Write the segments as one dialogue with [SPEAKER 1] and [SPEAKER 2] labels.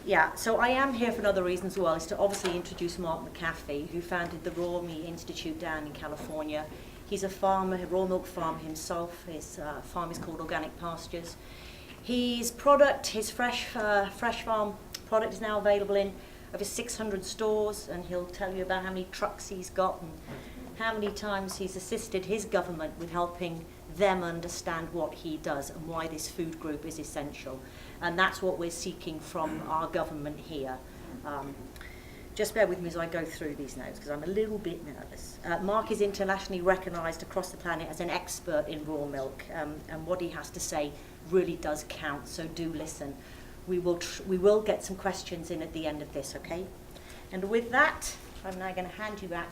[SPEAKER 1] Yeah, so I am here for another reason as well, is to obviously introduce Mark McAfee, who founded the Raw Meat Institute down in California. He's a farmer, a raw milk farmer himself. His farm is called Organic Pastures. His product, his fresh farm product, is now available in over 600 stores, and he'll tell you about how many trucks he's got and how many times he's assisted his government with helping them understand what he does and why this food group is essential. And that's what we're seeking from our government here. Just bear with me as I go through these notes, because I'm a little bit nervous. Mark is internationally recognised across the planet as an expert in raw milk, and what he has to say really does count, so do listen. We will get some questions in at the end of this, okay? And with that, I'm now going to hand you back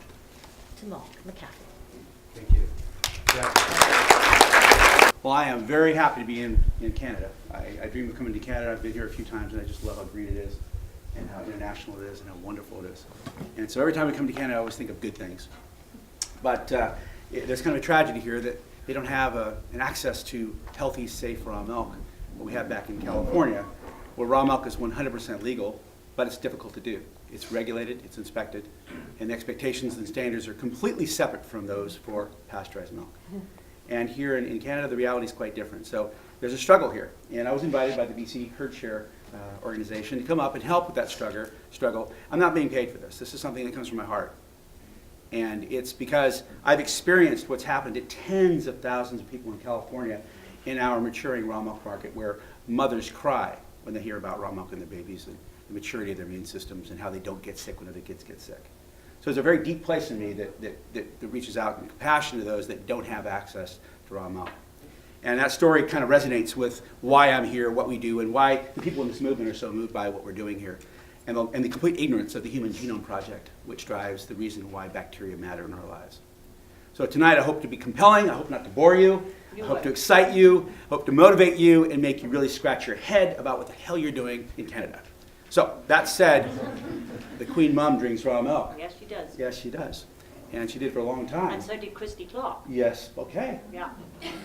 [SPEAKER 1] to Mark McAfee.
[SPEAKER 2] Thank you. Well, I am very happy to be in Canada. I dream of coming to Canada. I've been here a few times, and I just love how green it is and how international it is and how wonderful it is. And so every time I come to Canada, I always think of good things. But there's kind of a tragedy here that they don't have an access to healthy, safe raw milk, what we have back in California, where raw milk is 100% legal, but it's difficult to do. It's regulated, it's inspected, and the expectations and standards are completely separate from those for pasteurized milk. And here in Canada, the reality is quite different. So there's a struggle here. And I was invited by the BC Herd Share organization to come up and help with that struggle. I'm not being paid for this. This is something that comes from my heart. And it's because I've experienced what's happened to tens of thousands of people in California in our maturing raw milk market, where mothers cry when they hear about raw milk in their babies and the maturity of their immune systems and how they don't get sick when their kids get sick. So there's a very deep place in me that reaches out in compassion to those that don't have access to raw milk. And that story kind of resonates with why I'm here, what we do, and why the people in this movement are so moved by what we're doing here. And the complete ignorance of the Human Genome Project, which drives the reason why bacteria matter in our lives. So tonight I hope to be compelling, I hope not to bore you, I hope to excite you, I hope to motivate you and make you really scratch your head about what the hell you're doing in Canada. So, that said, the Queen Mum drinks raw milk.
[SPEAKER 1] Yes, she does.
[SPEAKER 2] Yes, she does. And she did for a long time.
[SPEAKER 1] And so did Christy Clark.
[SPEAKER 2] Yes, okay.
[SPEAKER 1] Yeah.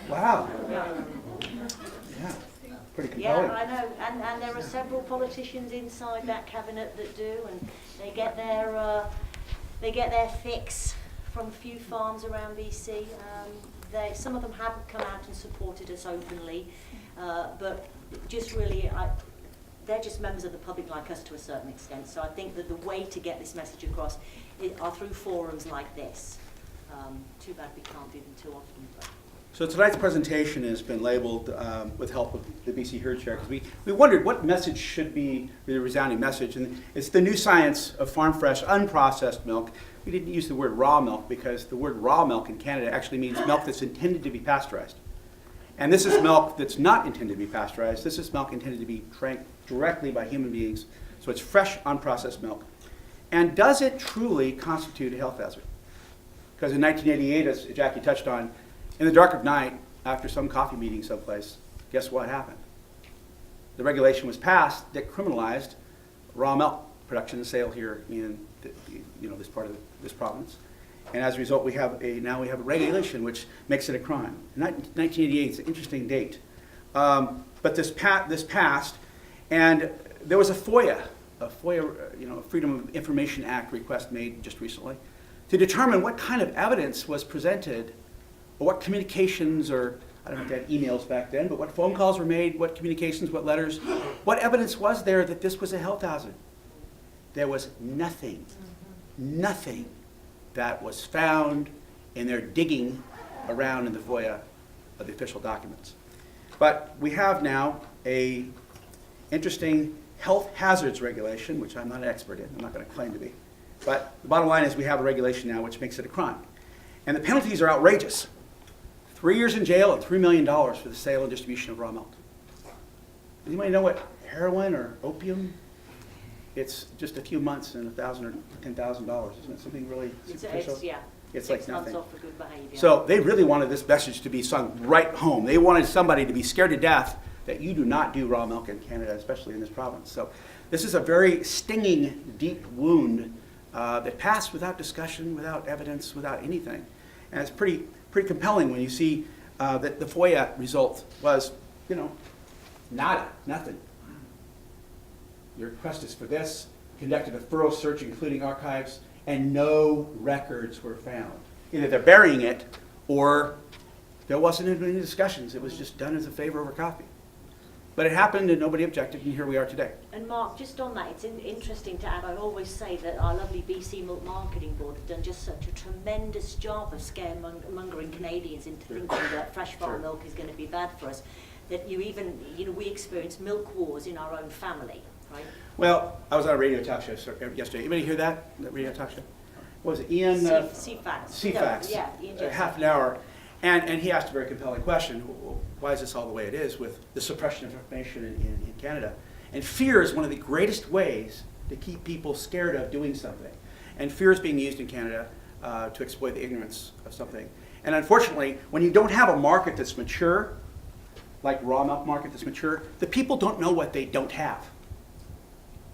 [SPEAKER 2] Wow.
[SPEAKER 1] Yeah.
[SPEAKER 2] Yeah, pretty compelling.
[SPEAKER 1] Yeah, I know. And there are several politicians inside that cabinet that do, and they get their fix from a few farms around BC. Some of them haven't come out and supported us openly, but just really, they're just members of the public like us to a certain extent. So I think that the way to get this message across are through forums like this. Too bad we can't do them too often. But.
[SPEAKER 2] So tonight's presentation has been labeled with help of the BC Herd Share, because we wondered what message should be the resounding message. And it's the new science of farm fresh, unprocessed milk. We didn't use the word raw milk because the word raw milk in Canada actually means milk that's intended to be pasteurized. And this is milk that's not intended to be pasteurized. This is milk intended to be drank directly by human beings. So it's fresh, unprocessed milk. And does it truly constitute a health hazard? Because in 1988, as Jackie touched on, in the dark of night, after some coffee meeting someplace, guess what happened? The regulation was passed that criminalized raw milk production and sale here in this part of this province. And as a result, now we have a regulation which makes it a crime. 1988 is an interesting date. But this passed, and there was a FOIA, Freedom of Information Act request made just recently to determine what kind of evidence was presented, or what communications, or I don't know if they had emails back then, but what phone calls were made, what communications, what letters, what evidence was there that this was a health hazard? There was nothing that was found in their digging around in the FOIA of the official documents. But we have now a interesting health hazards regulation, which I'm not an expert in, I'm not going to claim to be. But the bottom line is we have a regulation now which makes it a crime. And the penalties are outrageous. 3 years in jail and $3 million for the sale and distribution of raw milk. Does anybody know what heroin or opium? It's just a few months and $1,000 or $10,000. Isn't it something really superficial? It's like nothing.
[SPEAKER 1] Off for good behavior.
[SPEAKER 2] So they really wanted this message to be sung right home. They wanted somebody to be scared to death that you do not do raw milk in Canada, especially in this province. So this is a very stinging, deep wound that passed without discussion, without evidence, without anything. And it's pretty compelling when you see that the FOIA result was, nada, nothing. your request is for this, conducted a thorough search including archives, and no records were found. Either they're burying it or there wasn't any discussions. It was just done as a favor over coffee. But it happened and nobody objected, and here we are today.
[SPEAKER 1] And Mark, just on that, it's interesting to add, I always say that our lovely BC Milk Marketing Board have done just such a tremendous job of scaremongering Canadians into thinking that fresh farm milk is going to be bad for us, that we experience milk wars in our own family, right?
[SPEAKER 2] Well, I was on a radio talk show yesterday. Anybody hear that radio talk show? What was it, Ian?
[SPEAKER 1] CFAX.
[SPEAKER 2] CFAX.
[SPEAKER 1] Yeah, Ian Jeffries.
[SPEAKER 2] Half an hour. And he asked a very compelling question. Why is this all the way it is with the suppression of information in Canada? And fear is one of the greatest ways to keep people scared of doing something. And fear is being used in Canada to exploit the ignorance of something. And unfortunately, when you don't have a market that's mature, like raw milk market that's mature, the people don't know what they don't have.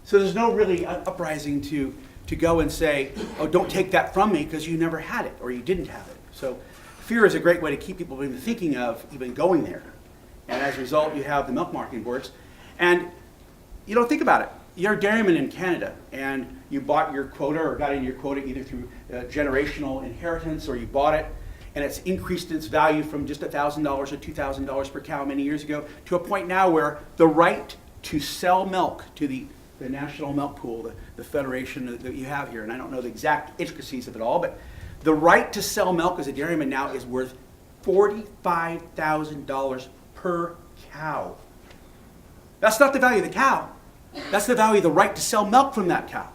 [SPEAKER 2] So there's no really uprising to go and say, oh, don't take that from me because you never had it or you didn't have it. So fear is a great way to keep people even thinking of even going there. And as a result, you have the milk marketing boards. And you don't think about it. You're a dairyman in Canada, and you bought your quota or got in your quota either through generational inheritance or you bought it, and it's increased its value from just $1,000 or $2,000 per cow many years ago to a point now where the right to sell milk to the national milk pool, the federation that you have here, and I don't know the exact intricacies of it all, but the right to sell milk as a dairyman now is worth $45,000 per cow. That's not the value of the cow. That's the value of the right to sell milk from that cow.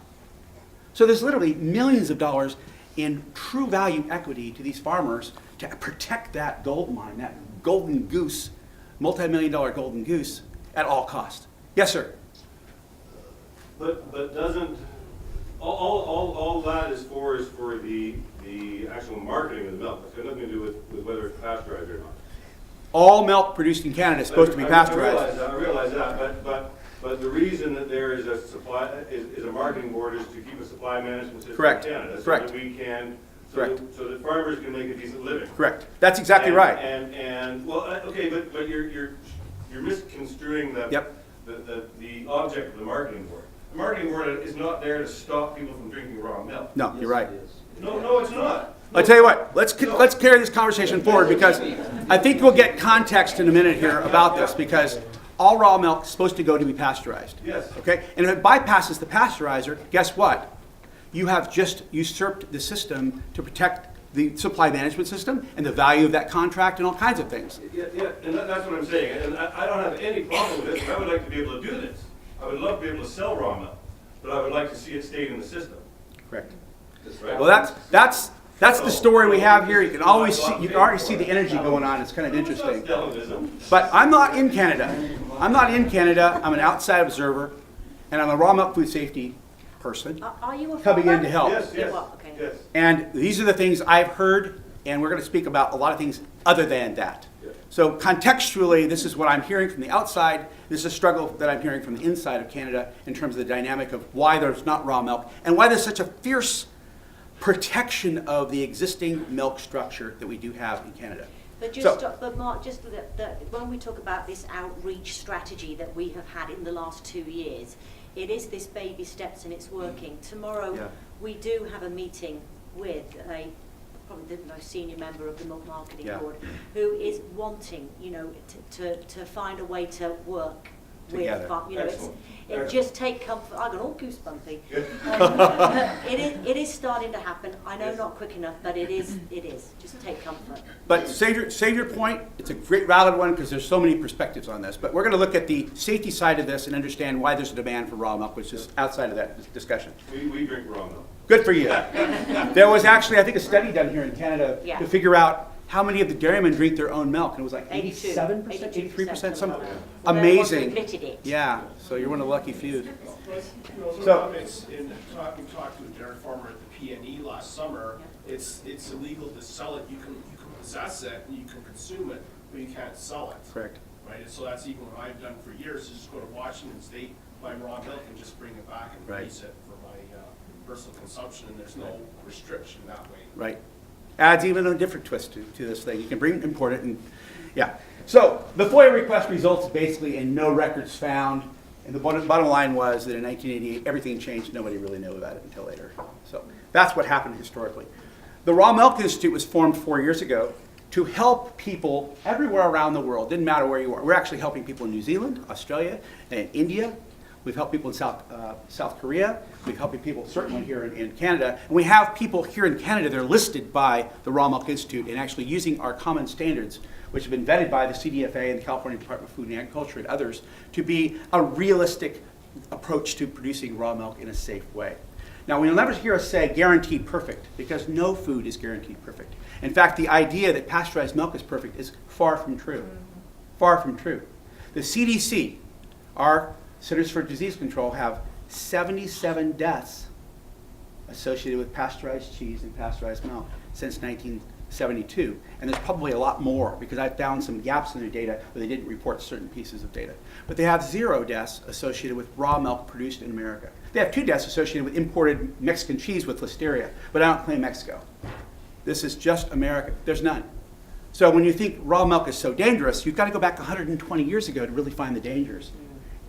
[SPEAKER 2] So there's literally millions of dollars in true value equity to these farmers to protect that gold mine, that golden goose, multi-million-dollar golden goose at all cost. Yes, sir.
[SPEAKER 3] But doesn't all that is for the actual marketing of the milk. It's got nothing to do with whether it's pasteurized or not.
[SPEAKER 2] All milk produced in Canada is supposed to be pasteurized.
[SPEAKER 3] I realize that, but the reason that there is a supply is a marketing board is to keep a supply management system
[SPEAKER 2] Correct.
[SPEAKER 3] in Canada, so
[SPEAKER 2] Correct.
[SPEAKER 3] that we can
[SPEAKER 2] Correct.
[SPEAKER 3] so that farmers can make a decent living.
[SPEAKER 2] Correct. That's exactly right.
[SPEAKER 3] And well, okay, but you're misconstruing the
[SPEAKER 2] Yep.
[SPEAKER 3] the object of the marketing board. The marketing board is not there to stop people from drinking raw milk.
[SPEAKER 2] No, you're right.
[SPEAKER 3] No, it's not.
[SPEAKER 2] I'll tell you what, let's carry this conversation forward because I think we'll get context in a minute here about this because all raw milk is supposed to go to be pasteurized.
[SPEAKER 3] Yes.
[SPEAKER 2] Okay? And if it bypasses the pasteurizer, guess what? You have just usurped the system to protect the supply management system and the value of that contract and all kinds of things.
[SPEAKER 3] Yeah, and that's what I'm saying. And I don't have any problem with this. I would like to be able to do this. I would love to be able to sell raw milk, but I would like to see it stay in the system.
[SPEAKER 2] Correct.
[SPEAKER 3] Right?
[SPEAKER 2] Well, that's the story we have here. You can always see, you can already see the energy going on. It's kind of interesting.
[SPEAKER 3] Television.
[SPEAKER 2] But I'm not in Canada. I'm not in Canada. I'm an outside observer, and I'm a raw milk food safety person
[SPEAKER 1] Are you a
[SPEAKER 2] coming in to help.
[SPEAKER 3] Yes, yes,
[SPEAKER 1] Okay.
[SPEAKER 3] yes.
[SPEAKER 2] And these are the things I've heard, and we're going to speak about a lot of things other than that.
[SPEAKER 3] Yeah.
[SPEAKER 2] So contextually, this is what I'm hearing from the outside. This is a struggle that I'm hearing from the inside of Canada in terms of the dynamic of why there's not raw milk and why there's such a fierce protection of the existing milk structure that we do have in Canada.
[SPEAKER 1] But but Mark, just when we talk about this outreach strategy that we have had in the last 2 years, it is this baby steps and it's working. Tomorrow
[SPEAKER 2] Yeah.
[SPEAKER 1] we do have a meeting with probably the most senior member of the Milk Marketing
[SPEAKER 2] Yeah.
[SPEAKER 1] Board, who is wanting, to find a way to work
[SPEAKER 2] Together.
[SPEAKER 1] with,
[SPEAKER 3] Excellent.
[SPEAKER 1] it just take comfort. I got all goosebumpy.
[SPEAKER 3] Good.
[SPEAKER 1] It is starting to happen. I know
[SPEAKER 3] Yes.
[SPEAKER 1] not quick enough, but it is. Just take comfort.
[SPEAKER 2] But save your point. It's a great valid one because there's so many perspectives on this. But we're going to look at the safety side of this and understand why there's a demand for raw milk, which is outside of that discussion.
[SPEAKER 3] We drink raw milk.
[SPEAKER 2] Good for you. There was actually, I think, a study done here in Canada
[SPEAKER 1] Yeah.
[SPEAKER 2] to figure out how many of the dairymen drink their own milk, and it was like
[SPEAKER 1] 82,
[SPEAKER 2] 87%, 83%, some
[SPEAKER 1] something like that. They're the ones who
[SPEAKER 2] amazing.
[SPEAKER 1] admitted it.
[SPEAKER 2] Yeah, so you're one of the lucky few.
[SPEAKER 4] So, we talked to a dairy farmer at the PNE last summer. It's illegal to sell it. You can possess it and you can consume it, but you can't sell it.
[SPEAKER 2] Correct.
[SPEAKER 4] Right. And so that's even what I've done for years. Is just go to Washington State, buy raw milk, and just bring it back and
[SPEAKER 2] Right.
[SPEAKER 4] release it for my personal consumption. And there's no restriction that way.
[SPEAKER 2] Right. Adds even a different twist to this thing. You can import it, and yeah. So the FOIA request results basically in no records found, And the bottom line was that in 1988, everything changed. Nobody really knew about it until later. So that's what happened historically. The Raw Milk Institute was formed 4 years ago to help people everywhere around the world. Didn't matter where you are. We're actually helping people in New Zealand, Australia, and India. We've helped people in South Korea. We've helped people certainly here in Canada. And we have people here in Canada that are listed by the Raw Milk Institute and actually using our common standards, which have been vetted by the CDFA and the California Department of Food and Agriculture and others, to be a realistic approach to producing raw milk in a safe way. Now, we'll never hear us say guaranteed perfect, because no food is guaranteed perfect. In fact, the idea that pasteurized milk is perfect is far from true. Far from true. The CDC, our Centers for Disease Control, have 77 deaths associated with pasteurized cheese and pasteurized milk since 1972. And there's probably a lot more, because I found some gaps in their data where they didn't report certain pieces of data. But they have 0 deaths associated with raw milk produced in America. They have 2 deaths associated with imported Mexican cheese with listeria, but I don't claim Mexico. This is just America. There's none. So when you think raw milk is so dangerous, you've got to go back 120 years ago to really find the dangers.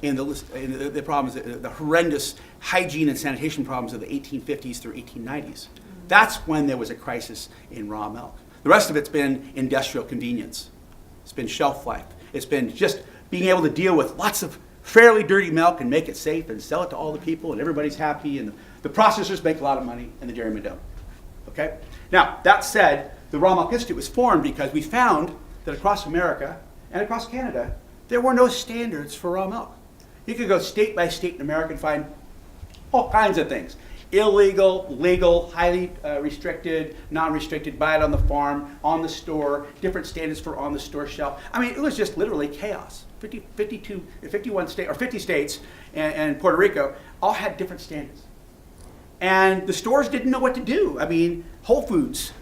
[SPEAKER 2] In the problems, the horrendous hygiene and sanitation problems of the 1850s through 1890s. That's when there was a crisis in raw milk. The rest of it's been industrial convenience. It's been shelf life. It's been just being able to deal with lots of fairly dirty milk and make it safe and sell it to all the people, and everybody's happy, and the processors make a lot of money and the dairymen don't. Okay? Now, that said, the Raw Milk Institute was formed because we found that across America and across Canada, there were no standards for raw milk. You could go state by state in America and find all kinds of things. Illegal, legal, highly restricted, non-restricted, buy it on the farm, on the store, different standards for on the store shelf. I mean, it was just literally chaos. 51 states, or 50 states and Puerto Rico all had different standards. And the stores didn't know what to do. I mean, Whole Foods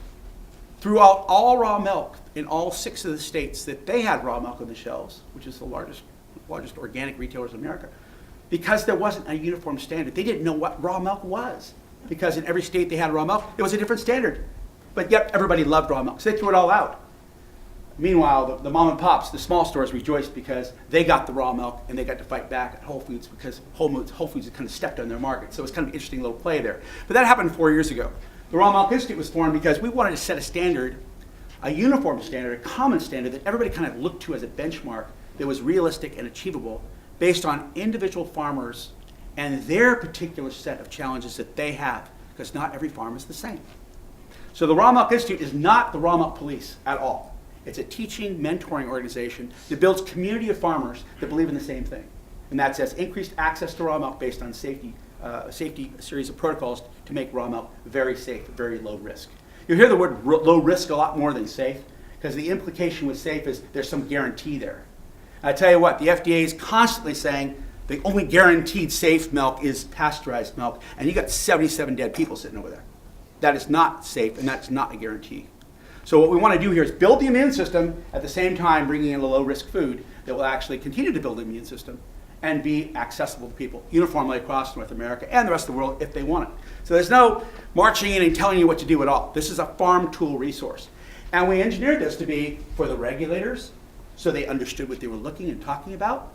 [SPEAKER 2] threw out all raw milk in all 6 of the states that they had raw milk on the shelves, which is the largest organic retailers in America, because there wasn't a uniform standard. They didn't know what raw milk was, because in every state they had raw milk. It was a different standard. But yet everybody loved raw milk, so they threw it all out. Meanwhile, the mom and pops, the small stores, rejoiced because they got the raw milk and they got to fight back at Whole Foods, because Whole Foods had kind of stepped on their market. So it was kind of an interesting little play there. But that happened 4 years ago. The Raw Milk Institute was formed because we wanted to set a standard, a uniform standard, a common standard that everybody kind of looked to as a benchmark that was realistic and achievable based on individual farmers and their particular set of challenges that they have, because not every farm is the same. So the Raw Milk Institute is not the raw milk police at all. It's a teaching, mentoring organization that builds a community of farmers that believe in the same thing. And that says increased access to raw milk based on safety, a series of protocols to make raw milk very safe, very low risk. You'll hear the word low risk a lot more than safe, because the implication with safe is there's some guarantee there. I tell you what, the FDA is constantly saying the only guaranteed safe milk is pasteurized milk, and you got 77 dead people sitting over there. That is not safe, and that's not a guarantee. So what we want to do here is build the immune system, at the same time bringing in a low-risk food that will actually continue to build the immune system and be accessible to people uniformly across North America and the rest of the world if they want it. So there's no marching in and telling you what to do at all. This is a farm tool resource. And we engineered this to be for the regulators, so they understood what they were looking and talking about,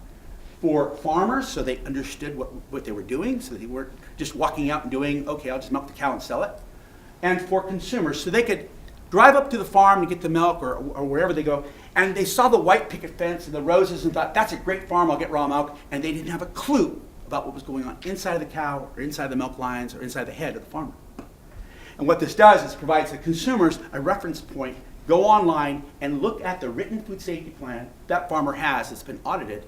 [SPEAKER 2] for farmers, so they understood what they were doing, so they weren't just walking out and doing, okay, I'll just milk the cow and sell it, and for consumers, so they could drive up to the farm to get the milk or wherever they go, and they saw the white picket fence and the roses and thought, that's a great farm, I'll get raw milk, and they didn't have a clue about what was going on inside of the cow or inside the milk lines or inside the head of the farmer. And what this does is provides the consumers a reference point. Go online and look at the written food safety plan that farmer has that's been audited,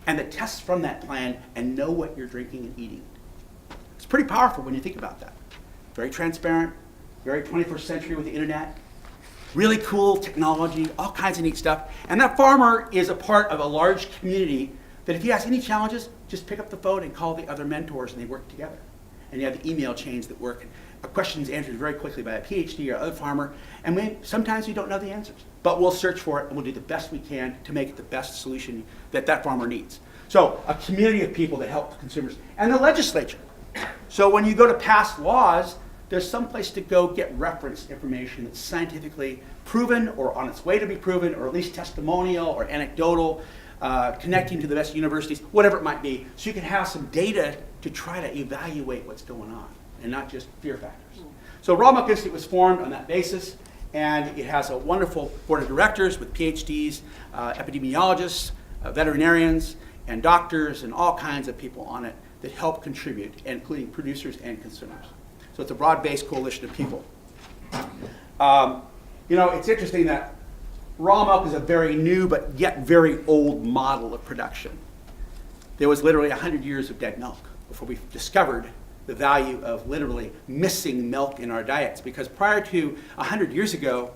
[SPEAKER 2] and the tests from that plan, and know what you're drinking and eating. It's pretty powerful when you think about that. Very transparent, very 21st century with the internet, really cool technology, all kinds of neat stuff. And that farmer is a part of a large community that if he has any challenges, just pick up the phone and call the other mentors, and they work together. And you have the email chains that work. A question is answered very quickly by a PhD or other farmer, and sometimes we don't know the answers, but we'll search for it and we'll do the best we can to make it the best solution that farmer needs. So a community of people that help the consumers, and the legislature. So when you go to pass laws, there's some place to go get reference information that's scientifically proven or on its way to be proven, or at least testimonial or anecdotal, connecting to the best universities, whatever it might be, so you can have some data to try to evaluate what's going on and not just fear factors. So Raw Milk Institute was formed on that basis, and it has a wonderful board of directors with PhDs, epidemiologists, veterinarians, and doctors, and all kinds of people on it that help contribute, including producers and consumers. So it's a broad-based coalition of people. It's interesting that raw milk is a very new but yet very old model of production. There was literally 100 years of dead milk before we discovered the value of literally missing milk in our diets, because prior to 100 years ago,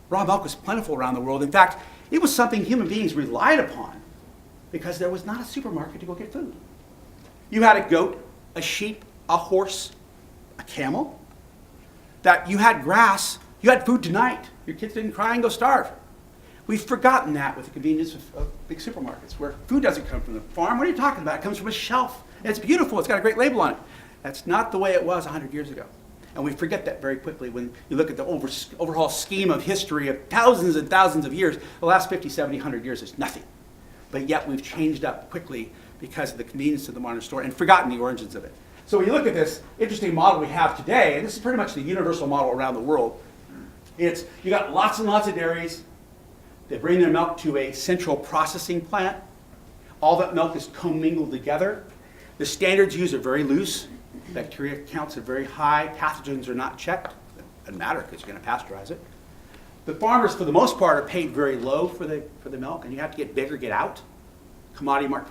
[SPEAKER 2] raw milk was plentiful around the world. In fact, it was something human beings relied upon because there was not a supermarket to go get food. You had a goat, a sheep, a horse, a camel, that you had grass, you had food tonight. Your kids didn't cry and go starve. We've forgotten that with the convenience of big supermarkets, where food doesn't come from the farm. What are you talking about? It comes from a shelf. And it's beautiful. It's got a great label on it. That's not the way it was 100 years ago. And we forget that very quickly when you look at the overall scheme of history of thousands and thousands of years. The last 50, 70, 100 years is nothing. But yet we've changed up quickly because of the convenience of the modern store and forgotten the origins of it. So when you look at this interesting model we have today, and this is pretty much the universal model around the world, you got lots and lots of dairies. They bring their milk to a central processing plant. All that milk is commingled together. The standards used are very loose. Bacteria counts are very high. Pathogens are not checked. It doesn't matter because you're going to pasteurize it. The farmers, for the most part, are paid very low for the milk, and you have to get big or get out. Commodity market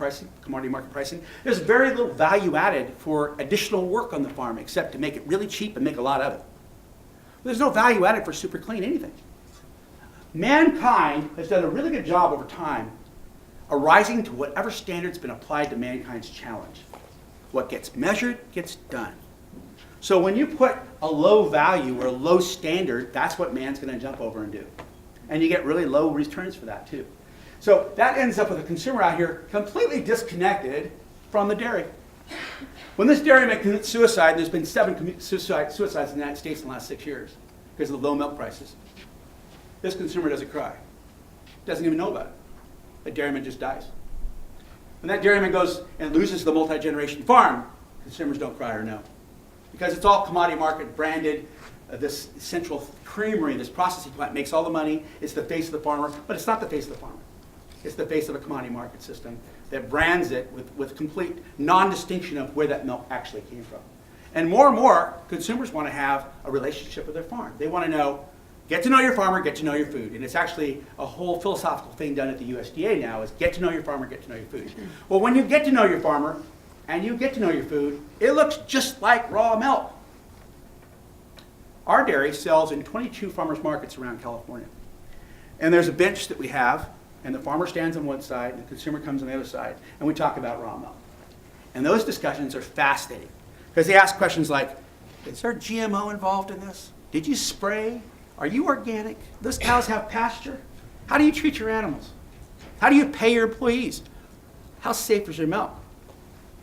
[SPEAKER 2] pricing. There's very little value added for additional work on the farm except to make it really cheap and make a lot of it. There's no value added for super clean anything. Mankind has done a really good job over time arising to whatever standard's been applied to mankind's challenge. What gets measured gets done. So when you put a low value or a low standard, that's what man's going to jump over and do. And you get really low returns for that too. So that ends up with a consumer out here completely disconnected from the dairy. When this dairyman commits suicide, and there's been 7 suicides in the United States in the last 6 years because of the low milk prices, this consumer doesn't cry. Doesn't even know about it. The dairyman just dies. When that dairyman goes and loses the multi-generation farm, consumers don't cry or know. Because it's all commodity market branded. This central creamery, this processing plant makes all the money. It's the face of the farmer, but it's not the face of the farmer. It's the face of a commodity market system that brands it with complete non-distinction of where that milk actually came from. And more, consumers want to have a relationship with their farm. They want to know, get to know your farmer, get to know your food. And it's actually a whole philosophical thing done at the USDA now is get to know your farmer, get to know your food. Well, when you get to know your farmer and you get to know your food, it looks just like raw milk. Our dairy sells in 22 farmers markets around California. And there's a bench that we have, and the farmer stands on one side, and the consumer comes on the other side, and we talk about raw milk. And those discussions are fascinating, because they ask questions like, is there GMO involved in this? Did you spray? Are you organic? Those cows have pasture? How do you treat your animals? How do you pay your employees? How safe is your milk?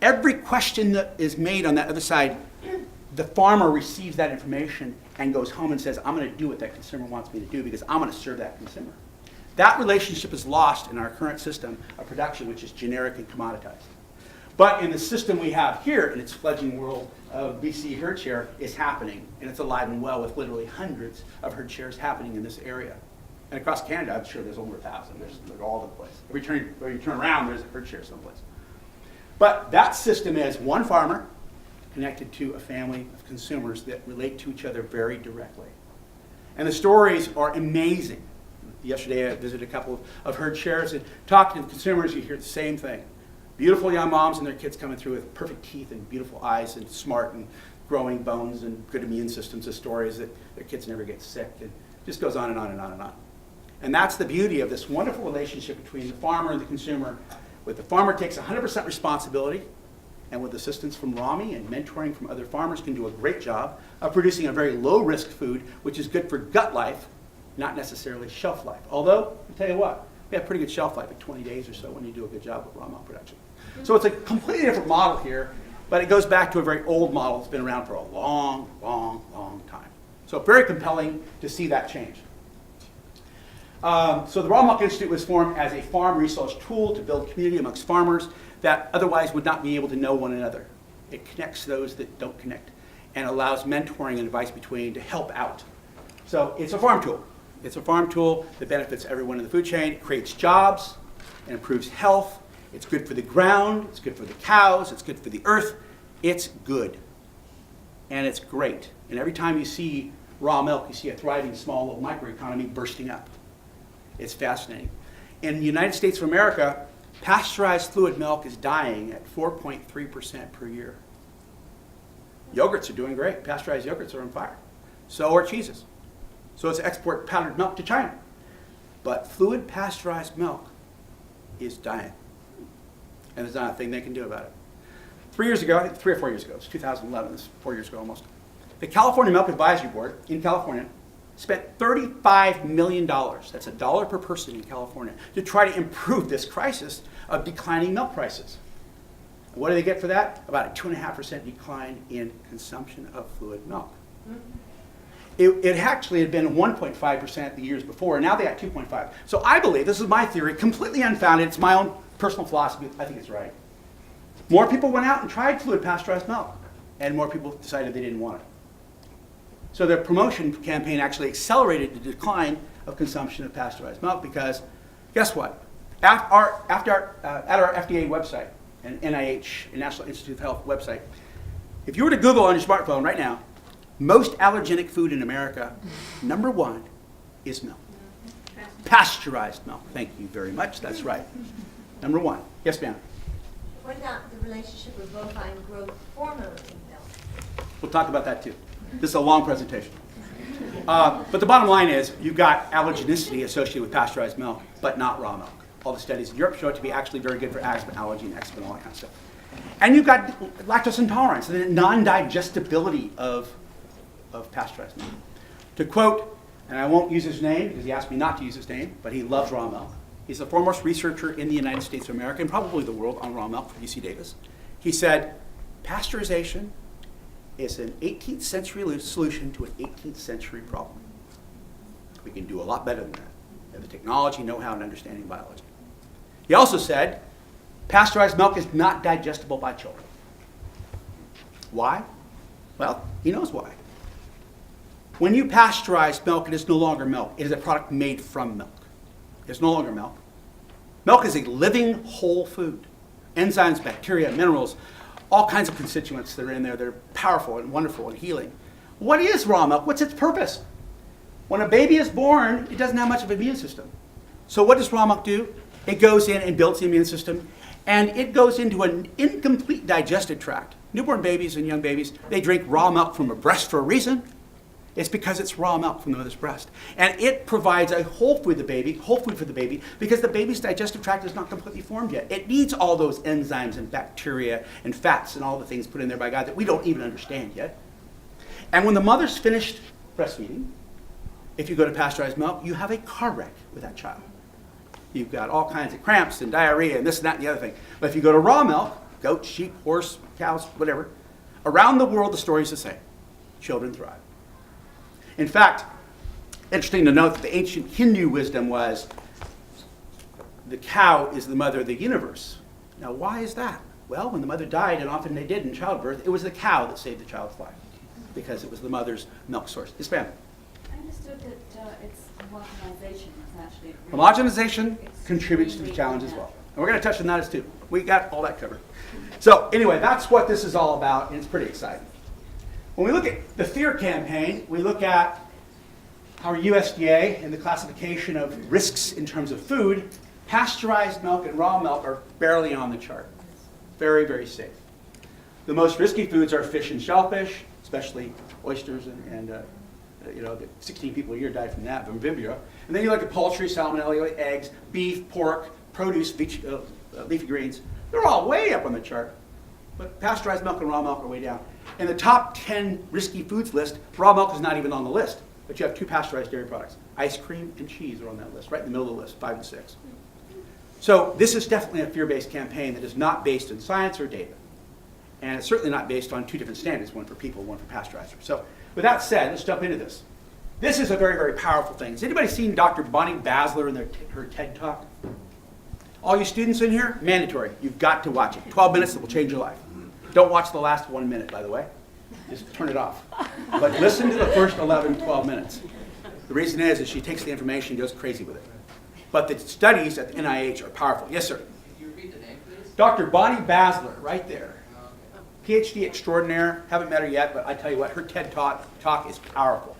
[SPEAKER 2] Every question that is made on that other side, the farmer receives that information and goes home and says, I'm going to do what that consumer wants me to do because I'm going to serve that consumer. That relationship is lost in our current system of production, which is generic and commoditized. But in the system we have here, in its fledgling world of BC herd share, is happening, and it's alive and well with literally hundreds of herd shares happening in this area. And across Canada, I'm sure there's over 1,000. They're all over the place. Every you turn around, there's a herd share someplace. But that system is one farmer connected to a family of consumers that relate to each other very directly. And the stories are amazing. Yesterday, I visited a couple of herd shares, and talking to the consumers, you hear the same thing. Beautiful young moms and their kids coming through with perfect teeth and beautiful eyes and smart and growing bones and good immune systems. The stories that their kids never get sick, and it just goes on and on and on and on. And that's the beauty of this wonderful relationship between the farmer and the consumer, where the farmer takes 100% responsibility, and with assistance from RAMI and mentoring from other farmers can do a great job of producing a very low-risk food, which is good for gut life, not necessarily shelf life. Although, I'll tell you what, we have pretty good shelf life at 20 days or so when you do a good job with raw milk production. So it's a completely different model here, but it goes back to a very old model that's been around for a long, long, long time. So very compelling to see that change. So the Raw Milk Institute was formed as a farm resource tool to build community amongst farmers that otherwise would not be able to know one another. It connects those that don't connect and allows mentoring and advice between to help out. So it's a farm tool. It's a farm tool that benefits everyone in the food chain. It creates jobs and improves health. It's good for the ground. It's good for the cows. It's good for the earth. It's good. And it's great. And every time you see raw milk, you see a thriving small little microeconomy bursting up. It's fascinating. In the United States of America, pasteurized fluid milk is dying at 4.3% per year. Yogurts are doing great. Pasteurized yogurts are on fire. So are cheeses. So let's export powdered milk to China. But fluid pasteurized milk is dying. And there's not a thing they can do about it. 3 years ago, I think 3 or 4 years ago, it's 2011, it's 4 years ago almost, the California Milk Advisory Board in California spent $35 million, that's $1 per person in California, to try to improve this crisis of declining milk prices. What do they get for that? About a 2.5% decline in consumption of fluid milk. It actually had been 1.5% the years before, and now they got 2.5. So I believe, this is my theory, completely unfounded, it's my own personal philosophy, I think it's right. More people went out and tried fluid pasteurized milk, and more people decided they didn't want it. So their promotion campaign actually accelerated the decline of consumption of pasteurized milk because, guess what? At our FDA website, and NIH, National Institute of Health website, if you were to Google on your smartphone right now, most allergenic food in America, #1 is milk. Pasteurized milk. Thank you very much. That's right. #1. Yes, ma'am.
[SPEAKER 5] What about the relationship with bovine growth hormone in milk?
[SPEAKER 2] We'll talk about that too. This is a long presentation. But the bottom line is you've got allergenicity associated with pasteurized milk, but not raw milk. All the studies in Europe show it to be actually very good for asthma, allergy, and eczema, and all that kind of stuff. And you've got lactose intolerance and the non-digestibility of pasteurized milk. To quote, and I won't use his name because he asked me not to use his name, but he loves raw milk. He's the foremost researcher in the United States of America and probably the world on raw milk for UC Davis. He said, pasteurization is an 18th century solution to an 18th century problem. We can do a lot better than that. We have the technology, know-how, and understanding biology. He also said, pasteurized milk is not digestible by children. Why? Well, he knows why. When you pasteurize milk, it is no longer milk. It is a product made from milk. It's no longer milk. Milk is a living whole food. Enzymes, bacteria, minerals, all kinds of constituents that are in there that are powerful and wonderful and healing. What is raw milk? What's its purpose? When a baby is born, it doesn't have much of an immune system. So what does raw milk do? It goes in and builds the immune system, and it goes into an incomplete digestive tract. Newborn babies and young babies, they drink raw milk from a breast for a reason. It's because it's raw milk from the mother's breast. And it provides a whole food for the baby, because the baby's digestive tract is not completely formed yet. It needs all those enzymes and bacteria and fats and all the things put in there by God that we don't even understand yet. And when the mother's finished breastfeeding, if you go to pasteurized milk, you have a car wreck with that child. You've got all kinds of cramps and diarrhea and this and that and the other thing. But if you go to raw milk, goat, sheep, horse, cows, whatever, around the world the story's the same. Children thrive. In fact, interesting to note that the ancient Hindu wisdom was the cow is the mother of the universe. Now, why is that? Well, when the mother died, and often they did in childbirth, it was the cow that saved the child's life because it was the mother's milk source. Yes, ma'am?
[SPEAKER 6] I understood that it's homogenization is actually...
[SPEAKER 2] Homogenization contributes to the challenge as well. And we're going to touch on that as too. We got all that covered. So anyway, that's what this is all about, and it's pretty exciting. When we look at the FEAR campaign, we look at our USDA and the classification of risks in terms of food. Pasteurized milk and raw milk are barely on the chart. Very, very safe. The most risky foods are fish and shellfish, especially oysters and 16 people a year die from that, from Vibrio. And then you look at poultry, salmonella, eggs, beef, pork, produce, leafy greens. They're all way up on the chart. But pasteurized milk and raw milk are way down. In the top 10 risky foods list, raw milk is not even on the list. But you have 2 pasteurized dairy products. Ice cream and cheese are on that list, right in the middle of the list, 5 and 6. So this is definitely a fear-based campaign that is not based in science or data. And it's certainly not based on 2 different standards, one for people, one for pasteurizers. So with that said, let's jump into this. This is a very, very powerful thing. Has anybody seen Dr. Bonnie Basler in her TED Talk? All you students in here, mandatory. You've got to watch it. 12 minutes, it will change your life. Don't watch the last 1 minute, by the way. Just turn it off. But listen to the first 11, 12 minutes. The reason is she takes the information and goes crazy with it. But the studies at the NIH are powerful. Yes, sir?
[SPEAKER 7] Could you repeat the name, please?
[SPEAKER 2] Dr. Bonnie Basler, right there. PhD extraordinaire. Haven't met her yet, but I tell you what, her TED talk is powerful.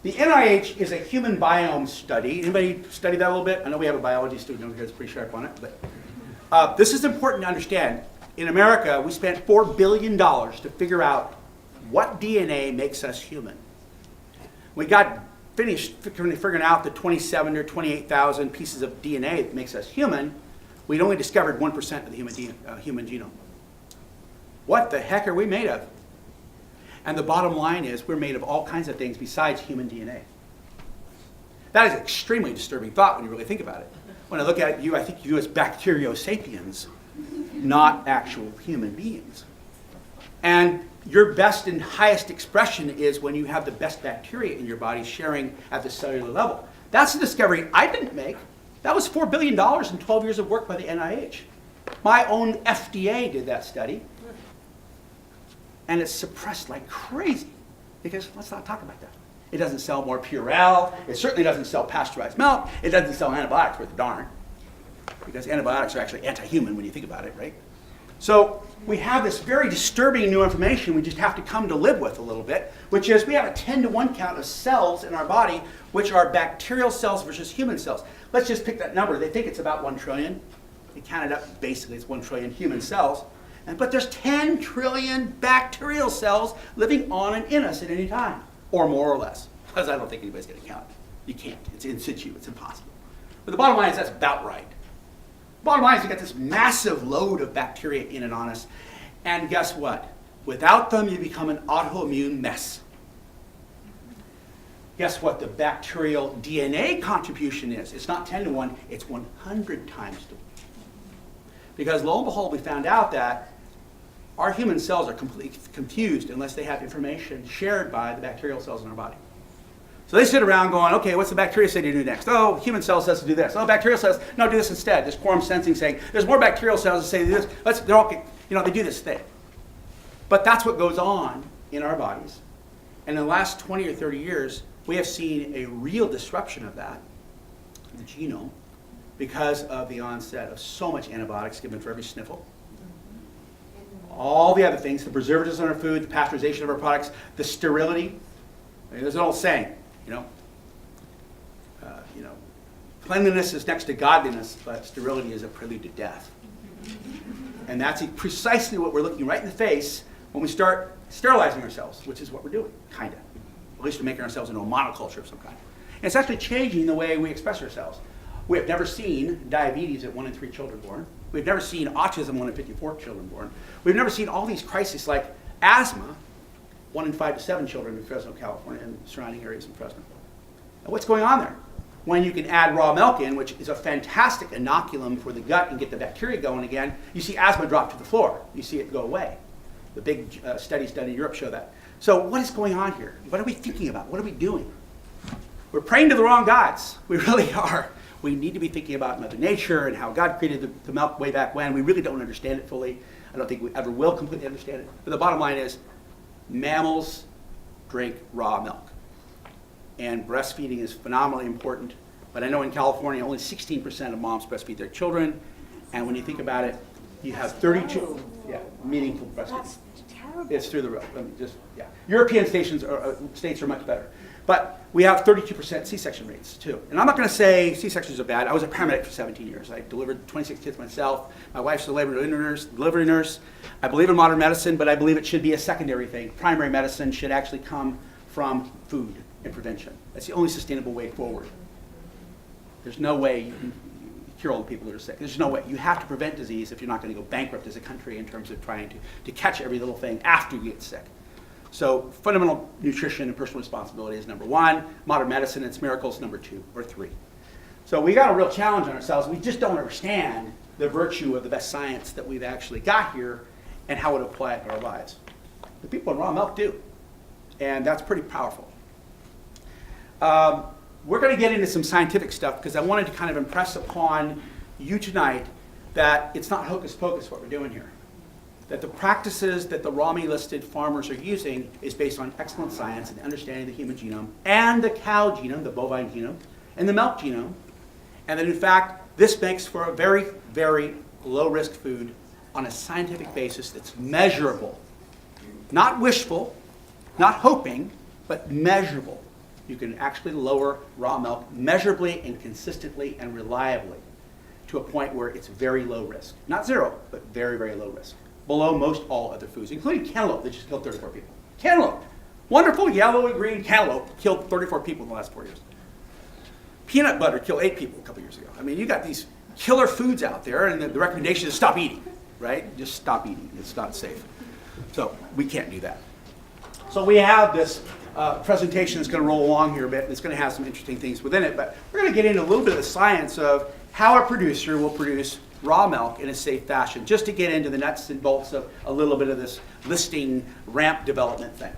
[SPEAKER 2] The NIH is a human biome study. Anybody study that a little bit? I know we have a biology student over here that's pretty sharp on it. But this is important to understand. In America, we spent $4 billion to figure out what DNA makes us human. We got finished figuring out the 27 or 28,000 pieces of DNA that makes us human. We'd only discovered 1% of the human genome. What the heck are we made of? And the bottom line is we're made of all kinds of things besides human DNA. That is an extremely disturbing thought when you really think about it. When I look at you, I think of you as bacteriosapiens, not actual human beings. And your best and highest expression is when you have the best bacteria in your body sharing at the cellular level. That's a discovery I didn't make. That was $4 billion in 12 years of work by the NIH. My own FDA did that study. And it's suppressed like crazy. Because let's not talk about that. It doesn't sell more Purell. It certainly doesn't sell pasteurized milk. It doesn't sell antibiotics worth a darn. Because antibiotics are actually anti-human when you think about it, right? So we have this very disturbing new information we just have to come to live with a little bit, which is we have a 10-to-1 count of cells in our body, which are bacterial cells versus human cells. Let's just pick that number. They think it's about 1 trillion. They counted up, basically it's 1 trillion human cells. But there's 10 trillion bacterial cells living on and in us at any time, or more or less. Because I don't think anybody's going to count it. You can't. It's in situ. It's impossible. But the bottom line is that's about right. Bottom line is you got this massive load of bacteria in and on us. And guess what? Without them, you become an autoimmune mess. Guess what the bacterial DNA contribution is? It's not 10-to-1, it's 100 times to 1. Because lo and behold, we found out that our human cells are completely confused unless they have information shared by the bacterial cells in our body. So they sit around going, okay, what's the bacteria say to do next? Oh, human cells says to do this. Oh, bacterial cells, no, do this instead. There's quorum sensing saying, there's more bacterial cells that say do this. They're all, they do this thing. But that's what goes on in our bodies. And in the last 20 or 30 years, we have seen a real disruption of that, the genome, because of the onset of so much antibiotics given for every sniffle. All the other things, the preservatives in our food, the pasteurization of our products, the sterility. There's an old saying, cleanliness is next to godliness, but sterility is a prelude to death. And that's precisely what we're looking right in the face when we start sterilizing ourselves, which is what we're doing, kind of. At least we're making ourselves into a monoculture of some kind. And it's actually changing the way we express ourselves. We have never seen diabetes at 1 in 3 children born. We've never seen autism 1 in 54 children born. We've never seen all these crises like asthma, 1 in 5 to 7 children in Fresno, California, and surrounding areas in Fresno. Now, what's going on there? When you can add raw milk in, which is a fantastic inoculum for the gut and get the bacteria going again, you see asthma drop to the floor. You see it go away. The big studies done in Europe show that. So what is going on here? What are we thinking about? What are we doing? We're praying to the wrong gods. We really are. We need to be thinking about Mother Nature and how God created the milk way back when. We really don't understand it fully. I don't think we ever will completely understand it. But the bottom line is, mammals drink raw milk. And breastfeeding is phenomenally important. But I know in California, only 16% of moms breastfeed their children. And when you think about it, you have 32 meaningful breastfeeding.
[SPEAKER 5] That's terrible.
[SPEAKER 2] It's through the roof. European states are much better. But we have 32% C-section rates, too. And I'm not going to say C-sections are bad. I was a paramedic for 17 years. I delivered 26 kids myself. My wife's a delivery nurse. I believe in modern medicine, but I believe it should be a secondary thing. Primary medicine should actually come from food and prevention. That's the only sustainable way forward. There's no way you can cure all the people that are sick. There's no way. You have to prevent disease if you're not going to go bankrupt as a country in terms of trying to catch every little thing after you get sick. So fundamental nutrition and personal responsibility is number 1. Modern medicine and its miracles, number 2 or 3. So we got a real challenge on ourselves. We just don't understand the virtue of the best science that we've actually got here and how it applies to our lives. The people in raw milk do. And that's pretty powerful. We're going to get into some scientific stuff because I wanted to kind of impress upon you tonight that it's not hocus pocus what we're doing here. That the practices that the RAMI listed farmers are using is based on excellent science and understanding the human genome and the cow genome, the bovine genome, and the milk genome. And that in fact, this makes for a very, very low-risk food on a scientific basis that's measurable. Not wishful, not hoping, but measurable. You can actually lower raw milk measurably and consistently and reliably to a point where it's very low risk. Not zero, but very, very low risk. Below most all other foods, including cantaloupe that just killed 34 people. Cantaloupe, wonderful yellow and green cantaloupe killed 34 people in the last 4 years. Peanut butter killed 8 people a couple years ago. I mean, you got these killer foods out there, and the recommendation is stop eating, right? Just stop eating. It's not safe. So we can't do that. So we have this presentation that's going to roll along here a bit. It's going to have some interesting things within it, but we're going to get into a little bit of the science of how a producer will produce raw milk in a safe fashion, just to get into the nuts and bolts of a little bit of this listing ramp development thing.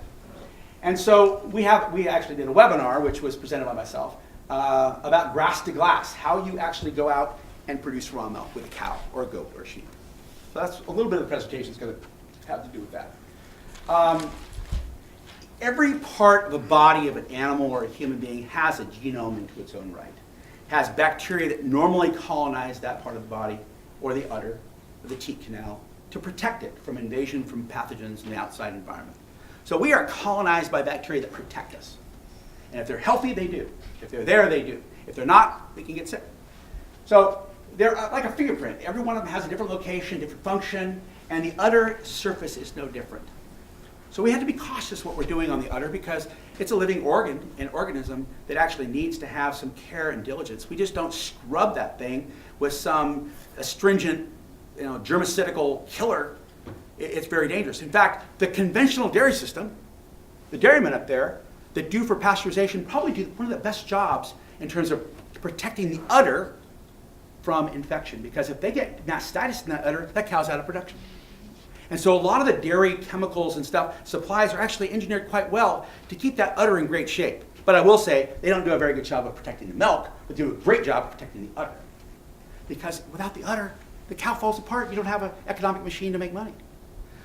[SPEAKER 2] And so we actually did a webinar, which was presented by myself, about grass to glass, how you actually go out and produce raw milk with a cow or a goat or a sheep. So that's a little bit of the presentation is going to have to do with that. Every part of the body of an animal or a human being has a genome into its own right. Has bacteria that normally colonize that part of the body or the udder or the teat canal to protect it from invasion from pathogens in the outside environment. So we are colonized by bacteria that protect us. And if they're healthy, they do. If they're there, they do. If they're not, they can get sick. So they're like a fingerprint. Every one of them has a different location, different function, and the udder surface is no different. So we have to be cautious what we're doing on the udder because it's a living organ, an organism that actually needs to have some care and diligence. We just don't scrub that thing with some astringent, germicidal killer. It's very dangerous. In fact, the conventional dairy system, the dairymen up there that do for pasteurization probably do one of the best jobs in terms of protecting the udder from infection. Because if they get mastitis in that udder, that cow's out of production. And so a lot of the dairy chemicals and stuff, supplies are actually engineered quite well to keep that udder in great shape. But I will say, they don't do a very good job of protecting the milk, but do a great job of protecting the udder. Because without the udder, the cow falls apart. You don't have an economic machine to make money.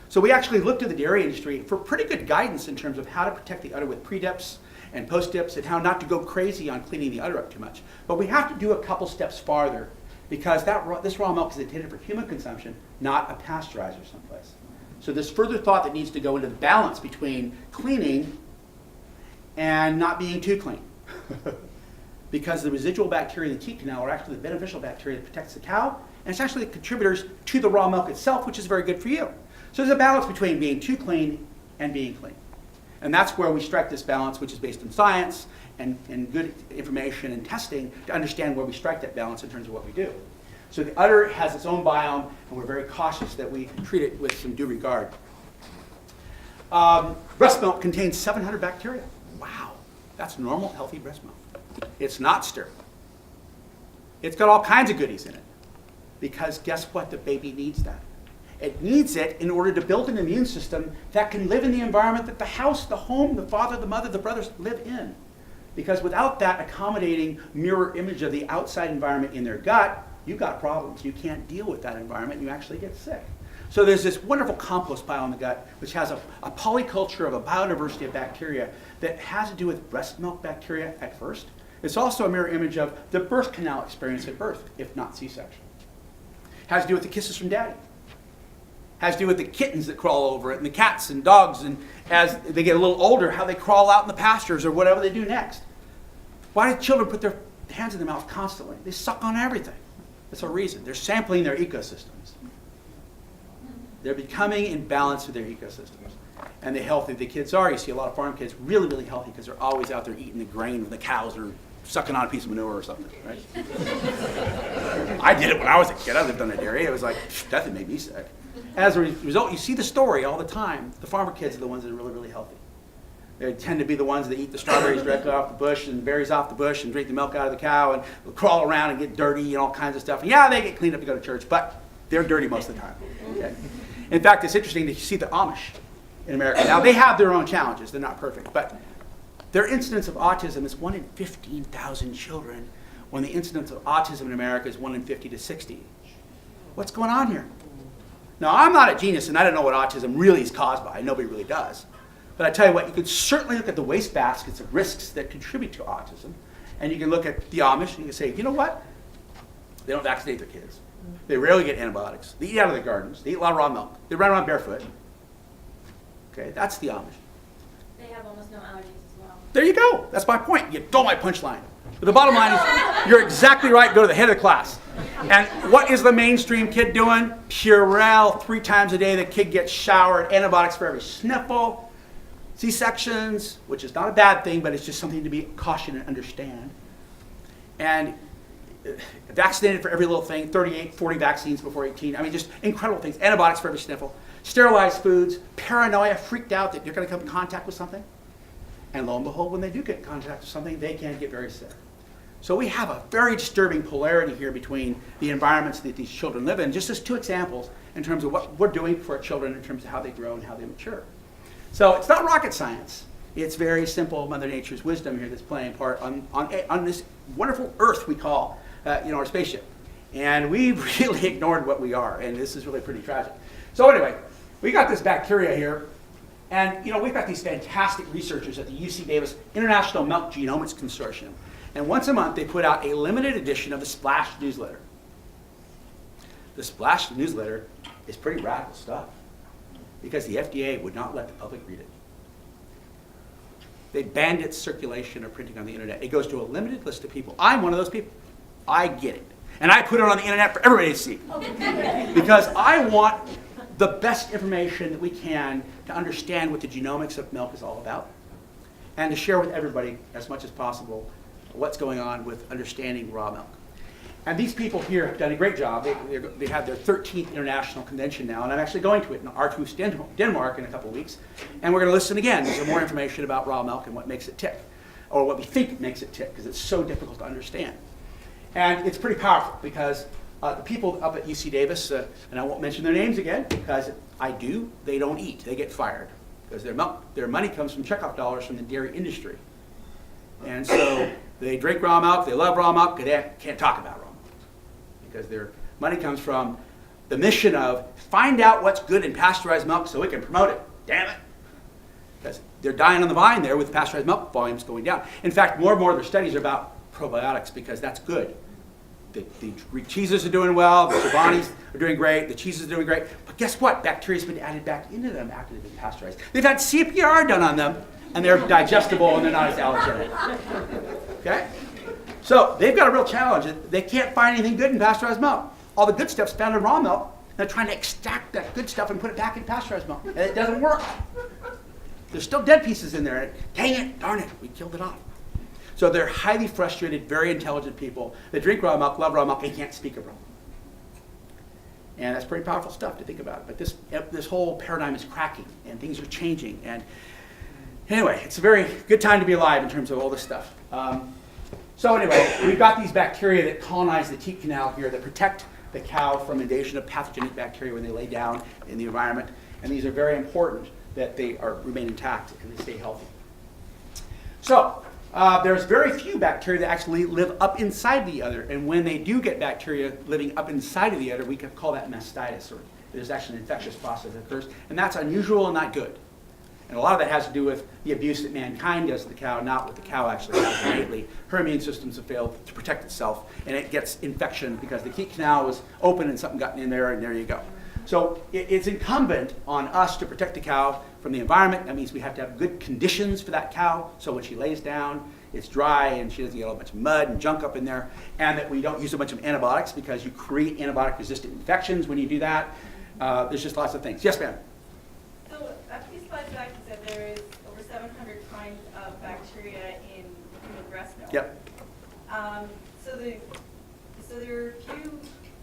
[SPEAKER 2] So we actually looked to the dairy industry for pretty good guidance in terms of how to protect the udder with pre-dips and post-dips and how not to go crazy on cleaning the udder up too much. But we have to do a couple steps farther because this raw milk is intended for human consumption, not a pasteurizer someplace. So there's further thought that needs to go into the balance between cleaning and not being too clean. Because the residual bacteria in the teat canal are actually the beneficial bacteria that protects the cow, and it's actually the contributors to the raw milk itself, which is very good for you. So there's a balance between being too clean and being clean. And that's where we strike this balance, which is based on science and good information and testing to understand where we strike that balance in terms of what we do. So the udder has its own biome, and we're very cautious that we treat it with some due regard. Breast milk contains 700 bacteria. Wow, that's normal, healthy breast milk. It's not sterile. It's got all kinds of goodies in it. Because guess what? The baby needs that. It needs it in order to build an immune system that can live in the environment that the house, the home, the father, the mother, the brothers live in. Because without that accommodating mirror image of the outside environment in their gut, you've got problems. You can't deal with that environment. You actually get sick. So there's this wonderful compost pile in the gut, which has a polyculture of a biodiversity of bacteria that has to do with breast milk bacteria at first. It's also a mirror image of the birth canal experience at birth, if not C-section. Has to do with the kisses from daddy. Has to do with the kittens that crawl over it, and the cats and dogs, and as they get a little older, how they crawl out in the pastures or whatever they do next. Why do children put their hands in their mouth constantly? They suck on everything. That's a reason. They're sampling their ecosystems. They're becoming in balance with their ecosystems. And the healthy the kids are, you see a lot of farm kids really, really healthy because they're always out there eating the grain when the cows are sucking on a piece of manure or something, right? I did it when I was a kid. I lived on a dairy. It was like, that made me sick. As a result, you see the story all the time. The farmer kids are the ones that are really, really healthy. They tend to be the ones that eat the strawberries directly off the bush and berries off the bush and drink the milk out of the cow and crawl around and get dirty and all kinds of stuff. And yeah, they get cleaned up to go to church, but they're dirty most of the time. Okay? In fact, it's interesting that you see the Amish. in America. Now, they have their own challenges. They're not perfect. But their incidence of autism is 1 in 15,000 children, when the incidence of autism in America is 1 in 50 to 60. What's going on here? Now, I'm not a genius, and I don't know what autism really is caused by. Nobody really does. But I tell you what, you can certainly look at the wastebaskets of risks that contribute to autism, and you can look at the Amish, and you can say, you know what? They don't vaccinate their kids. They rarely get antibiotics. They eat out of their gardens. They eat a lot of raw milk. They run around barefoot. Okay, that's the Amish.
[SPEAKER 6] They have almost no allergies as well.
[SPEAKER 2] There you go. That's my point. You stole my punchline. But the bottom line is, you're exactly right. Go to the head of the class. And what is the mainstream kid doing? Purell 3 times a day. The kid gets showered. Antibiotics for every sniffle. C-sections, which is not a bad thing, but it's just something to be cautioned and understand. And vaccinated for every little thing. 38, 40 vaccines before 18. I mean, just incredible things. Antibiotics for every sniffle. Sterilized foods. Paranoia, freaked out that you're going to come in contact with something. And lo and behold, when they do get in contact with something, they can get very sick. So we have a very disturbing polarity here between the environments that these children live in, just as 2 examples in terms of what we're doing for our children in terms of how they grow and how they mature. So it's not rocket science. It's very simple Mother Nature's wisdom here that's playing part on this wonderful Earth we call our spaceship. And we've really ignored what we are, and this is really pretty tragic. So anyway, we got this bacteria here. And we've got these fantastic researchers at the UC Davis International Milk Genomics Consortium. And once a month, they put out a limited edition of the Splash newsletter. The Splash newsletter is pretty radical stuff because the FDA would not let the public read it. They banned its circulation or printing on the internet. It goes to a limited list of people. I'm one of those people. I get it. And I put it on the internet for everybody to see. Because I want the best information that we can to understand what the genomics of milk is all about, and to share with everybody as much as possible what's going on with understanding raw milk. And these people here have done a great job. They have their 13th international convention now, and I'm actually going to it in Aarhus, Denmark in a couple of weeks. And we're going to listen again to some more information about raw milk and what makes it tick, or what we think makes it tick, because it's so difficult to understand. And it's pretty powerful because the people up at UC Davis, and I won't mention their names again because they don't eat. They get fired because their money comes from checkoff dollars from the dairy industry. And so they drink raw milk, they love raw milk, but they can't talk about raw milk because their money comes from the mission of find out what's good in pasteurized milk so we can promote it. Damn it. Because they're dying on the vine there with pasteurized milk volumes going down. In fact, more and more of their studies are about probiotics because that's good. The Greek cheeses are doing well, the Chobani's are doing great, the cheeses are doing great. But guess what? Bacteria's been added back into them after they've been pasteurized. They've had CPR done on them, and they're digestible and they're not as allergenic. Okay? So they've got a real challenge. They can't find anything good in pasteurized milk. All the good stuff's found in raw milk. They're trying to extract that good stuff and put it back in pasteurized milk. And it doesn't work. There's still dead pieces in there. Dang it, darn it, we killed it off. So they're highly frustrated, very intelligent people. They drink raw milk, love raw milk, and can't speak of raw milk. And that's pretty powerful stuff to think about. But this whole paradigm is cracking, and things are changing. And anyway, it's a very good time to be alive in terms of all this stuff. So anyway, we've got these bacteria that colonize the teat canal here that protect the cow from invasion of pathogenic bacteria when they lay down in the environment. And these are very important that they remain intact and they stay healthy. So there's very few bacteria that actually live up inside the udder. And when they do get bacteria living up inside of the udder, we could call that mastitis, or there's actually an infectious process that occurs. And that's unusual and not good. And a lot of that has to do with the abuse that mankind does to the cow, not what the cow actually has innately. Her immune systems have failed to protect itself, and it gets infection because the teat canal was open and something got in there, and there you go. So it's incumbent on us to protect the cow from the environment. That means we have to have good conditions for that cow, so when she lays down, it's dry and she doesn't get a bunch of mud and junk up in there, and that we don't use a bunch of antibiotics because you create antibiotic-resistant infections when you do that. There's just lots of things. Yes, ma'am?
[SPEAKER 7] So a few slides back, you said there is over 700 kinds of bacteria in human breast milk.
[SPEAKER 2] Yep.
[SPEAKER 7] So there are few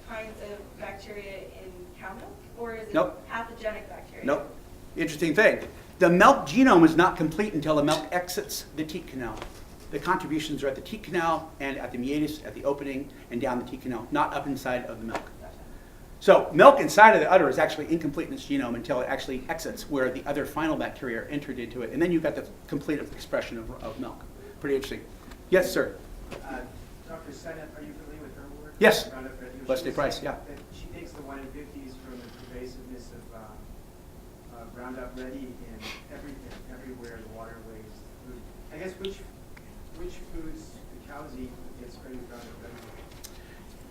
[SPEAKER 7] kinds of bacteria in cow milk, or is it
[SPEAKER 2] Nope.
[SPEAKER 7] pathogenic bacteria?
[SPEAKER 2] Nope. Interesting thing. The milk genome is not complete until the milk exits the teat canal. The contributions are at the teat canal and at the meatus, at the opening, and down the teat canal, not up inside of the milk. So milk inside of the udder is actually incomplete in its genome until it actually exits where the other final bacteria are entered into it. And then you've got the complete expression of milk. Pretty interesting. Yes, sir.
[SPEAKER 8] Dr. Sennett, are you familiar with her work?
[SPEAKER 2] Yes.
[SPEAKER 8] Roundup Ready?
[SPEAKER 2] Leslie
[SPEAKER 8] She
[SPEAKER 2] Price,
[SPEAKER 8] said
[SPEAKER 2] yeah.
[SPEAKER 8] that she takes the 1 in 50s from the pervasiveness of Roundup Ready in everything, everywhere, the waterways, food. I guess which foods the cows eat get sprayed with Roundup Ready?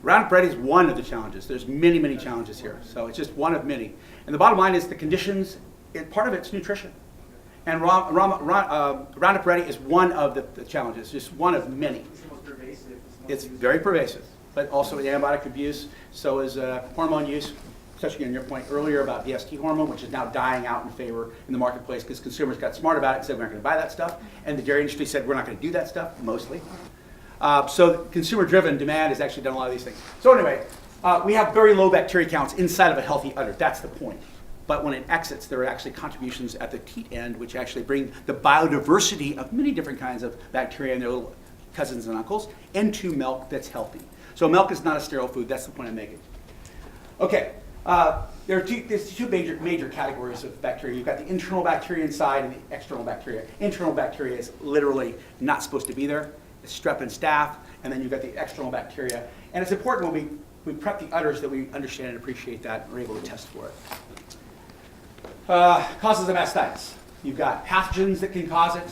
[SPEAKER 2] Roundup Ready is one of the challenges. There's many, many challenges here. So it's just one of many. And the bottom line is the conditions, part of it's nutrition. And Roundup Ready is one of the challenges, just one of many.
[SPEAKER 8] It's the most pervasive.
[SPEAKER 2] It's very pervasive, but also with antibiotic abuse, so is hormone use, especially on your point earlier about DST hormone, which is now dying out in favor in the marketplace because consumers got smart about it and said we're not going to buy that stuff. And the dairy industry said we're not going to do that stuff, mostly. So consumer-driven demand has actually done a lot of these things. So anyway, we have very low bacteria counts inside of a healthy udder. That's the point. But when it exits, there are actually contributions at the teat end, which actually bring the biodiversity of many different kinds of bacteria and their little cousins and uncles into milk that's healthy. So milk is not a sterile food. That's the point I'm making. Okay, there's two major categories of bacteria. You've got the internal bacteria inside and the external bacteria. Internal bacteria is literally not supposed to be there. It's strep and staph, and then you've got the external bacteria. And it's important when we prep the udders that we understand and appreciate that and we're able to test for it. Causes of mastitis. You've got pathogens that can cause it.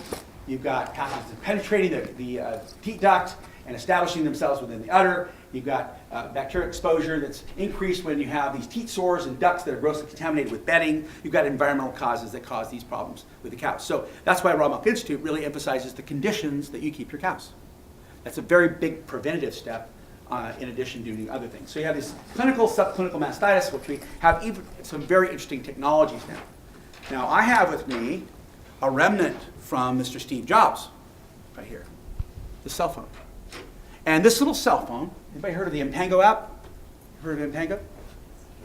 [SPEAKER 2] You've got pathogens penetrating the teat duct and establishing themselves within the udder. You've got bacterial exposure that's increased when you have these teat sores and ducts that are grossly contaminated with bedding. You've got environmental causes that cause these problems with the cows. So that's why Raw Milk Institute really emphasizes the conditions that you keep your cows. That's a very big preventative step in addition to doing other things. So you have this clinical, subclinical mastitis, which we have even some very interesting technologies now. Now I have with me a remnant from Mr. Steve Jobs, right here, the cell phone. And this little cell phone, anybody heard of the Impango app? Heard of Impango?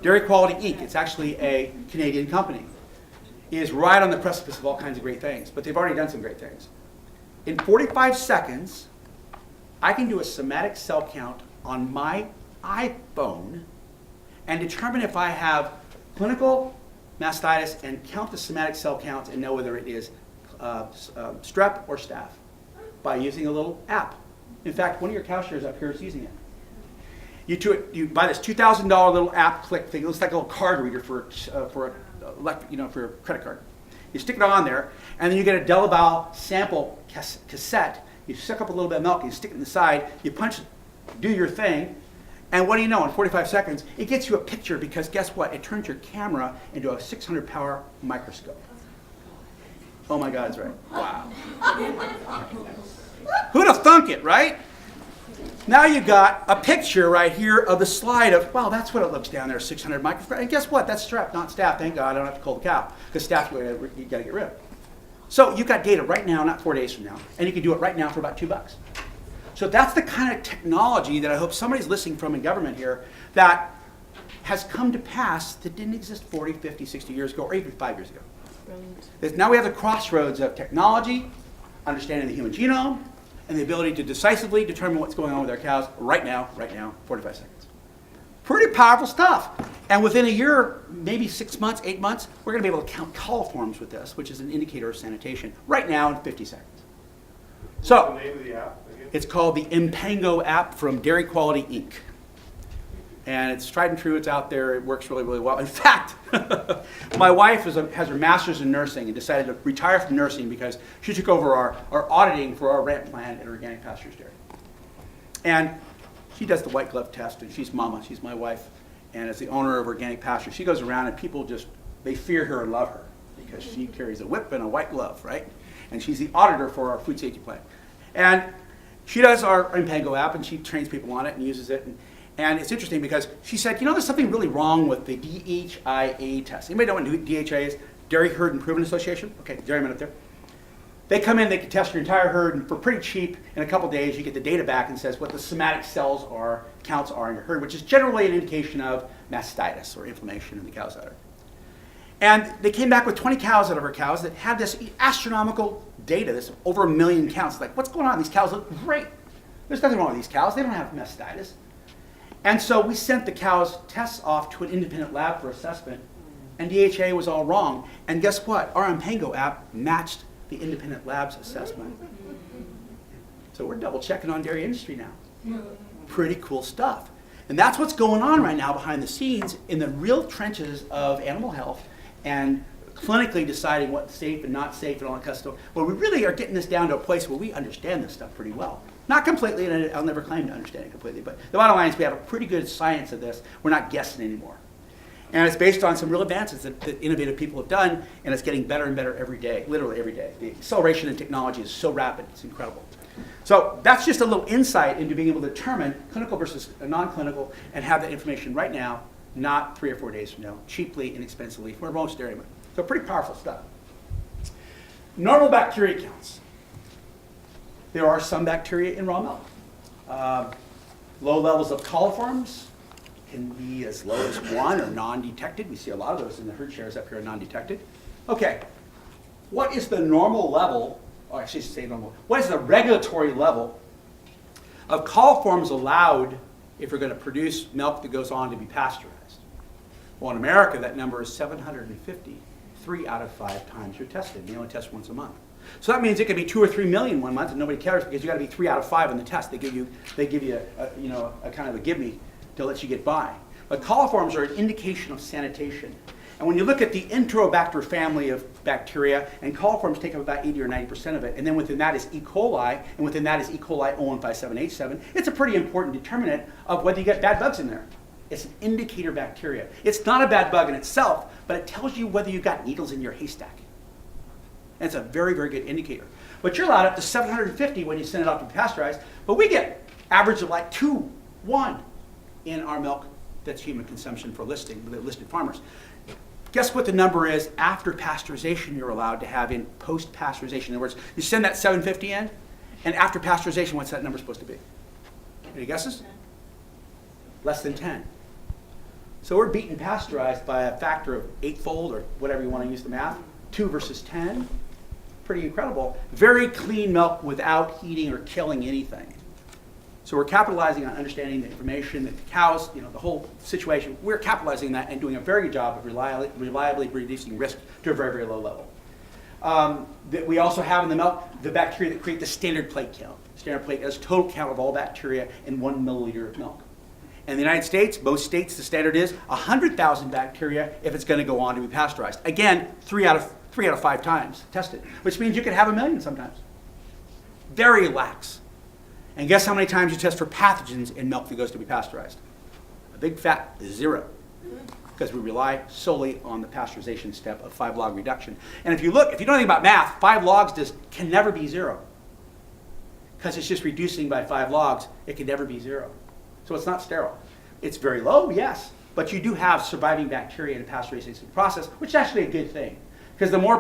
[SPEAKER 2] Dairy Quality Inc., it's actually a Canadian company, is right on the precipice of all kinds of great things, but they've already done some great things. In 45 seconds, I can do a somatic cell count on my iPhone and determine if I have clinical mastitis and count the somatic cell counts and know whether it is strep or staph by using a little app. In fact, one of your cow shearers up here is using it. You buy this $2,000 little app click thing. It looks like a little card reader for a credit card. You stick it on there, and then you get a Delaval sample cassette. You suck up a little bit of milk, you stick it in the side, you punch, do your thing, and what do you know? In 45 seconds, it gets you a picture because guess what? It turns your camera into a 600 power microscope. Oh my God, it's right. Wow. Who'd have thunk it, right? Now you got a picture right here of the slide of, wow, that's what it looks down there, 600 microscope. And guess what? That's strep, not staph. Thank God I don't have to call the cow because staph you got to get rid of. So you've got data right now, not 4 days from now, and you can do it right now for about $2. So that's the kind of technology that I hope somebody's listening from in government here that has come to pass that didn't exist 40, 50, 60 years ago, or even 5 years ago. Right. Now we have the crossroads of technology, understanding the human genome, and the ability to decisively determine what's going on with our cows right now, 45 seconds. Pretty powerful stuff. And within a year, maybe 6 months, 8 months, we're going to be able to count coliforms with this, which is an indicator of sanitation, right now in 50 seconds. So,
[SPEAKER 3] What's the name of the app again?
[SPEAKER 2] It's called the Impango app from Dairy Quality Inc. And it's tried and true, it's out there, it works really, really well. In fact, my wife has her master's in nursing and decided to retire from nursing because she took over our auditing for our rent plan at Organic Pastures Dairy. And she does the white glove test, and she's mama, she's my wife, and as the owner of Organic Pastures, she goes around and people they fear her and love her because she carries a whip and a white glove, right? And she's the auditor for our food safety plan. And she does our Impango app, and she trains people on it and uses it. And it's interesting because she said, there's something really wrong with the DHIA test. Anybody know what DHIA is? Dairy Herd Improvement Association? Okay, dairyman up there. They come in, they can test your entire herd, and for pretty cheap, in a couple days, you get the data back and says what the somatic counts are in your herd, which is generally an indication of mastitis or inflammation in the cow's udder. And they came back with 20 cows out of her cows that had this astronomical data, this over 1 million counts. Like, what's going on? These cows look great. There's nothing wrong with these cows. They don't have mastitis. And so we sent the cows' tests off to an independent lab for assessment, and DHA was all wrong. And guess what? Our Mpango app matched the independent lab's assessment. So we're double checking on dairy industry now. Pretty cool stuff. And that's what's going on right now behind the scenes in the real trenches of animal health and clinically deciding what's safe and not safe and all that kind of stuff. Well, we really are getting this down to a place where we understand this stuff pretty well. Not completely, and I'll never claim to understand it completely, but the bottom line is we have a pretty good science of this. We're not guessing anymore. And it's based on some real advances that innovative people have done, and it's getting better and better every day, literally every day. The acceleration in technology is so rapid, it's incredible. So that's just a little insight into being able to determine clinical versus non-clinical and have that information right now, not 3 or 4 days from now, cheaply, inexpensively, for most dairymen. So pretty powerful stuff. Normal bacteria counts. There are some bacteria in raw milk. Low levels of coliforms can be as low as 1 or non-detected. We see a lot of those in the herd shares up here are non-detected. Okay, what is the normal level, or I should say normal, what is the regulatory level of coliforms allowed if you're going to produce milk that goes on to be pasteurized? Well, in America, that number is 750, 3 out of 5 times you're tested. They only test once a month. So that means it could be 2 or 3 million one month, and nobody cares because you got to be 3 out of 5 on the test. They give you a kind of a give me to let you get by. But coliforms are an indication of sanitation. And when you look at the Enterobacter family of bacteria, and coliforms take up about 80 or 90% of it, and then within that is E. coli, and within that is E. coli O157H7, it's a pretty important determinant of whether you get bad bugs in there. It's an indicator bacteria. It's not a bad bug in itself, but it tells you whether you've got needles in your haystack. And it's a very, very good indicator. But you're allowed up to 750 when you send it off to be pasteurized, but we get average of like 2, 1 in our milk that's human consumption for listing, the listed farmers. Guess what the number is after pasteurization you're allowed to have in post-pasteurization? In other words, you send that 750 in, and after pasteurization, what's that number supposed to be? Any guesses? Less than 10. So we're beating pasteurized by a factor of 8-fold, or whatever you want to use the math. 2 versus 10. Pretty incredible. Very clean milk without heating or killing anything. So we're capitalizing on understanding the information that the cows, the whole situation, we're capitalizing on that and doing a very good job of reliably reducing risk to a very, very low level. That we also have in the milk the bacteria that create the standard plate count. Standard plate is total count of all bacteria in 1 milliliter of milk. In the United States, most states, the standard is 100,000 bacteria if it's going to go on to be pasteurized. Again, 3 out of 5 times tested, which means you could have 1 million sometimes. Very lax. And guess how many times you test for pathogens in milk that goes to be pasteurized? A big fat 0. Because we rely solely on the pasteurization step of 5 log reduction. And if you know anything about math, 5 logs can never be 0. Because it's just reducing by 5 logs, it can never be 0. So it's not sterile. It's very low, yes, but you do have surviving bacteria in the pasteurization process, which is actually a good thing. Because the more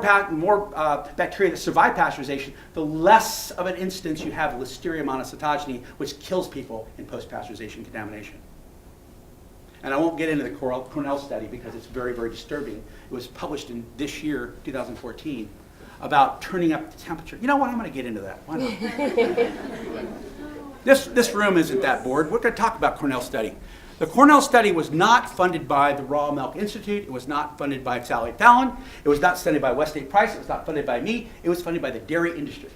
[SPEAKER 2] bacteria that survive pasteurization, the less of an instance you have of Listeria monocytogeny, which kills people in post-pasteurization contamination. And I won't get into the Cornell study because it's very, very disturbing. It was published in this year, 2014, about turning up the temperature. You know what? I'm going to get into that. Why not? This room isn't that bored. We're going to talk about Cornell study. The Cornell study was not funded by the Raw Milk Institute. It was not funded by Sally Fallon. It was not funded by Westlake Price. It was not funded by me. It was funded by the dairy industry.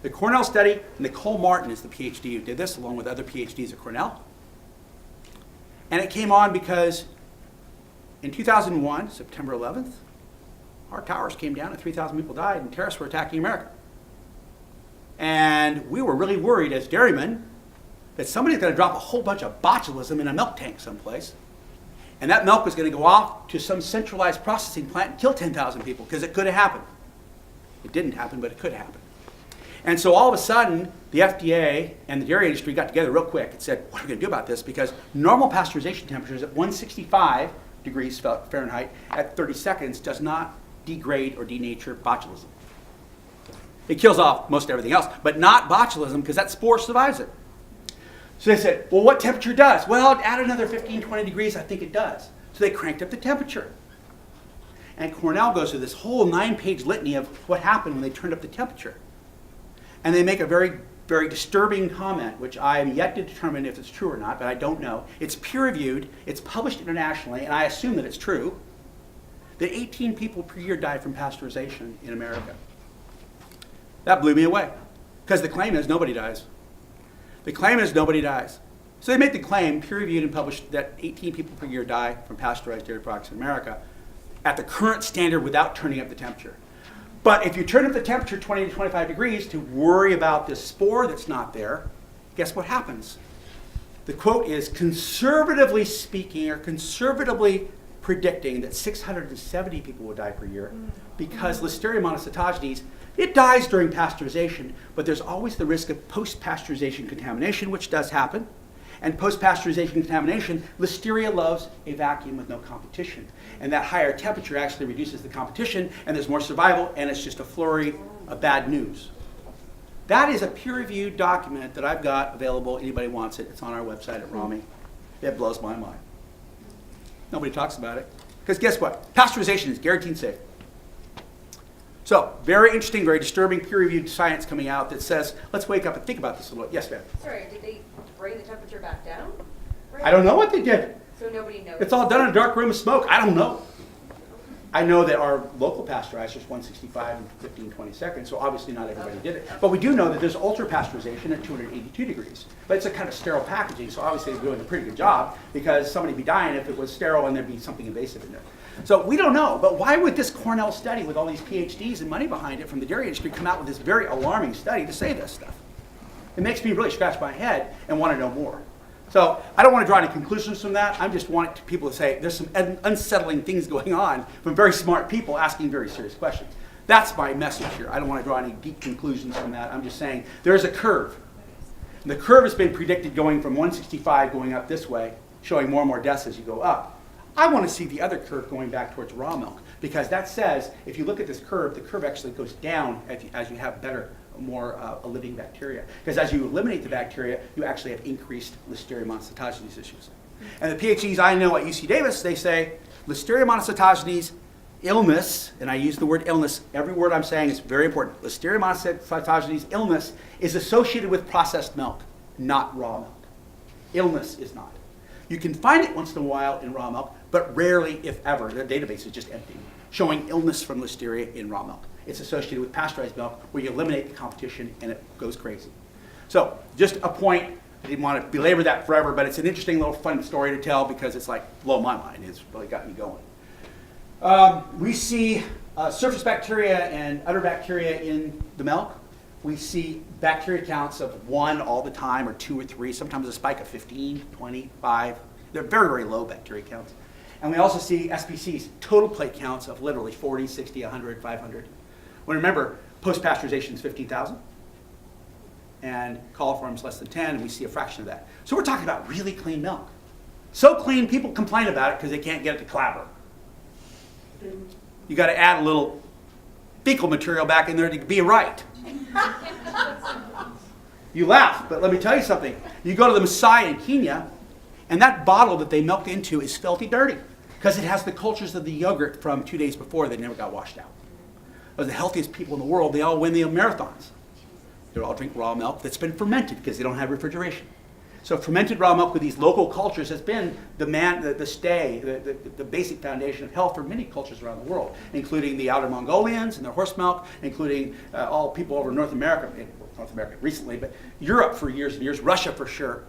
[SPEAKER 2] The Cornell study, Nicole Martin is the PhD who did this, along with other PhDs at Cornell. And it came on because in 2001, September 11th, our towers came down and 3,000 people died and terrorists were attacking America. And we were really worried as dairymen that somebody's going to drop a whole bunch of botulism in a milk tank someplace. And that milk was going to go off to some centralized processing plant and kill 10,000 people, because it could have happened. It didn't happen, but it could happen. And so all of a sudden, the FDA and the dairy industry got together real quick and said, what are we going to do about this? Because normal pasteurization temperatures at 165 degrees Fahrenheit at 30 seconds does not degrade or denature botulism. It kills off most everything else, but not botulism, because that spore survives it. So they said, well, what temperature does? Well, add another 15, 20 degrees, I think it does. So they cranked up the temperature. And Cornell goes through this whole 9-page litany of what happened when they turned up the temperature. And they make a very very disturbing comment, which I am yet to determine if it's true or not, but I don't know. It's peer-reviewed, it's published internationally, and I assume that it's true, that 18 people per year die from pasteurization in America. That blew me away, because the claim is nobody dies. The claim is nobody dies. So they make the claim, peer-reviewed and published, that 18 people per year die from pasteurized dairy products in America at the current standard without turning up the temperature. But if you turn up the temperature 20 to 25 degrees to worry about this spore that's not there, guess what happens? The quote is, conservatively speaking, or conservatively predicting that 670 people will die per year because Listeria monocytogenes, it dies during pasteurization, but there's always the risk of post-pasteurization contamination, which does happen. And post-pasteurization contamination, Listeria loves a vacuum with no competition. And that higher temperature actually reduces the competition, and there's more survival, and it's just a flurry of bad news. That is a peer-reviewed document that I've got available. Anybody wants it. It's on our website at RAMI. It blows my mind. Nobody talks about it. Because guess what? Pasteurization is guaranteed safe. So, very interesting, very disturbing peer-reviewed science coming out that says, let's wake up and think about this a little. Yes, ma'am?
[SPEAKER 9] Sorry, did they bring the temperature back down?
[SPEAKER 2] I don't know what they did.
[SPEAKER 9] So nobody knows.
[SPEAKER 2] It's all done in a dark room of smoke. I don't know. I know that our local pasteurizer is 165 in 15, 20 seconds, so obviously not everybody did it. But we do know that there's ultra-pasteurization at 282 degrees. But it's a kind of sterile packaging, so obviously they're doing a pretty good job, because somebody would be dying if it was sterile and there'd be something invasive in there. So we don't know, but why would this Cornell study with all these PhDs and money behind it from the dairy industry come out with this very alarming study to say this stuff? It makes me really scratch my head and want to know more. So I don't want to draw any conclusions from that. I just want people to say there's some unsettling things going on from very smart people asking very serious questions. That's my message here. I don't want to draw any deep conclusions from that. I'm just saying there's a curve. And the curve has been predicted going from 165 going up this way, showing more and more deaths as you go up. I want to see the other curve going back towards raw milk, because that says if you look at this curve, the curve actually goes down as you have better, more living bacteria. Because as you eliminate the bacteria, you actually have increased Listeria monocytogenes issues. And the PhDs I know at UC Davis, they say Listeria monocytogenes illness, and I use the word illness, every word I'm saying is very important. Listeria monocytogenes illness is associated with processed milk, not raw milk. Illness is not. You can find it once in a while in raw milk, but rarely, if ever. The database is just empty, showing illness from Listeria in raw milk. It's associated with pasteurized milk, where you eliminate the competition and it goes crazy. So, just a point. I didn't want to belabor that forever, but it's an interesting little fun story to tell, because it's like, blow my mind. It's really got me going. We see surface bacteria and udder bacteria in the milk. We see bacteria counts of 1 all the time, or 2 or 3, sometimes a spike of 15, 20, 5. They're very, very low bacteria counts. And we also see SPCs, total plate counts of literally 40, 60, 100, 500. Well, remember, post-pasteurization is 15,000, and coliform is less than 10, and we see a fraction of that. So we're talking about really clean milk. So clean, people complain about it because they can't get it to clabber. You got to add a little fecal material back in there to be right. You laugh, but let me tell you something. You go to the Maasai in Kenya, and that bottle that they milked into is filthy dirty, because it has the cultures of the yogurt from 2 days before that never got washed out. They're the healthiest people in the world. They all win the marathons. They all drink raw milk that's been fermented, because they don't have refrigeration. So fermented raw milk with these local cultures has been the basic foundation of health for many cultures around the world, including the Outer Mongolians and their horse milk, including all people over North America recently, but Europe for years and years, Russia for sure.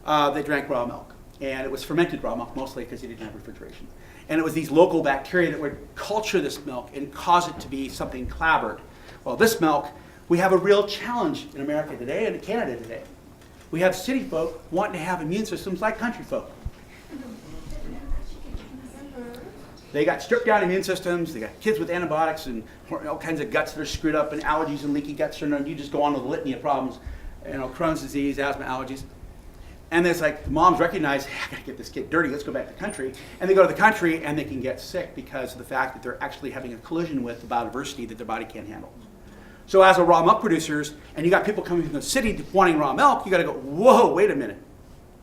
[SPEAKER 2] They drank raw milk. And it was fermented raw milk mostly because they didn't have refrigeration. And it was these local bacteria that would culture this milk and cause it to be something clabbered. Well, this milk, we have a real challenge in America today and in Canada today. We have city folk wanting to have immune systems like country folk. They got stripped down immune systems, they got kids with antibiotics and all kinds of guts that are screwed up and allergies and leaky gut syndrome. You just go on with a litany of problems, Crohn's disease, asthma, allergies. And it's like the moms recognize, hey, I gotta get this kid dirty, let's go back to the country. And they go to the country and they can get sick because of the fact that they're actually having a collision with the biodiversity that their body can't handle. So as a raw milk producers, and you got people coming from the city wanting raw milk, you gotta go, whoa, wait a minute.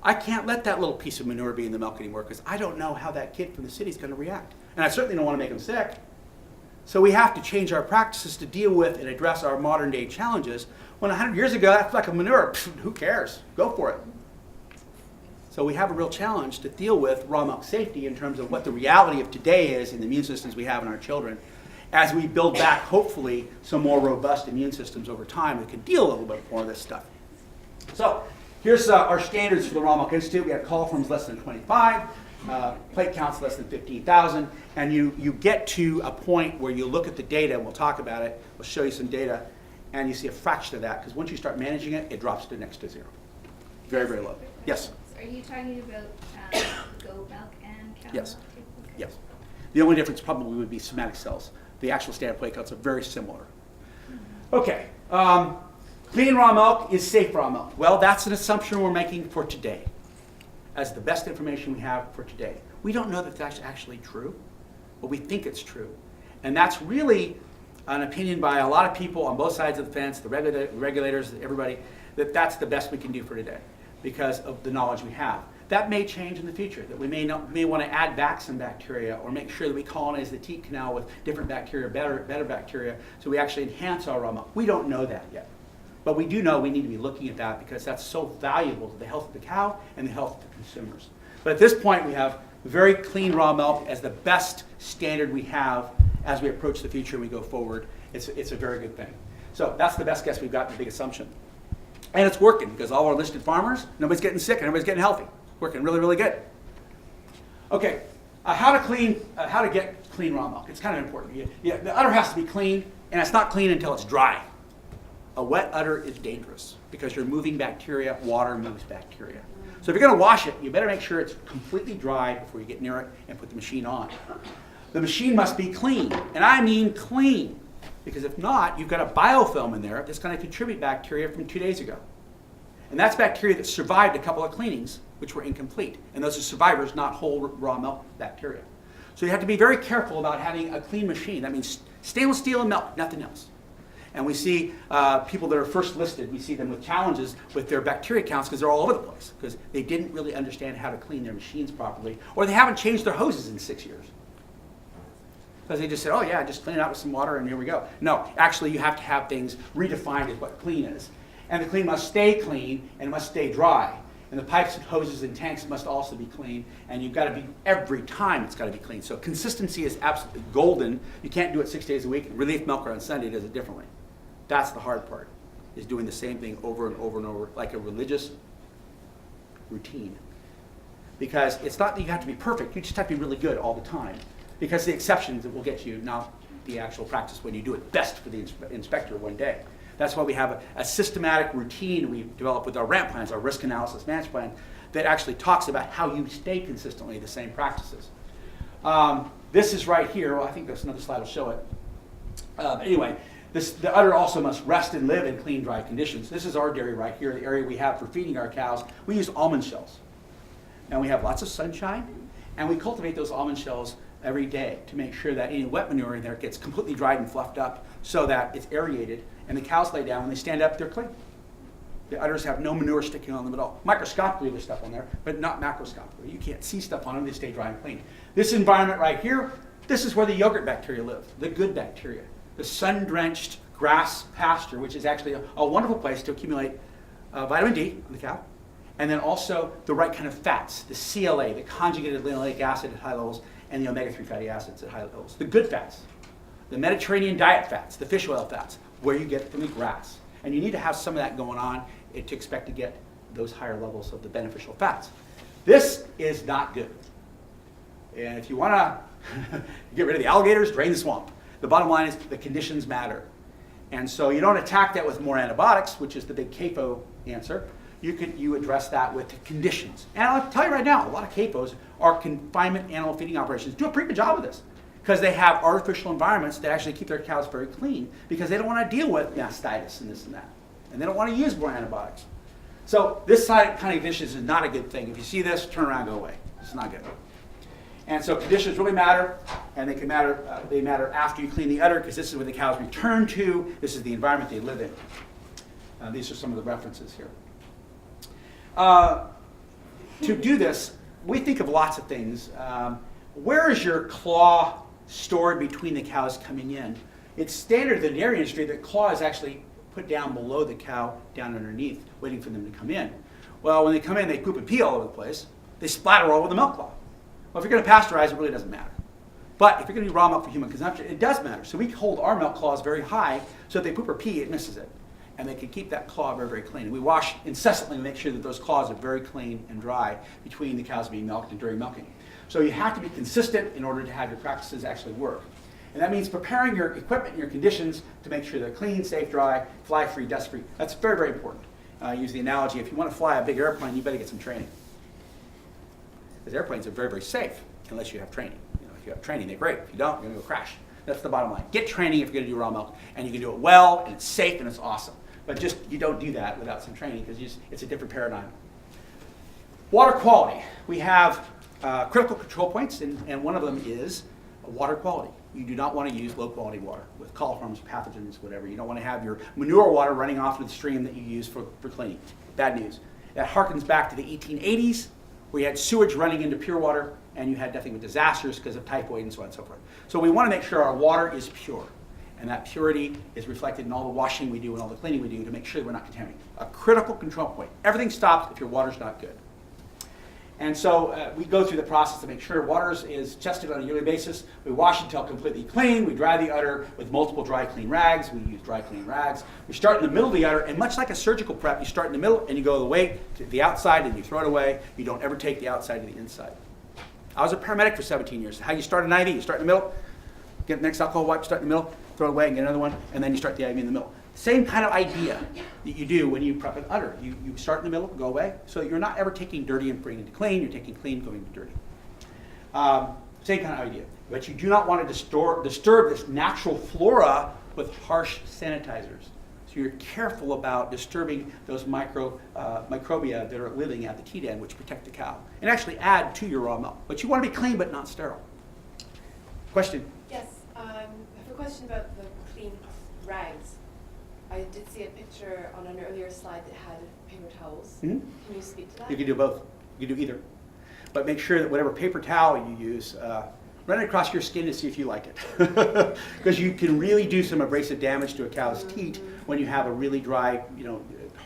[SPEAKER 2] I can't let that little piece of manure be in the milk anymore, because I don't know how that kid from the city is gonna react. And I certainly don't wanna make him sick. So we have to change our practices to deal with and address our modern day challenges When 100 years ago, that's like a manure. Pfft, who cares? Go for it. So we have a real challenge to deal with raw milk safety in terms of what the reality of today is in the immune systems we have in our children, as we build back, hopefully, some more robust immune systems over time that can deal a little bit more of this stuff. So here's our standards for the Raw Milk Institute. We have coliforms less than 25, plate counts less than 15,000, and you get to a point where you look at the data, and we'll talk about it, we'll show you some data, and you see a fraction of that, because once you start managing it, it drops to next to zero. Very, very low. Yes?
[SPEAKER 10] Are you talking about goat milk and cow
[SPEAKER 2] Yes.
[SPEAKER 10] milk? Okay.
[SPEAKER 2] Yes. The only difference probably would be somatic cells. The actual standard plate counts are very similar. Okay. Clean raw milk is safe raw milk. Well, that's an assumption we're making for today, as the best information we have for today. We don't know that that's actually true, but we think it's true. And that's really an opinion by a lot of people on both sides of the fence, the regulators, everybody, that that's the best we can do for today because of the knowledge we have. That may change in the future, that we may want to add back some bacteria or make sure that we colonize the teat canal with different bacteria, better bacteria, so we actually enhance our raw milk. We don't know that yet. But we do know we need to be looking at that because that's so valuable to the health of the cow and the health of the consumers. But at this point, we have very clean raw milk as the best standard we have as we approach the future and we go forward. It's a very good thing. So that's the best guess we've got, the big assumption. And it's working because all our listed farmers, nobody's getting sick and everybody's getting healthy. Working really, really good. Okay, how to get clean raw milk. It's kind of important. The udder has to be clean, and it's not clean until it's dry. A wet udder is dangerous because you're moving bacteria. Water moves bacteria. So if you're going to wash it, you better make sure it's completely dry before you get near it and put the machine on. The machine must be clean, and I mean clean, because if not, you've got a biofilm in there that's going to contribute bacteria from 2 days ago. And that's bacteria that survived a couple of cleanings, which were incomplete. And those are survivors, not whole raw milk bacteria. So you have to be very careful about having a clean machine. That means stainless steel and milk, nothing else. And we see people that are first listed, we see them with challenges with their bacteria counts because they're all over the place, because they didn't really understand how to clean their machines properly, or they haven't changed their hoses in 6 years. Because they just said, oh yeah, just clean it out with some water and here we go. No, actually you have to have things redefined as what clean is. And the clean must stay clean and must stay dry. And the pipes and hoses and tanks must also be clean. And you've got to be, every time it's got to be clean. So consistency is absolutely golden. You can't do it 6 days a week. Relief Milker on Sunday does it differently. That's the hard part, is doing the same thing over and over and over, like a religious routine. Because it's not that you have to be perfect, you just have to be really good all the time. Because the exceptions that will get you, not the actual practice when you do it best for the inspector one day. That's why we have a systematic routine we develop with our RAMP plans, our risk analysis management plan, that actually talks about how you stay consistently the same practices. This is right here. Well, I think there's another slide will show it. Anyway, the udder also must rest and live in clean, dry conditions. This is our dairy right here, the area we have for feeding our cows. We use almond shells. And we have lots of sunshine, and we cultivate those almond shells every day to make sure that any wet manure in there gets completely dried and fluffed up so that it's aerated, and the cows lay down. When they stand up, they're clean. The udders have no manure sticking on them at all. Microscopically, there's stuff on there, but not macroscopically. You can't see stuff on them. They stay dry and clean. This environment right here, this is where the yogurt bacteria live, the good bacteria. The sun-drenched grass pasture, which is actually a wonderful place to accumulate vitamin D in the cow, and then also the right kind of fats, the CLA, the conjugated linoleic acid at high levels, and the omega-3 fatty acids at high levels. The good fats, the Mediterranean diet fats, the fish oil fats, where you get from the grass. And you need to have some of that going on to expect to get those higher levels of the beneficial fats. This is not good. And if you want to get rid of the alligators, drain the swamp. The bottom line is the conditions matter. And so you don't attack that with more antibiotics, which is the big CAFO answer. You address that with the conditions. And I'll tell you right now, a lot of CAFOs are confinement animal feeding operations do a pretty good job of this, because they have artificial environments that actually keep their cows very clean, because they don't want to deal with mastitis and this and that. And they don't want to use more antibiotics. So this kind of conditions is not a good thing. If you see this, turn around, go away. It's not good. And so conditions really matter, and they matter after you clean the udder, because this is where the cows return to. This is the environment they live in. These are some of the references here. To do this, we think of lots of things. Where is your claw stored between the cows coming in? It's standard in the dairy industry that claw is actually put down below the cow, down underneath, waiting for them to come in. Well, when they come in, they poop and pee all over the place. They splatter all over the milk cloth. Well, if you're going to pasteurize, it really doesn't matter. But if you're going to do raw milk for human consumption, it does matter. So we hold our milk cloths very high, so if they poop or pee, it misses it. And they can keep that claw very, very clean. And we wash incessantly to make sure that those claws are very clean and dry between the cows being milked and during milking. So you have to be consistent in order to have your practices actually work. And that means preparing your equipment and your conditions to make sure they're clean, safe, dry, fly-free, dust-free. That's very, very important. Use the analogy, if you want to fly a big airplane, you better get some training. Because airplanes are very, very safe unless you have training. If you have training, they're great. If you don't, you're going to go crash. That's the bottom line. Get training if you're going to do raw milk, and you can do it well, and it's safe, and it's awesome. But just, you don't do that without some training, because it's a different paradigm. Water quality. We have critical control points, and one of them is water quality. You do not want to use low-quality water with coliforms, pathogens, whatever. You don't want to have your manure water running off into the stream that you use for cleaning. Bad news. That harkens back to the 1880s, where you had sewage running into pure water, and you had nothing but disasters because of typhoid and so on and so forth. So we want to make sure our water is pure, and that purity is reflected in all the washing we do and all the cleaning we do to make sure that we're not contaminating. A critical control point. Everything stops if your water's not good. And so we go through the process to make sure water is tested on a yearly basis. We wash until completely clean. We dry the udder with multiple dry clean rags. We use dry clean rags. We start in the middle of the udder, and much like a surgical prep, you start in the middle and you go away to the outside and you throw it away. You don't ever take the outside to the inside. I was a paramedic for 17 years. How you start an IV, you start in the middle, get the next alcohol wipe, start in the middle, throw it away and get another one, and then you start the IV in the middle. Same kind of idea that you do when you prep an udder. You start in the middle, go away, so you're not ever taking dirty and bringing it to clean, you're taking clean, going to dirty. Same kind of idea. But you do not want to disturb this natural flora with harsh sanitizers. So you're careful about disturbing those microbia that are living at the teat end, which protect the cow, and actually add to your raw milk. But you want to be clean but not sterile. Question?
[SPEAKER 11] Yes, I have a question about the clean rags. I did see a picture on an earlier slide that had paper towels.
[SPEAKER 2] Mm-hmm.
[SPEAKER 11] Can you speak to that?
[SPEAKER 2] You can do both. You can do either. But make sure that whatever paper towel you use, run it across your skin to see if you like it. Because you can really do some abrasive damage to a cow's teat when you have a really dry,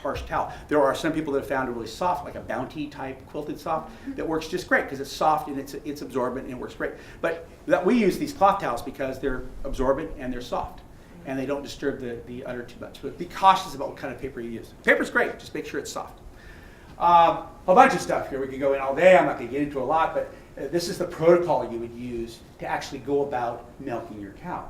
[SPEAKER 2] harsh towel. There are some people that have found a really soft, like a Bounty type quilted soft, that works just great because it's soft and it's absorbent and it works great. But we use these cloth towels because they're absorbent and they're soft. And they don't disturb the udder too much. But be cautious about what kind of paper you use. Paper's great, just make sure it's soft. A bunch of stuff here. We could go in all day. I'm not going to get into a lot, but this is the protocol you would use to actually go about milking your cow.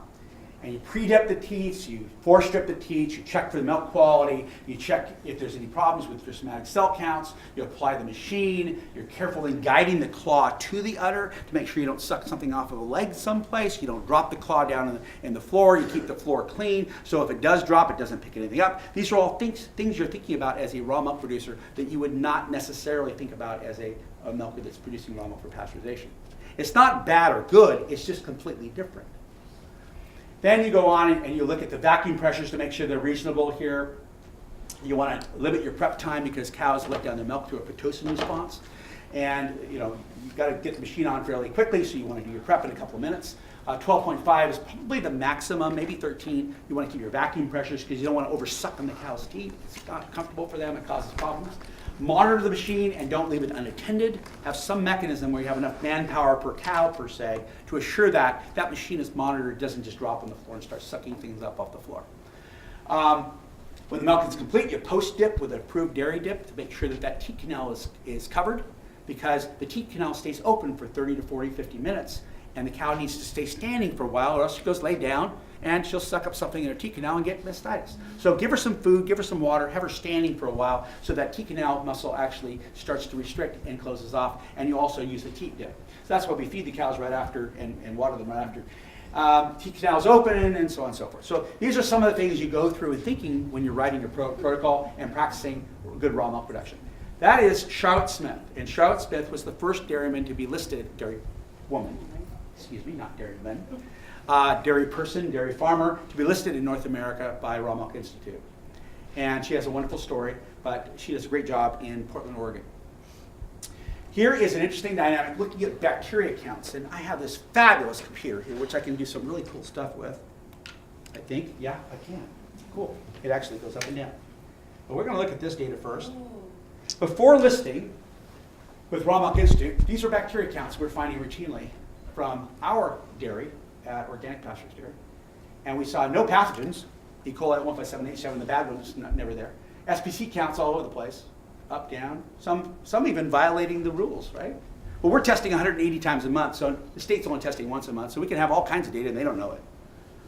[SPEAKER 2] And you pre-dip the teats, you fore-strip the teats, you check for the milk quality, you check if there's any problems with your somatic cell counts, you apply the machine, you're careful in guiding the claw to the udder to make sure you don't suck something off of a leg someplace, you don't drop the claw down in the floor, you keep the floor clean, so if it does drop, it doesn't pick anything up. These are all things you're thinking about as a raw milk producer that you would not necessarily think about as a milker that's producing raw milk for pasteurization. It's not bad or good, it's just completely different. Then you go on and you look at the vacuum pressures to make sure they're reasonable here. You want to limit your prep time because cows let down their milk through a Pitocin response. And you've got to get the machine on fairly quickly, so you want to do your prep in a couple of minutes. 12.5 is probably the maximum, maybe 13. You want to keep your vacuum pressures because you don't want to oversuck on the cow's teeth. It's not comfortable for them, it causes problems. Monitor the machine and don't leave it unattended. Have some mechanism where you have enough manpower per cow, per se, to assure that that machine is monitored, doesn't just drop on the floor and start sucking things up off the floor. When the milk is complete, you post-dip with an approved dairy dip to make sure that that teat canal is covered, because the teat canal stays open for 30 to 40, 50 minutes, and the cow needs to stay standing for a while, or else she goes lay down, and she'll suck up something in her teat canal and get mastitis. So give her some food, give her some water, have her standing for a while so that teat canal muscle actually starts to restrict and closes off, and you also use the teat dip. So that's why we feed the cows right after and water them right after. Teat canal's open and so on and so forth. So these are some of the things you go through in thinking when you're writing your protocol and practicing good raw milk production. That is Charlotte Smith, and Charlotte Smith was the first dairyman to be listed, dairy person, dairy farmer, to be listed in North America by Raw Milk Institute. And she has a wonderful story, but she does a great job in Portland, Oregon. Here is an interesting dynamic looking at bacteria counts, and I have this fabulous computer here, which I can do some really cool stuff with. I think, yeah, I can. Cool. It actually goes up and down. But we're going to look at this data first. Before listing with Raw Milk Institute, these are bacteria counts we're finding routinely from our dairy at Organic Pastures Dairy. And we saw no pathogens, E. coli at 15787, the bad ones never there. SPC counts all over the place, up, down, some even violating the rules, right? Well, we're testing 180 times a month, so the state's only testing once a month, so we can have all kinds of data and they don't know it.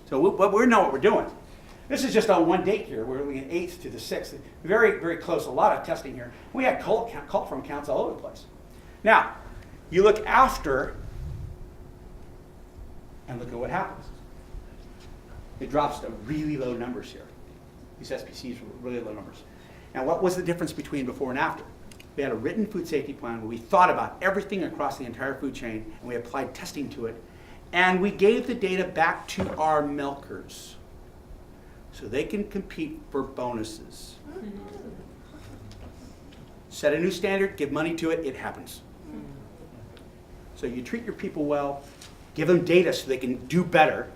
[SPEAKER 2] So we know what we're doing. This is just on one date here. We're looking at 8th to the 6th. Very, very close, a lot of testing here. We had cult farm counts all over the place. Now, you look after and look at what happens. It drops to really low numbers here. These SPCs were really low numbers. And what was the difference between before and after? We had a written food safety plan where we thought about everything across the entire food chain and we applied testing to it. And we gave the data back to our milkers so they can compete for bonuses. Set a new standard, give money to it, it happens. So you treat your people well, give them data so they can do better,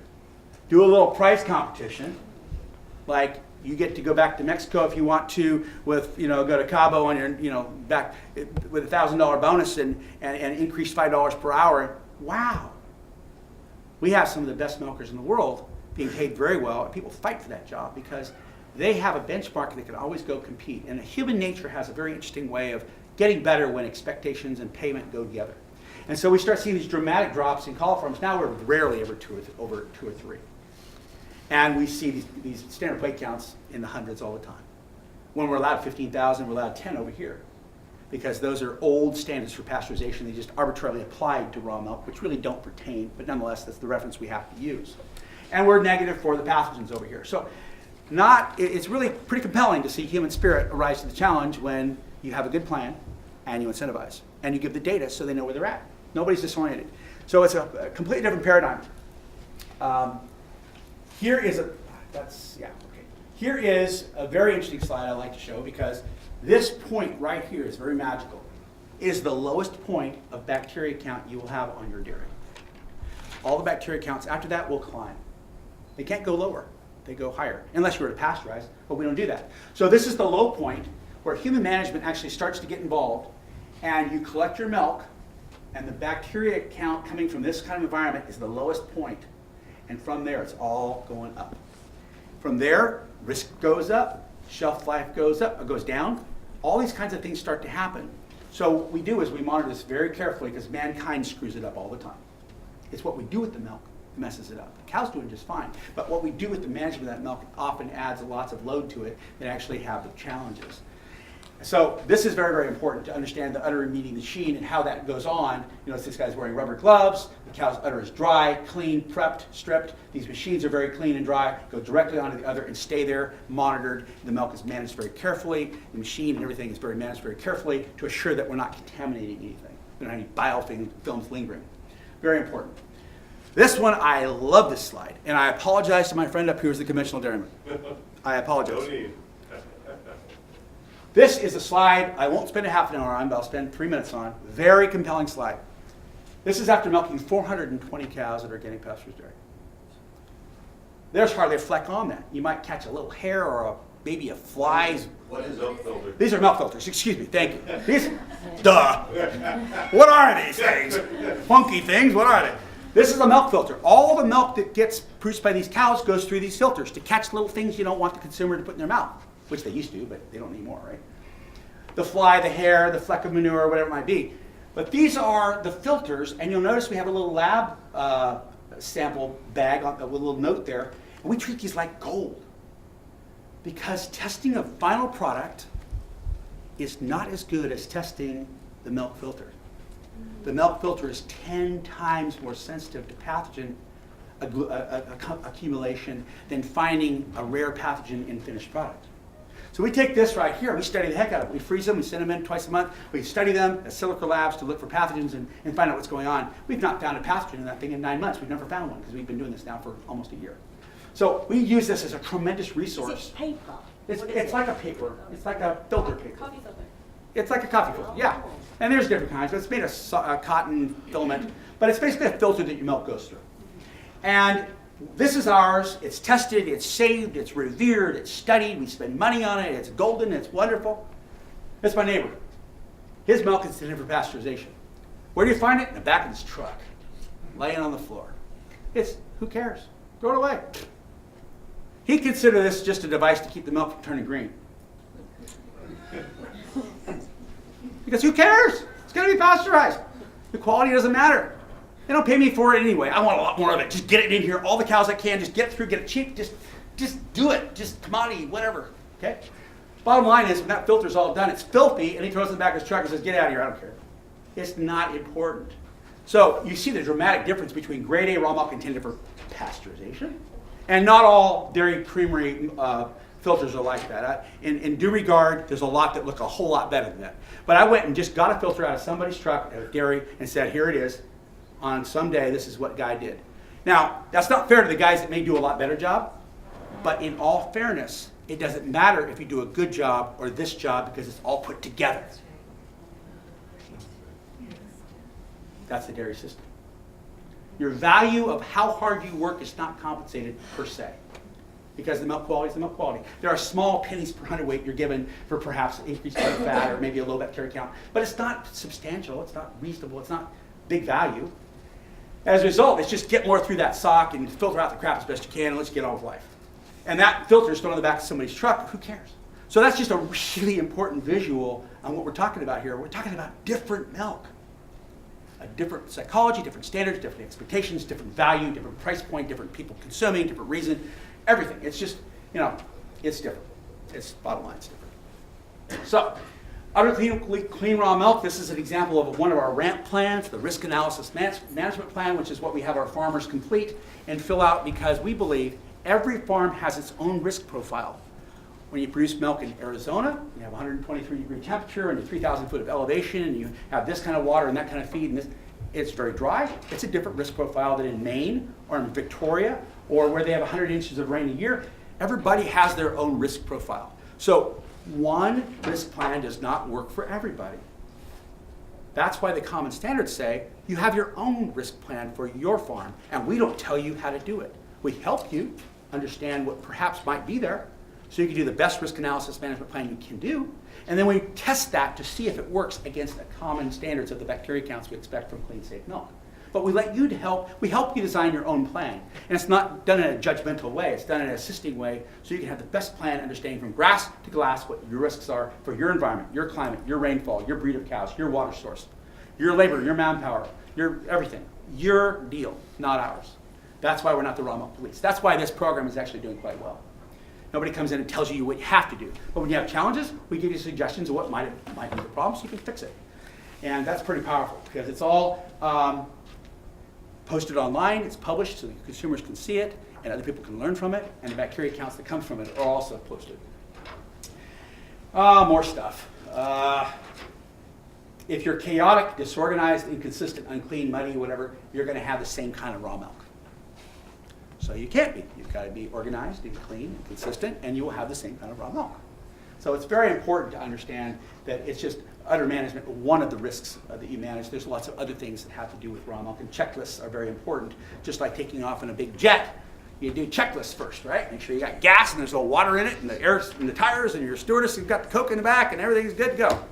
[SPEAKER 2] do a little price competition, like you get to go back to Mexico if you want to with, go to Cabo on your, back with a $1,000 bonus and increase $5 per hour. Wow. We have some of the best milkers in the world being paid very well, and people fight for that job because they have a benchmark that can always go compete. And human nature has a very interesting way of getting better when expectations and payment go together. And so we start seeing these dramatic drops in call farms. Now we're rarely over 2 or 3. And we see these standard plate counts in the hundreds all the time. When we're allowed 15,000, we're allowed 10 over here, because those are old standards for pasteurization. They just arbitrarily applied to raw milk, which really don't pertain, but nonetheless, that's the reference we have to use. And we're negative for the pathogens over here. So it's really pretty compelling to see human spirit arise to the challenge when you have a good plan and you incentivize and you give the data so they know where they're at. Nobody's disoriented. So it's a completely different paradigm. Here is a very interesting slide I like to show, because this point right here is very magical. It is the lowest point of bacteria count you will have on your dairy. All the bacteria counts after that will climb. They can't go lower. They go higher, unless you were to pasteurize, but we don't do that. So this is the low point where human management actually starts to get involved, and you collect your milk, and the bacteria count coming from this kind of environment is the lowest point. And from there, it's all going up. From there, risk goes up, shelf life goes up, or goes down. All these kinds of things start to happen. So what we do is we monitor this very carefully, because mankind screws it up all the time. It's what we do with the milk that messes it up. The cow's doing just fine. But what we do with the management of that milk often adds lots of load to it that actually have the challenges. So this is very, very important to understand the udder meeting machine and how that goes on. This guy's wearing rubber gloves. The cow's udder is dry, clean, prepped, stripped. These machines are very clean and dry, go directly onto the udder and stay there, monitored. The milk is managed very carefully. The machine and everything is managed very carefully to assure that we're not contaminating anything. We don't have any biofilms lingering. Very important. This one, I love this slide. And I apologize to my friend up here who's the conventional dairyman. I apologize.
[SPEAKER 3] No need.
[SPEAKER 2] This is a slide I won't spend a half an hour on, but I'll spend 3 minutes on. Very compelling slide. This is after milking 420 cows at Organic Pastures Dairy. There's hardly a fleck on that. You might catch a little hair or maybe a fly's.
[SPEAKER 3] What is milk filter?
[SPEAKER 2] These are milk filters. Excuse me. Thank you. These, duh. What are these things? Funky things. What are they? This is a milk filter. All the milk that gets produced by these cows goes through these filters to catch little things you don't want the consumer to put in their mouth, which they used to, but they don't anymore, right? The fly, the hair, the fleck of manure, whatever it might be. But these are the filters, and you'll notice we have a little lab sample bag with a little note there, and we treat these like gold, because testing a final product is not as good as testing the milk filter. The milk filter is 10 times more sensitive to pathogen accumulation than finding a rare pathogen in finished product. So we take this right here, we study the heck out of it. We freeze them, we send them in twice a month, we study them at silica labs to look for pathogens and find out what's going on. We've not found a pathogen in that thing in 9 months. We've never found one, because we've been doing this now for almost a year. So we use this as a tremendous resource.
[SPEAKER 1] Is it paper?
[SPEAKER 2] It's like a paper. It's like a filter paper.
[SPEAKER 7] Coffee filter.
[SPEAKER 2] It's like a coffee filter, yeah. And there's different kinds. It's made of cotton filament, but it's basically a filter that your milk goes through. And This is ours. It's tested, it's saved, it's revered, it's studied. We spend money on it. It's golden, it's wonderful. That's my neighbor. His milk is intended for pasteurization. Where do you find it? In the back of his truck, laying on the floor. Who cares? Throw it away. He considered this just a device to keep the milk from turning green. Because who cares? It's going to be pasteurized. The quality doesn't matter. They don't pay me for it anyway. I want a lot more of it. Just get it in here, all the cows I can. Just get it through, get it cheap. Just do it. Just commodity, whatever. Okay? Bottom line is, when that filter's all done, it's filthy, and he throws it in the back of his truck and says, get out of here, I don't care. It's not important. So you see the dramatic difference between grade A raw milk intended for pasteurization, and not all dairy creamery filters are like that. In due regard, there's a lot that look a whole lot better than that. But I went and just got a filter out of somebody's truck at a dairy and said, here it is. On some day, this is what guy did. Now, that's not fair to the guys that may do a lot better job, but in all fairness, it doesn't matter if you do a good job or this job because it's all put together. That's the dairy system. Your value of how hard you work is not compensated per se, because the milk quality is the milk quality. There are small pennies per hundredweight you're given for perhaps increased body fat or maybe a low bacteria count, but it's not substantial, it's not reasonable, it's not big value. As a result, it's just get more through that sock and filter out the crap as best you can and let's get on with life. And that filter is thrown on the back of somebody's truck, who cares? So that's just a really important visual on what we're talking about here. We're talking about different milk. A different psychology, different standards, different expectations, different value, different price point, different people consuming, different reason, everything. It's just, it's different. It's bottom line, it's different. So, utterly clean raw milk. This is an example of one of our RAMP plans, the Risk Analysis Management Plan, which is what we have our farmers complete and fill out because we believe every farm has its own risk profile. When you produce milk in Arizona, you have 123-degree temperature and 3,000 foot of elevation, and you have this kind of water and that kind of feed, and it's very dry. It's a different risk profile than in Maine or in Victoria or where they have 100 inches of rain a year. Everybody has their own risk profile. So one risk plan does not work for everybody. That's why the common standards say you have your own risk plan for your farm, and we don't tell you how to do it. We help you understand what perhaps might be there, so you can do the best risk analysis management plan you can do, and then we test that to see if it works against the common standards of the bacteria counts we expect from clean, safe milk. But we help you design your own plan, and it's not done in a judgmental way, it's done in an assisting way, so you can have the best plan understanding from grass to glass what your risks are for your environment, your climate, your rainfall, your breed of cows, your water source, your labor, your manpower, your everything. Your deal, not ours. That's why we're not the raw milk police. That's why this program is actually doing quite well. Nobody comes in and tells you what you have to do. But when you have challenges, we give you suggestions of what might be the problem so you can fix it. And that's pretty powerful because it's all posted online, it's published so that consumers can see it and other people can learn from it, and the bacteria counts that come from it are also posted. More stuff. If you're chaotic, disorganized, inconsistent, unclean, muddy, whatever, you're going to have the same kind of raw milk. So you can't be. You've got to be organized and clean and consistent, and you will have the same kind of raw milk. So it's very important to understand that it's just udder management, one of the risks that you manage. There's lots of other things that have to do with raw milk, and checklists are very important. Just like taking off in a big jet, you do checklists first, right? Make sure you got gas and there's no water in it, and the air and the tires, and your stewardess, you've got the Coke in the back, and everything's good to go.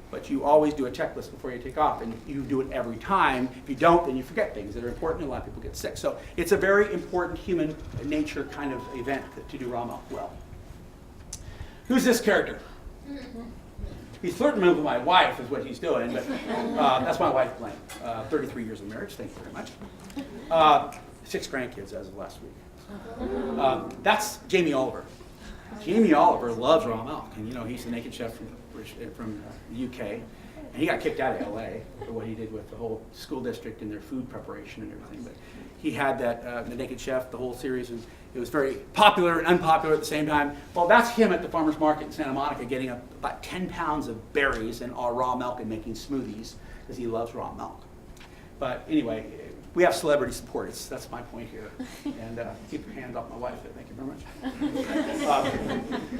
[SPEAKER 2] But you always do a checklist before you take off, and you do it every time. If you don't, then you forget things that are important, and a lot of people get sick. So it's a very important human nature kind of event to do raw milk well. Who's this character? He's flirting with my wife is what he's doing, but that's my wife, Blaine. 33 years of marriage, thank you very much. 6 grandkids as of last week. That's Jamie Oliver. Jamie Oliver loves raw milk, and he's the naked chef from the UK, and he got kicked out of LA for what he did with the whole school district and their food preparation and everything. But he had that the Naked Chef, the whole series, and it was very popular and unpopular at the same time. Well, that's him at the farmer's market in Santa Monica getting about 10 pounds of berries and all raw milk and making smoothies because he loves raw milk. But anyway, we have celebrity support. That's my point here. And keep your hand off my wife. Thank you very much.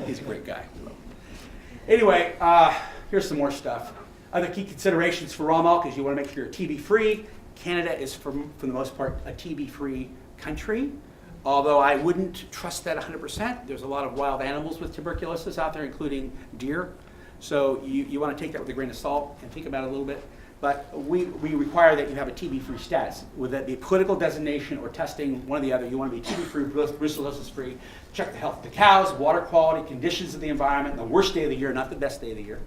[SPEAKER 2] He's a great guy. Anyway, here's some more stuff. Other key considerations for raw milk is you want to make sure you're TB-free. Canada is, for the most part, a TB-free country. Although I wouldn't trust that 100%. There's a lot of wild animals with tuberculosis out there, including deer. So you want to take that with a grain of salt and think about it a little bit. But we require that you have a TB-free status. With that be political designation or testing, one or the other, you want to be TB-free, brucellosis-free. Check the health of the cows, water quality, conditions of the environment, the worst day of the year, not the best day of the year.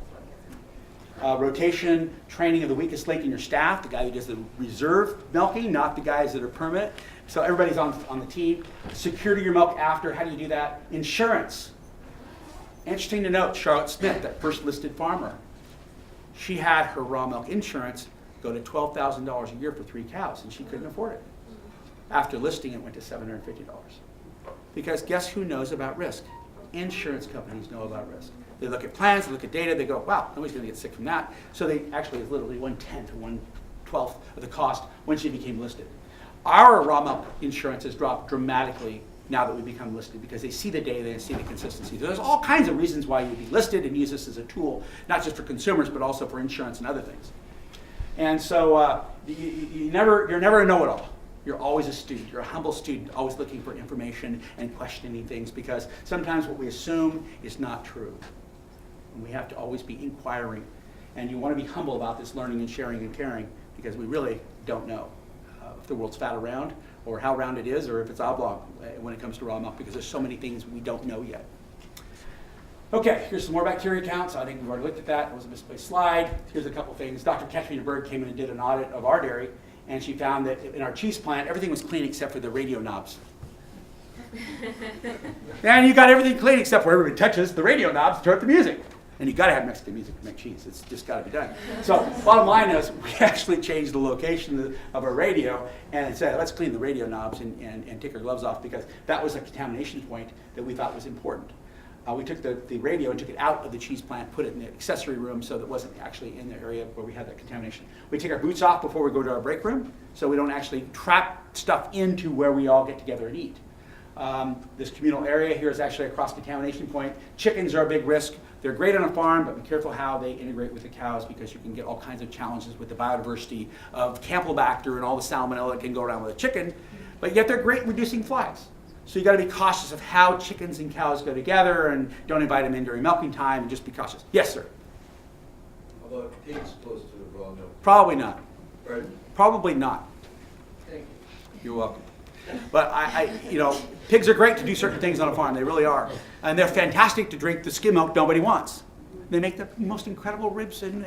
[SPEAKER 2] Rotation, training of the weakest link in your staff, the guy who does the reserve milking, not the guys that are permanent. So everybody's on the team. Security your milk after, how do you do that? Insurance. Interesting to note, Charlotte Smith, that first listed farmer, she had her raw milk insurance go to $12,000 a year for 3 cows, and she couldn't afford it. After listing, it went to $750. Because guess who knows about risk? Insurance companies know about risk. They look at plans, they look at data, they go, wow, nobody's going to get sick from that. So they actually is literally 1/10 or 1/12 of the cost when she became listed. Our raw milk insurance has dropped dramatically now that we become listed because they see the data, they see the consistency. There's all kinds of reasons why you'd be listed and use this as a tool, not just for consumers, but also for insurance and other things. And so you're never a know-it-all. You're always a student. You're a humble student, always looking for information and questioning things because sometimes what we assume is not true. And we have to always be inquiring. And you want to be humble about this learning and sharing and caring because we really don't know if the world's fat or round or how round it is or if it's oblong when it comes to raw milk because there's so many things we don't know yet. Okay, here's some more bacteria counts. I think we've already looked at that. It was a misplaced slide. Here's a couple things. Dr. Katrina Berg came in and did an audit of our dairy, and she found that in our cheese plant, everything was clean except for the radio knobs. And you got everything clean except for everybody touches the radio knobs to turn up the music. And you got to have Mexican music to make cheese. It's just got to be done. So bottom line is we actually changed the location of our radio and said, let's clean the radio knobs and take our gloves off because that was a contamination point that we thought was important. We took the radio and took it out of the cheese plant, put it in the accessory room so that it wasn't actually in the area where we had that contamination. We take our boots off before we go to our break room so we don't actually trap stuff into where we all get together and eat. This communal area here is actually a cross-contamination point. Chickens are a big risk. They're great on a farm, but be careful how they integrate with the cows because you can get all kinds of challenges with the biodiversity of Campylobacter and all the salmonella that can go around with a chicken, but yet they're great reducing flies. So you got to be cautious of how chickens and cows go together and don't invite them in during milking time and just be cautious. Yes, sir?
[SPEAKER 12] How about pigs close to the raw milk?
[SPEAKER 2] Probably not.
[SPEAKER 12] Pardon?
[SPEAKER 2] Probably not.
[SPEAKER 12] Thank you.
[SPEAKER 2] You're welcome. But pigs are great to do certain things on a farm. They really are. And they're fantastic to drink the skim milk nobody wants. They make the most incredible ribs and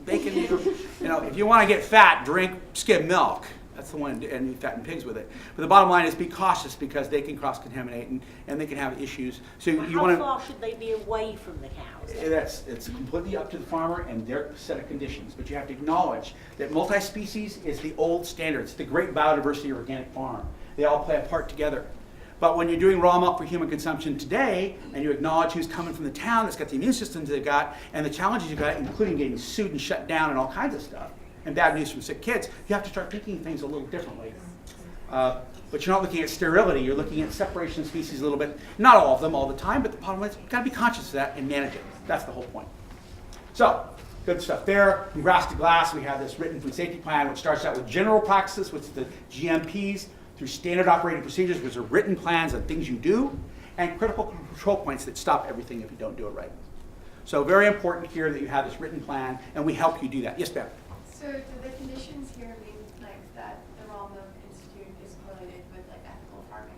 [SPEAKER 2] bacon. If you want to get fat, drink skim milk. That's the one, and you fatten pigs with it. But the bottom line is be cautious because they can cross-contaminate and they can have issues. So you want to.
[SPEAKER 1] How far should they be away from the cows?
[SPEAKER 2] It's completely up to the farmer and their set of conditions. But you have to acknowledge that multi-species is the old standard. It's the great biodiversity of organic farm. They all play a part together. But when you're doing raw milk for human consumption today, and you acknowledge who's coming from the town that's got the immune systems they've got, and the challenges you've got, including getting sued and shut down and all kinds of stuff, and bad news from sick kids, you have to start thinking things a little differently. But you're not looking at sterility, you're looking at separation of species a little bit. Not all of them all the time, but the bottom line is you've got to be conscious of that and manage it. That's the whole point. So, good stuff there. From grass to glass, we have this written food safety plan, which starts out with general practices, which is the GMPs, through standard operating procedures, which are written plans of things you do, and critical control points that stop everything if you don't do it right. So very important here that you have this written plan, and we help you do that. Yes, ma'am?
[SPEAKER 11] So do the conditions here mean that the Raw Milk Institute is correlated with ethical farming?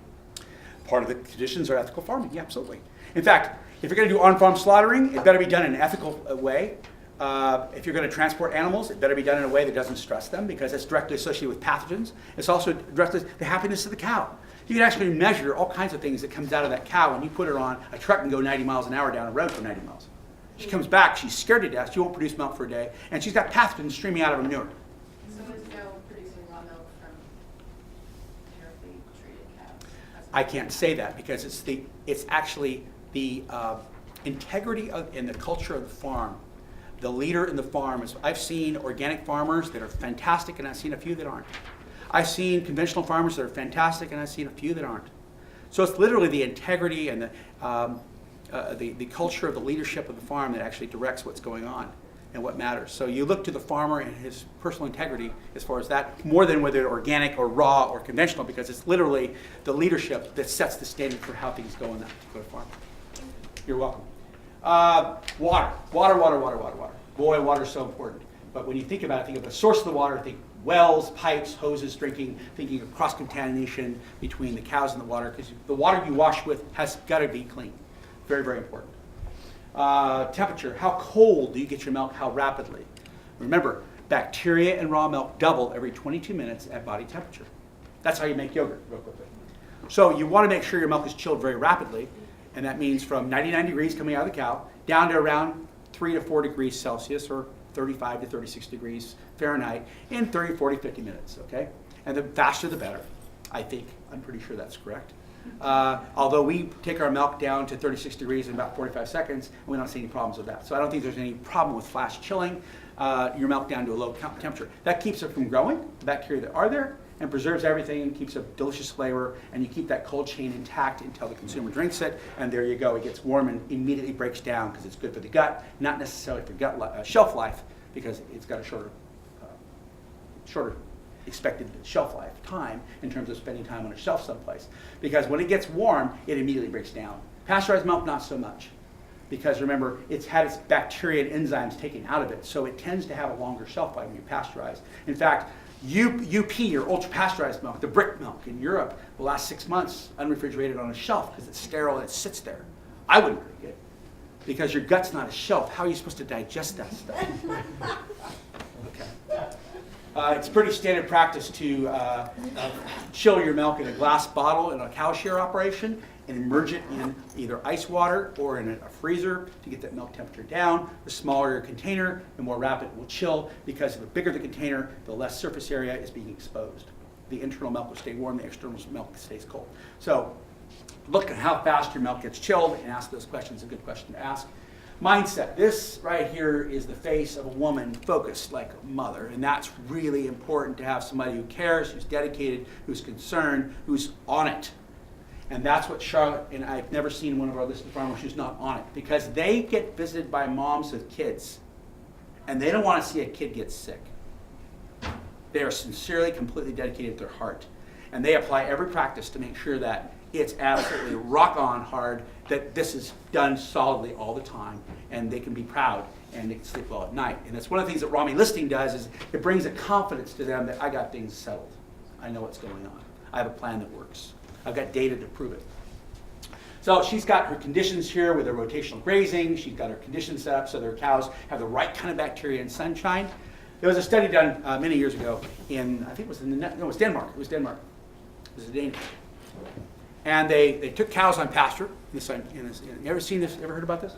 [SPEAKER 2] Part of the conditions are ethical farming, yeah, absolutely. In fact, if you're going to do on-farm slaughtering, it better be done in an ethical way. If you're going to transport animals, it better be done in a way that doesn't stress them because it's directly associated with pathogens. It's also directly the happiness of the cow. You can actually measure all kinds of things that comes out of that cow when you put her on a truck and go 90 miles an hour down a road for 90 miles. She comes back, she's scared to death, she won't produce milk for a day, and she's got pathogens streaming out of her manure.
[SPEAKER 11] So there's no producing raw milk from terribly treated cows?
[SPEAKER 2] I can't say that because it's actually the integrity and the culture of the farm. The leader in the farm is, I've seen organic farmers that are fantastic and I've seen a few that aren't. I've seen conventional farmers that are fantastic and I've seen a few that aren't. So it's literally the integrity and the culture of the leadership of the farm that actually directs what's going on. and what matters. So you look to the farmer and his personal integrity as far as that, more than whether they're organic or raw or conventional, because it's literally the leadership that sets the standard for how things go in that particular farm. You're welcome. Water. Boy, water is so important. But when you think about it, think of the source of the water, think wells, pipes, hoses, drinking, thinking of cross-contamination between the cows and the water, because the water you wash with has got to be clean. Very, very important. Temperature. How cold do you get your milk? How rapidly? Remember, bacteria in raw milk double every 22 minutes at body temperature. That's how you make yogurt, real quickly. So you want to make sure your milk is chilled very rapidly, and that means from 99 degrees coming out of the cow down to around 3 to 4 degrees Celsius, or 35 to 36 degrees Fahrenheit in 30, 40, 50 minutes, okay? And the faster the better, I think. I'm pretty sure that's correct. Although we take our milk down to 36 degrees in about 45 seconds, and we don't see any problems with that. So I don't think there's any problem with flash chilling your milk down to a low temperature. That keeps it from growing, the bacteria that are there, and preserves everything and keeps a delicious flavor, and you keep that cold chain intact until the consumer drinks it, and there you go. It gets warm and immediately breaks down because it's good for the gut, not necessarily for gut shelf life, because it's got a shorter expected shelf life time in terms of spending time on a shelf someplace. Because when it gets warm, it immediately breaks down. Pasteurized milk, not so much. Because remember, it's had its bacteria and enzymes taken out of it, so it tends to have a longer shelf life when you pasteurize. In fact, UP, or ultra pasteurized milk, the brick milk in Europe, will last 6 months unrefrigerated on a shelf because it's sterile and it sits there. I wouldn't drink it because your gut's not a shelf. How are you supposed to digest that stuff? Okay. It's pretty standard practice to chill your milk in a glass bottle in a cow shear operation and immerse it in either ice water or in a freezer to get that milk temperature down. The smaller your container, the more rapid it will chill, because the bigger the container, the less surface area is being exposed. The internal milk will stay warm, the external milk stays cold. So look at how fast your milk gets chilled and ask those questions. A good question to ask. Mindset. This right here is the face of a woman focused like a mother, and that's really important to have somebody who cares, who's dedicated, who's concerned, who's on it. And that's what Charlotte, and I've never seen one of our listed farmers who's not on it, because they get visited by moms with kids, and they don't want to see a kid get sick. They are sincerely, completely dedicated to their heart, and they apply every practice to make sure that it's absolutely rock on hard, that this is done solidly all the time, and they can be proud and they can sleep well at night. And that's one of the things that Rami listing does, is it brings a confidence to them that I got things settled. I know what's going on. I have a plan that works. I've got data to prove it. So she's got her conditions here with her rotational grazing. She's got her conditions set up so their cows have the right kind of bacteria and sunshine. There was a study done many years ago in, I think it was it was Denmark. It was Denmark. It was Danish. And they took cows on pasture. You ever seen this? Ever heard about this?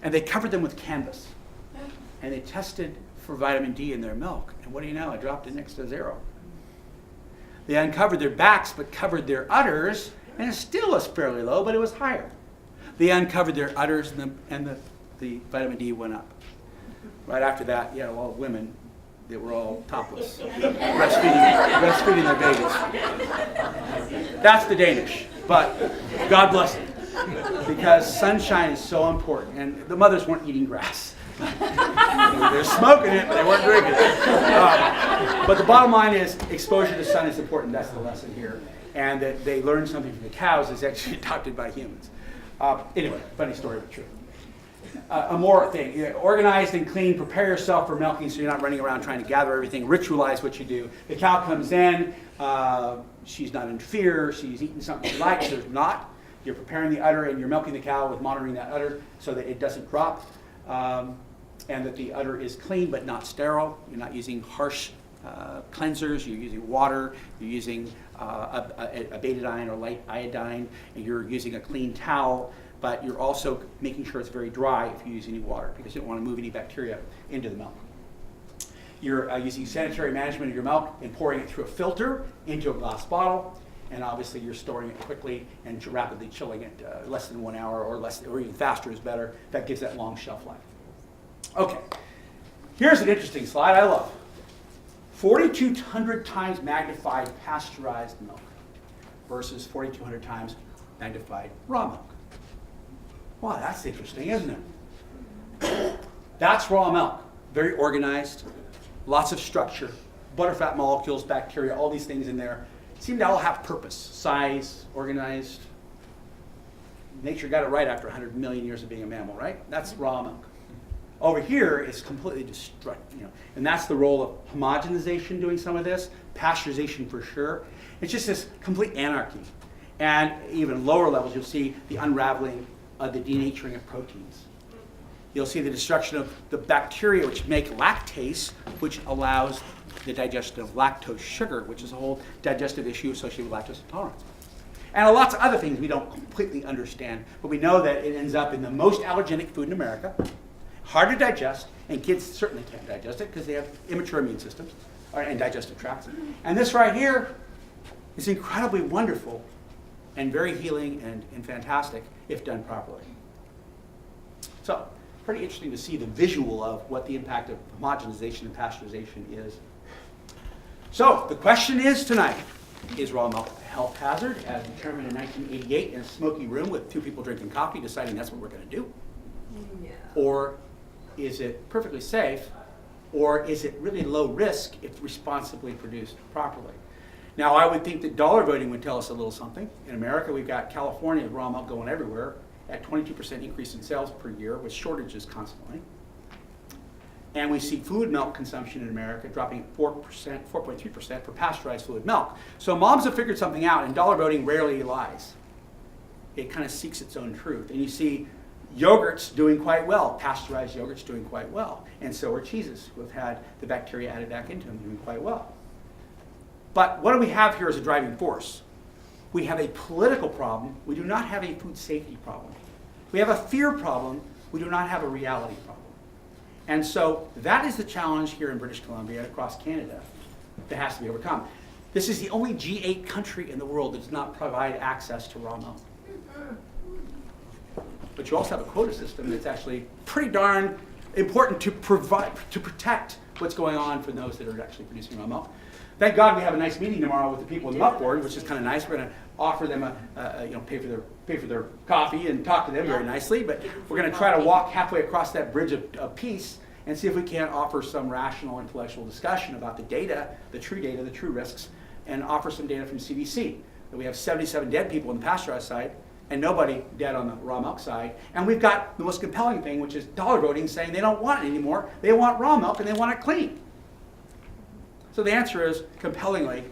[SPEAKER 2] And they covered them with canvas. And they tested for vitamin D in their milk. And what do you know? It dropped it next to 0. They uncovered their backs but covered their udders, and it still was fairly low, but it was higher. They uncovered their udders, and the vitamin D went up. Right after that, all women, they were all topless, breastfeeding their babies. That's the Danish, but God bless them, because sunshine is so important, and the mothers weren't eating grass. They're smoking it, but they weren't drinking it. But the bottom line is exposure to sun is important. That's the lesson here. And that they learned something from the cows is actually adopted by humans. Anyway, funny story, but true. A more thing. Organized and clean. Prepare yourself for milking so you're not running around trying to gather everything. Ritualize what you do. The cow comes in. She's not in fear. She's eating something she likes. There's not. You're preparing the udder and you're milking the cow with monitoring that udder so that it doesn't drop. And that the udder is clean but not sterile. You're not using harsh cleansers. You're using water. You're using a betadine or light iodine. And you're using a clean towel. But you're also making sure it's very dry if you use any water, because you don't want to move any bacteria into the milk. You're using sanitary management of your milk and pouring it through a filter into a glass bottle. And obviously you're storing it quickly and rapidly chilling it less than 1 hour or even faster is better. That gives that long shelf life. Okay, here's an interesting slide I love. 4,200 times magnified pasteurized milk versus 4,200 times magnified raw milk. Wow, that's interesting, isn't it? That's raw milk. very organized, lots of structure, butterfat molecules, bacteria, all these things in there seem to all have purpose, size, organized. Nature got it right after 100 million years of being a mammal, right? That's raw milk. Over here, it's completely destructive, and that's the role of homogenization doing some of this, pasteurization for sure. It's just this complete anarchy. And even lower levels, you'll see the unraveling of the denaturing of proteins. You'll see the destruction of the bacteria which make lactase, which allows the digestion of lactose sugar, which is a whole digestive issue associated with lactose intolerance. And lots of other things we don't completely understand, but we know that it ends up in the most allergenic food in America, hard to digest, and kids certainly can't digest it because they have immature immune systems and digestive tracts. And this right here is incredibly wonderful and very healing and fantastic if done properly. So, pretty interesting to see the visual of what the impact of homogenization and pasteurization is. So, the question is tonight, is raw milk a health hazard as determined in 1988 in a smoky room with two people drinking coffee deciding that's what we're going to do?
[SPEAKER 5] Yeah.
[SPEAKER 2] Or is it perfectly safe? Or is it really low risk if responsibly produced properly? Now, I would think that dollar voting would tell us a little something. In America, we've got California raw milk going everywhere at 22% increase in sales per year with shortages constantly. And we see fluid milk consumption in America dropping at 4.3% for pasteurized fluid milk. So moms have figured something out, and dollar voting rarely lies. It kind of seeks its own truth. And you see yogurts doing quite well, pasteurized yogurts doing quite well, and so are cheeses who have had the bacteria added back into them doing quite well. But what do we have here as a driving force? We have a political problem. We do not have a food safety problem. We have a fear problem. We do not have a reality problem. And so that is the challenge here in British Columbia and across Canada that has to be overcome. This is the only G8 country in the world that does not provide access to raw milk. But you also have a quota system that's actually pretty darn important to protect what's going on for those that are actually producing raw milk. Thank God we have a nice meeting tomorrow with the people in the Milk Board, which is kind of nice. We're going to offer them pay for their coffee and talk to them very nicely. But we're going to try to walk halfway across that bridge of peace and see if we can't offer some rational intellectual discussion about the data, the true risks, and offer some data from CDC. That we have 77 dead people on the pasteurized side and nobody dead on the raw milk side. And we've got the most compelling thing, which is dollar voting saying they don't want it anymore. They want raw milk and they want it clean. So the answer is, compellingly,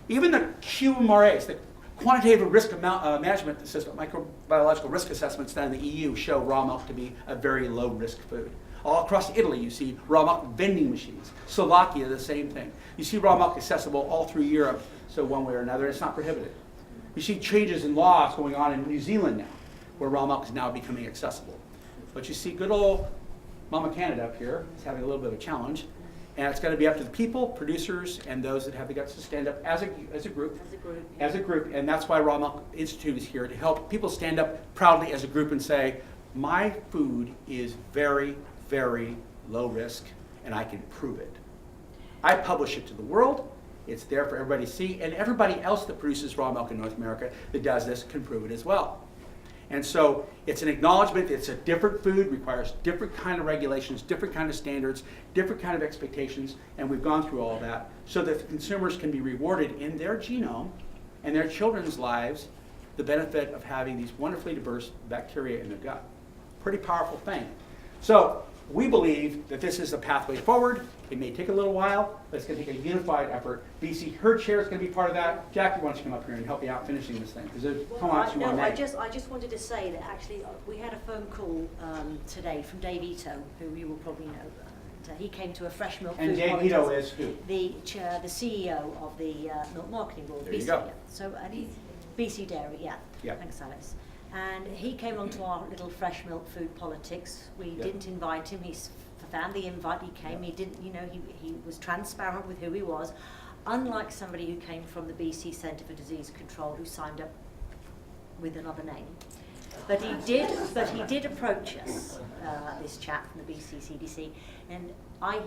[SPEAKER 2] even the QMRAs, the quantitative risk management system, microbiological risk assessments done in the EU show raw milk to be a very low risk food. All across Italy, you see raw milk vending machines. Slovakia, the same thing. You see raw milk accessible all through Europe, so one way or another, it's not prohibited. You see changes in laws going on in New Zealand now, where raw milk is now becoming accessible. But you see good old Mama Canada up here is having a little bit of a challenge. And it's going to be up to the people, producers, and those that have the guts to stand up as a group. And that's why Raw Milk Institute is here, to help people stand up proudly as a group and say, my food is very, very low risk, and I can prove it. I publish it to the world. It's there for everybody to see. And everybody else that produces raw milk in North America that does this can prove it as well. And so it's an acknowledgement that it's a different food, requires different kind of regulations, different kind of standards, different kind of expectations, and we've gone through all of that so that the consumers can be rewarded in their genome and their children's lives the benefit of having these wonderfully diverse bacteria in their gut. Pretty powerful thing. So we believe that this is a pathway forward. It may take a little while, but it's going to take a unified effort. BC, her chair is going to be part of that. Jackie, why don't you come up here and help me out finishing this thing? Because there's comments you want to make.
[SPEAKER 1] I just wanted to say that actually we had a phone call today from Dave Ito, who you will probably know. He came to a fresh milk
[SPEAKER 2] and
[SPEAKER 1] food
[SPEAKER 2] Dave
[SPEAKER 1] politics.
[SPEAKER 2] Ito is who?
[SPEAKER 1] The CEO of the Milk Marketing Board.
[SPEAKER 2] There
[SPEAKER 1] BC,
[SPEAKER 2] you go.
[SPEAKER 1] Yeah. So BC Dairy, yeah. Thanks, Alice. And he came onto our little fresh milk food politics. We didn't invite him. He's found the invite. He came. He didn't. He was transparent with who he was, unlike somebody who came from the BC Centre for Disease Control, who signed up with another name. But he did approach us, this chap from the BC CDC, and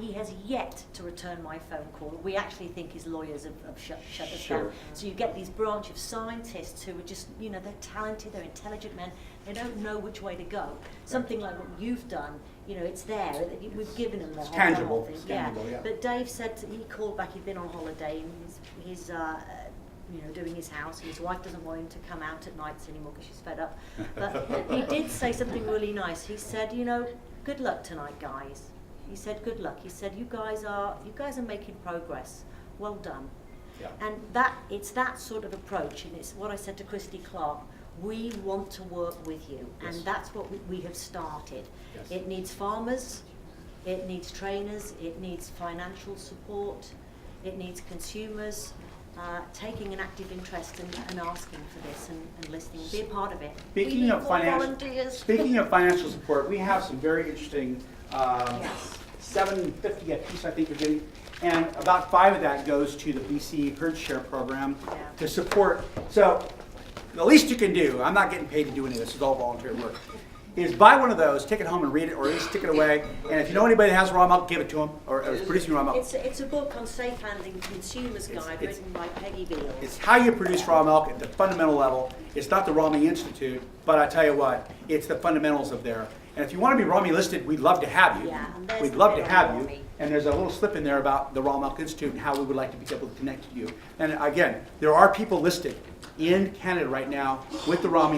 [SPEAKER 1] he has yet to return my phone call. We actually think his lawyers have shut us down. So you get these branch of scientists who are just, they're talented, they're intelligent men, they don't know which way to go. Something like what you've done it's there. We've given him the
[SPEAKER 2] It's
[SPEAKER 1] whole
[SPEAKER 2] tangible.
[SPEAKER 1] thing.
[SPEAKER 2] It's tangible, yeah.
[SPEAKER 1] But Dave said he called back. He'd been on holiday and he's doing his house. And his wife doesn't want him to come out at nights anymore because she's fed up. But he did say something really nice. He said, good luck tonight, guys. He said, good luck. He said, you guys are making progress. Well done.
[SPEAKER 2] Yeah.
[SPEAKER 1] And it's that sort of approach, and it's what I said to Christy Clark. We want to work with you, and
[SPEAKER 2] Yes.
[SPEAKER 1] that's what we have started.
[SPEAKER 2] Yes.
[SPEAKER 1] It needs farmers, it needs trainers, it needs financial support, it needs consumers taking an active interest and asking for this and listening, be a part of it. We
[SPEAKER 2] Speaking
[SPEAKER 1] need
[SPEAKER 2] of
[SPEAKER 1] more
[SPEAKER 2] financial,
[SPEAKER 1] volunteers.
[SPEAKER 2] speaking of financial support, we have some very interesting,
[SPEAKER 1] Yes.
[SPEAKER 2] $7.50 a piece I think we're getting, and about 5 of that goes to the BC Herd Share program to support. So the least you can do, I'm not getting paid to do any of this, it's all volunteer work, is buy one of those, take it home and read it, or at least stick it away, and if you know anybody that has raw milk, give it to them, or is producing raw milk.
[SPEAKER 1] It's a book on safe handling consumer's guide written by Peggy Beale.
[SPEAKER 2] It's how you produce raw milk at the fundamental level. It's not the Raw Meat Institute, but I tell you what, it's the fundamentals of there. And if you want to be Raw Meat listed, we'd love to have you.
[SPEAKER 1] Yeah, and there's
[SPEAKER 2] We'd
[SPEAKER 1] the
[SPEAKER 2] love
[SPEAKER 1] bit
[SPEAKER 2] to
[SPEAKER 1] on
[SPEAKER 2] have
[SPEAKER 1] Raw
[SPEAKER 2] you.
[SPEAKER 1] Meat.
[SPEAKER 2] And there's a little slip in there about the Raw Milk Institute and how we would like to be able to connect to you. And again, there are people listed in Canada right now with the Raw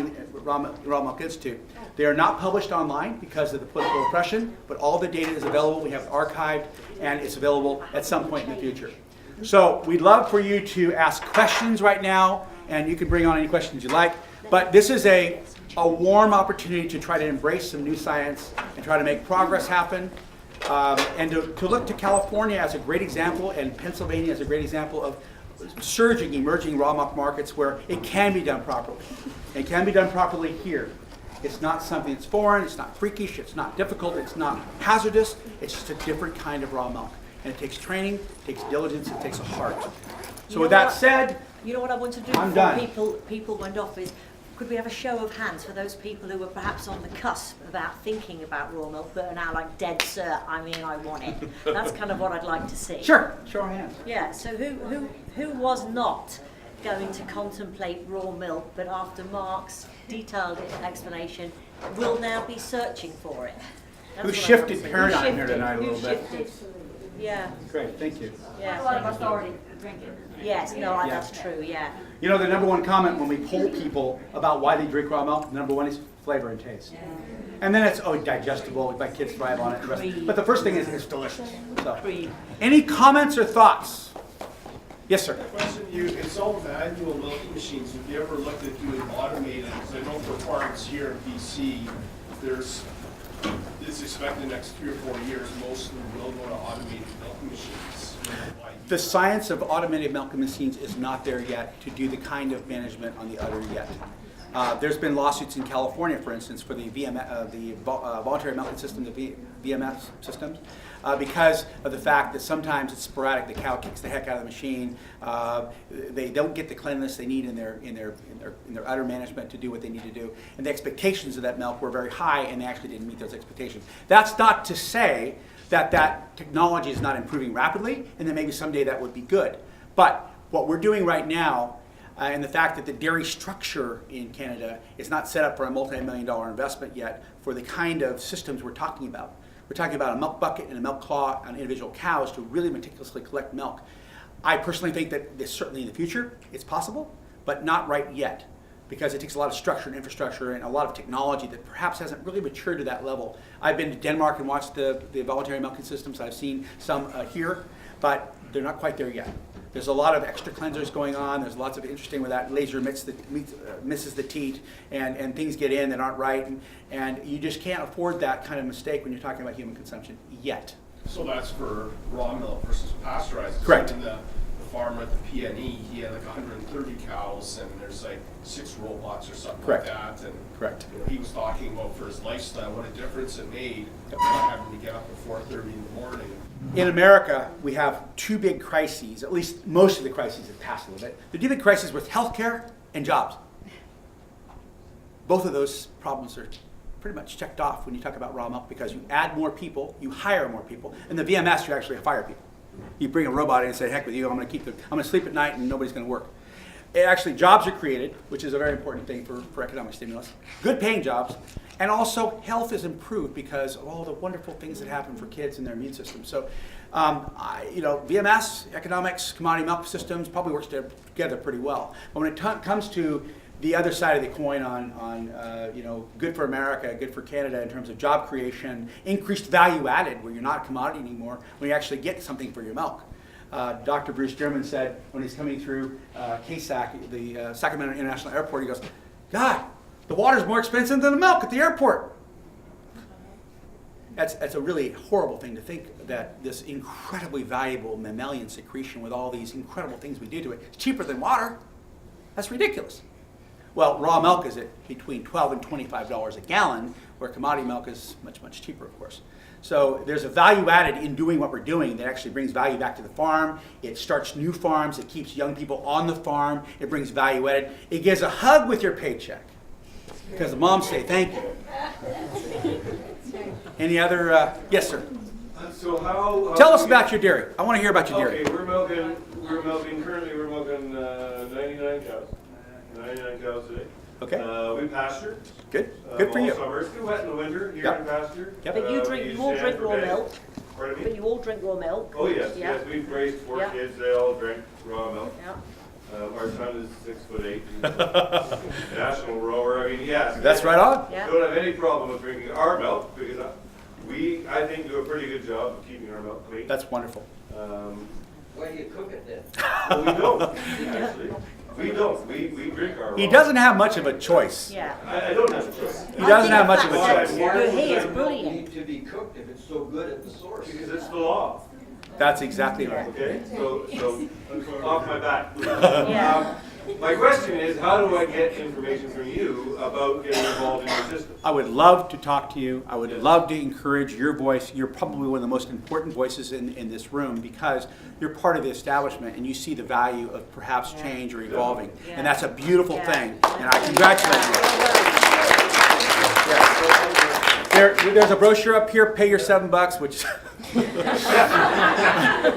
[SPEAKER 2] Milk Institute. They are not published online because of the political oppression, but all the data is available. We have it archived, and it's available at some point in the future. So we'd love for you to ask questions right now, and you can bring on any questions you like. But this is a warm opportunity to try to embrace some new science and try to make progress happen. And to look to California as a great example and Pennsylvania as a great example of surging, emerging raw milk markets where it can be done properly. It can be done properly here. It's not something that's foreign, it's not freakish, it's not difficult, it's not hazardous, it's just a different kind of raw milk. And it takes training, it takes diligence, it takes a heart. So with that said,
[SPEAKER 1] you know what I want to do
[SPEAKER 2] I'm
[SPEAKER 1] before
[SPEAKER 2] done.
[SPEAKER 1] people went off is, could we have a show of hands for those people who were perhaps on the cusp about thinking about raw milk but are now like dead cert, I want it. That's kind of what I'd like to see.
[SPEAKER 2] sure, show our hands.
[SPEAKER 1] Yeah, so who was not going to contemplate raw milk, but after Mark's detailed explanation, will now be searching for it? That's
[SPEAKER 2] Who
[SPEAKER 1] what I
[SPEAKER 2] shifted
[SPEAKER 1] want to see.
[SPEAKER 2] paradigm
[SPEAKER 1] Who
[SPEAKER 2] here tonight a
[SPEAKER 1] Who
[SPEAKER 2] little bit?
[SPEAKER 1] shifted? Yeah.
[SPEAKER 2] Great, thank you.
[SPEAKER 1] Yeah.
[SPEAKER 6] A lot of authority to drink it.
[SPEAKER 1] Yes, no, that's true, yeah.
[SPEAKER 2] You know, the number one comment when we poll people about why they drink raw milk, the number one is flavor and taste. And then it's, digestible, my kids thrive on it. But the first thing is it's delicious. So, any comments or thoughts? Yes, sir.
[SPEAKER 4] Question you, it's all manual milking machines. Have you ever looked at doing automated? Because I know for farms here in BC, it's expected in the next 3 or 4 years, most of them will go to automated milking machines.
[SPEAKER 2] The science of automated milking machines is not there yet to do the kind of management on the udder yet. There's been lawsuits in California, for instance, for the voluntary milking system, the VMS systems, because of the fact that sometimes it's sporadic. The cow kicks the heck out of the machine. They don't get the cleanliness they need in their udder management to do what they need to do, and the expectations of that milk were very high, and they actually didn't meet those expectations. That's not to say that technology is not improving rapidly, and that maybe someday that would be good. But what we're doing right now, and the fact that the dairy structure in Canada is not set up for a multi-million-dollar investment yet for the kind of systems we're talking about. We're talking about a milk bucket and a milk claw on individual cows to really meticulously collect milk. I personally think that this, certainly in the future, it's possible, but not right yet, because it takes a lot of structure and infrastructure and a lot of technology that perhaps hasn't really matured to that level. I've been to Denmark and watched the voluntary milking systems. I've seen some here, but they're not quite there yet. There's a lot of extra cleansers going on. There's lots of interesting where that laser misses the teat and things get in that aren't right. And you just can't afford that kind of mistake when you're talking about human consumption yet.
[SPEAKER 4] So that's for raw milk versus pasteurized.
[SPEAKER 2] Correct.
[SPEAKER 4] The farmer at the PNE, he had like 130 cows, and there's like 6 robots or something
[SPEAKER 2] Correct.
[SPEAKER 4] like that. And
[SPEAKER 2] Correct.
[SPEAKER 4] you know, he was talking about for his lifestyle what a difference it made not having to get up at 4:30 in the morning.
[SPEAKER 2] In America, we have 2 big crises, at least most of the crises have passed a little bit. The 2 big crises with healthcare and jobs. Both of those problems are pretty much checked off when you talk about raw milk, because you add more people, you hire more people, and the VMS, you actually fire people. You bring a robot in and say, heck with you, I'm going to sleep at night and nobody's going to work. Actually, jobs are created, which is a very important thing for economic stimulus. Good paying jobs, And also, health is improved because of all the wonderful things that happen for kids and their immune system. So, VMS, economics, commodity milk systems probably works together pretty well. But when it comes to the other side of the coin on good for America, good for Canada in terms of job creation, increased value added where you're not a commodity anymore, when you actually get something for your milk. Dr. Bruce German said when he's coming through KSAC, the Sacramento International Airport, he goes, God, the water's more expensive than the milk at the airport. That's a really horrible thing to think, that this incredibly valuable mammalian secretion with all these incredible things we do to it is cheaper than water. That's ridiculous. Well, raw milk is at between $12 and $25 a gallon, where commodity milk is much, much cheaper, of course. So there's a value added in doing what we're doing that actually brings value back to the farm. It starts new farms. It keeps young people on the farm. It brings value added. It gives a hug with your paycheck because the moms say thank you. Any other? Yes, sir.
[SPEAKER 3] So how
[SPEAKER 2] Tell us about your dairy. I want to hear about your dairy.
[SPEAKER 3] Okay, currently we're milking 99 cows. 99 cows today.
[SPEAKER 2] Okay.
[SPEAKER 3] We pasture.
[SPEAKER 2] Good. Good for
[SPEAKER 3] all
[SPEAKER 2] you.
[SPEAKER 3] summer. It's too wet in the winter here in pasture.
[SPEAKER 2] Yep.
[SPEAKER 1] But you all drink raw milk.
[SPEAKER 3] Pardon me?
[SPEAKER 1] But you all drink raw milk.
[SPEAKER 3] Oh yes,
[SPEAKER 1] Yeah.
[SPEAKER 3] yes. We've raised 4
[SPEAKER 1] Yeah.
[SPEAKER 3] kids. They all drink raw milk.
[SPEAKER 1] Yeah.
[SPEAKER 3] Our son is 6'8". He's a national rower. I mean, yes.
[SPEAKER 2] That's right on.
[SPEAKER 1] Yeah.
[SPEAKER 3] Don't have any problem with drinking our milk because we, I think, do a pretty good job of keeping our milk clean.
[SPEAKER 2] That's wonderful.
[SPEAKER 12] Why do you cook it then?
[SPEAKER 3] Well, we don't, actually. We don't. We drink our
[SPEAKER 2] He
[SPEAKER 3] raw.
[SPEAKER 2] doesn't have much of a choice.
[SPEAKER 1] Yeah.
[SPEAKER 3] I don't have a choice.
[SPEAKER 2] He doesn't have much of a
[SPEAKER 1] Why?
[SPEAKER 2] choice.
[SPEAKER 12] Why
[SPEAKER 1] Your
[SPEAKER 12] would
[SPEAKER 1] hay is
[SPEAKER 12] that
[SPEAKER 1] brilliant.
[SPEAKER 12] need to be cooked if it's so good at the source?
[SPEAKER 3] Because it's the law.
[SPEAKER 2] That's exactly right.
[SPEAKER 3] Okay? So off my back.
[SPEAKER 1] Yeah.
[SPEAKER 3] My question is, how do I get information from you about getting involved in your system?
[SPEAKER 2] I would love to talk to you. I would love to encourage your voice. You're probably one of the most important voices in this room because you're part of the establishment and you see the value of perhaps change or evolving.
[SPEAKER 1] Yeah.
[SPEAKER 2] And that's a beautiful
[SPEAKER 1] Yeah.
[SPEAKER 2] thing. And I congratulate you. There's a brochure up here, pay your $7, which